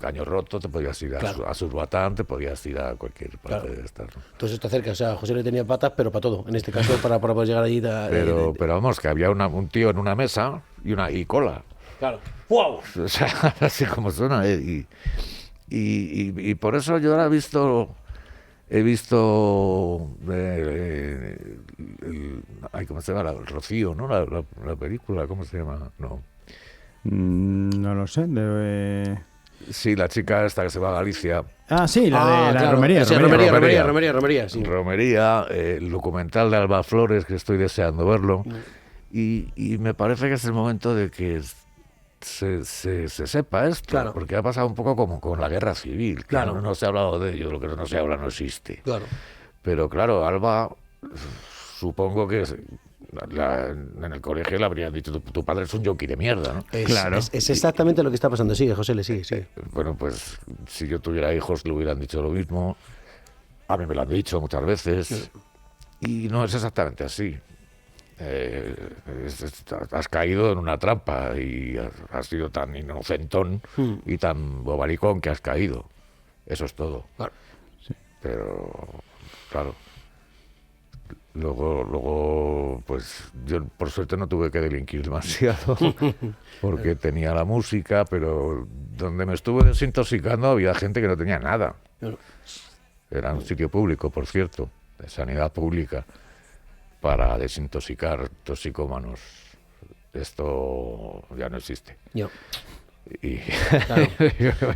Caño Roto, te podías ir a Surbatán, te podías ir a cualquier parte de estas, ¿no? Entonces está cerca, o sea, José le tenía patas, pero para todo, en este caso, para poder llegar allí. Pero vamos, que había un tío en una mesa y cola. Claro. ¡Wow! O sea, así como suena. Y por eso yo ahora he visto ¿cómo se llama? El Rocío, ¿no? La película, ¿cómo se llama? No. No lo sé. Sí, la chica esta que se va a Galicia. Ah, sí, la de Romería. Sí, Romería, sí. Romería, el documental de Alba Flores, que estoy deseando verlo. Y me parece que es el momento de que se sepa esto, porque ha pasado un poco como con la guerra civil, que no se ha hablado de ello, lo que no se habla no existe. Claro. Pero claro, Alba, supongo que en el colegio le habrían dicho, tu padre es un yonki de mierda, ¿no? Es exactamente lo que está pasando. Sigue, José, sigue. Bueno, pues si yo tuviera hijos le hubieran dicho lo mismo. A mí me lo han dicho muchas veces. Y no es exactamente así. Has caído en una trampa y has sido tan inocentón y tan bobalicón que has caído. Eso es todo. Claro. Sí. Pero, claro, luego, pues yo por suerte no tuve que delinquir demasiado porque tenía la música, pero donde me estuve desintoxicando había gente que no tenía nada. Era un sitio público, por cierto, de sanidad pública, para desintoxicar toxicómanos. Esto ya no existe. Claro.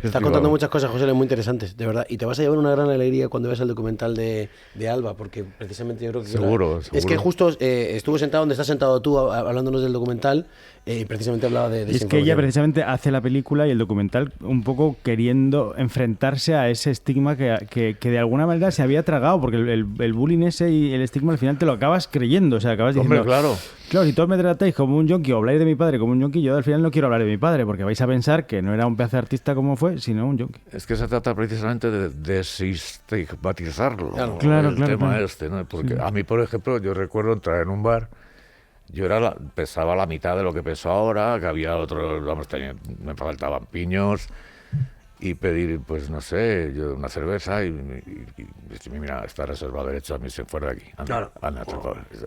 Estás contando muchas cosas, José, muy interesantes, de verdad. Y te vas a llevar una gran alegría cuando veas el documental de Alba, porque precisamente yo creo que... Seguro. Es que justo estuvo sentado donde estás sentado tú hablándonos del documental y precisamente hablaba de es que ella precisamente hace la película y el documental un poco queriendo enfrentarse a ese estigma que de alguna manera se había tragado, porque el bullying ese y el estigma al final te lo acabas creyendo, o sea, acabas diciendo... Claro, si todos me tratáis como un yonki o habláis de mi padre como un yonki, yo al final no quiero hablar de mi padre, porque vais a pensar que no era un pedazo de artista como fue, sino un yonki. Es que se trata precisamente de desestigmatizarlo. Claro. El tema este, ¿no? Porque a mí, por ejemplo, yo recuerdo entrar en un bar, yo pesaba la mitad de lo que peso ahora, que había otro, me faltaban piños, y pedir, pues no sé, una cerveza y mira, está reservado derecho a mí, se fuera de aquí. Anda,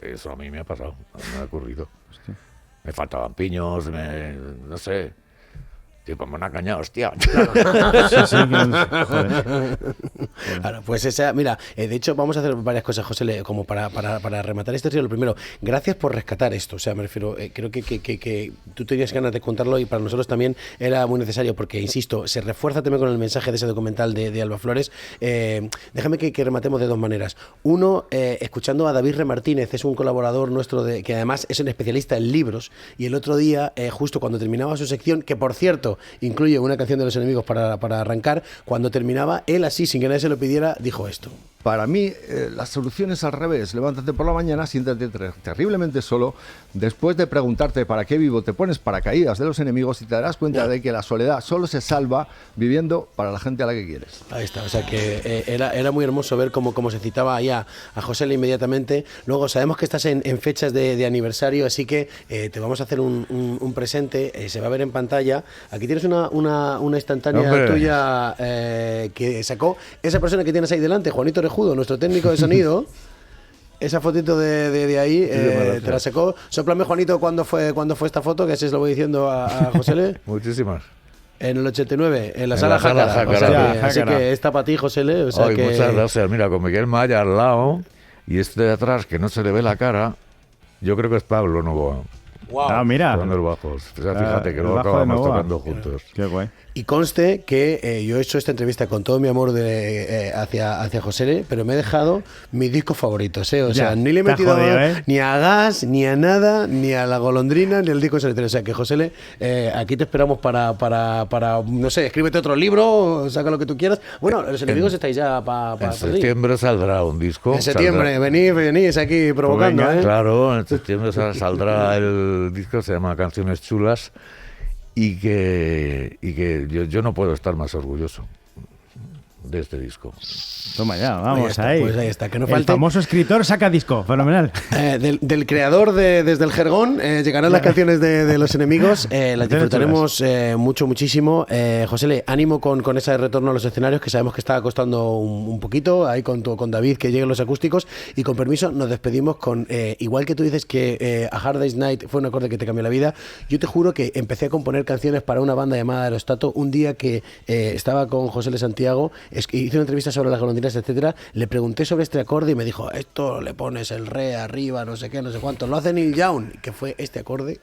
eso a mí me ha pasado, me ha ocurrido. Hostia. Me faltaban piños, no sé. Tipo, una caña, hostia. Claro, pues esa, mira, de hecho vamos a hacer varias cosas, José, como para rematar esto. Lo primero, gracias por rescatar esto. O sea, me refiero, creo que tú tenías ganas de contarlo y para nosotros también era muy necesario porque, insisto, se refuerza también con el mensaje de ese documental de Alba Flores. Déjame que rematemos de dos maneras. Uno, escuchando a David Remartínez, es un colaborador nuestro que además es un especialista en libros, y el otro día, justo cuando terminaba su sección, que por cierto incluye una canción de Los Enemigos para arrancar, cuando terminaba, él así, sin que nadie se lo pidiera, dijo esto. Para mí, la solución es al revés. Levántate por la mañana, siéntate terriblemente solo. Después de preguntarte para qué vivo, te pones paracaídas de los enemigos y te darás cuenta de que la soledad solo se salva viviendo para la gente a la que quieres. Ahí está, o sea que era muy hermoso ver cómo se citaba ahí a José inmediatamente. Luego sabemos que estás en fechas de aniversario, así que te vamos a hacer un presente, se va a ver en pantalla. Aquí tienes una instantánea tuya que sacó esa persona que tienes ahí delante, Juanito Rejudo, nuestro técnico de sonido. Esa fotito de ahí te la sacó. Sóplame, Juanito, ¿cuándo fue esta foto? Que así se lo voy diciendo a José Le. Muchísimas. En el 89, en la sala Jácara. O sea así que está para ti, José Le. O sea muchas gracias. Mira, con Miguel Maya al lado y este de atrás, que no se le ve la cara, yo creo que es Pablo Novoa. Wow. Mira. Tocando el bajo. O sea, fíjate que luego acabamos tocando juntos. Qué guay. Y conste que yo he hecho esta entrevista con todo mi amor hacia José Le, pero me he dejado mis discos favoritos, O sea, ni le he metido ni a Gas, ni a nada, ni a La Golondrina, ni al disco solitario. O sea, que José Le, aquí te esperamos para, no sé, escríbete otro libro, saca lo que tú quieras. Bueno, Los Enemigos estáis ya para en septiembre saldrá un disco. En septiembre, venís aquí provocando, Venga, Claro, en septiembre saldrá el disco, se llama Canciones Chulas. Y que yo no puedo estar más orgulloso de este disco. Toma ya, vamos ahí. Pues ahí está, que no falte. El famoso escritor saca disco, fenomenal. Del creador Desde el Jergón llegarán las canciones de Los Enemigos, las disfrutaremos muchísimo. José Le, ánimo con ese retorno a los escenarios, que sabemos que está costando un poquito, ahí con David, que lleguen los acústicos, y con permiso nos despedimos con, igual que tú dices que A Hard Day's Night fue un acorde que te cambió la vida, yo te juro que empecé a componer canciones para una banda llamada Aerostato un día que estaba con José Le Santiago, hice una entrevista sobre las golondrinas, etcétera, le pregunté sobre este acorde y me dijo, esto le pones el re arriba, no sé qué, no sé cuánto, lo hace Neil Young, que fue este acorde.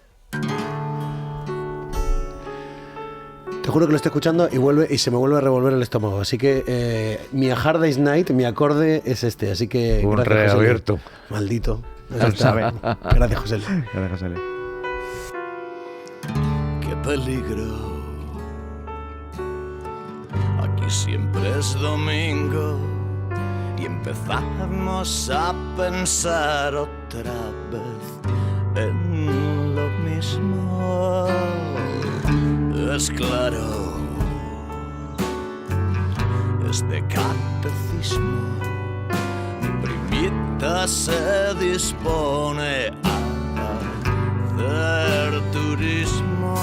Te juro que lo estoy escuchando y se me vuelve a revolver el estómago, así que mi A Hard Day's Night, mi acorde es este, así que un re abierto. Maldito. Gracias, José Le. Gracias, José Le. Qué peligro. Aquí siempre es domingo y empezamos a pensar otra vez en lo mismo. Es claro, es de catecismo. Mi primita se dispone a hacer turismo.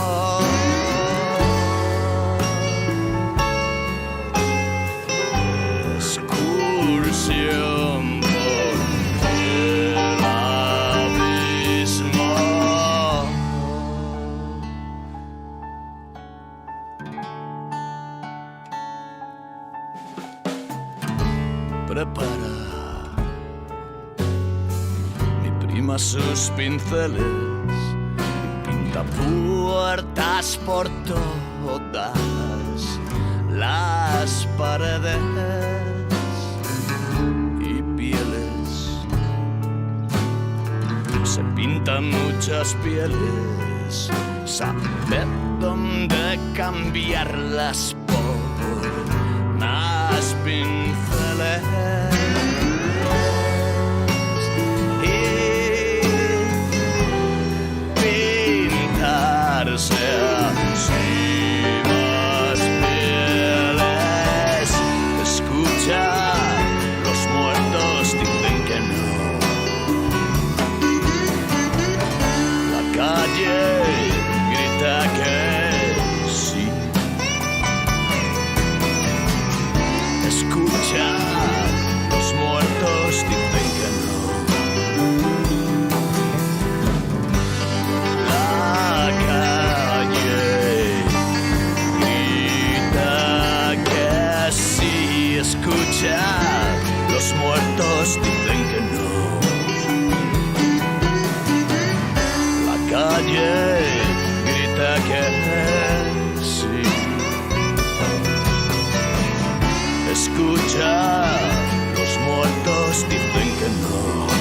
Excursión por el abismo. Prepara mi prima sus pinceles y pinta puertas por todas las paredes y pieles. Se pintan muchas pieles, saber dónde cambiarlas por más pinceles. Y pintarse así más pieles. Escucha, los muertos dicen que no. La calle grita que sí. Escucha, los muertos dicen que no. La calle grita que sí. Escucha, los muertos dicen que no. La calle grita que sí. Escucha, los muertos dicen que no.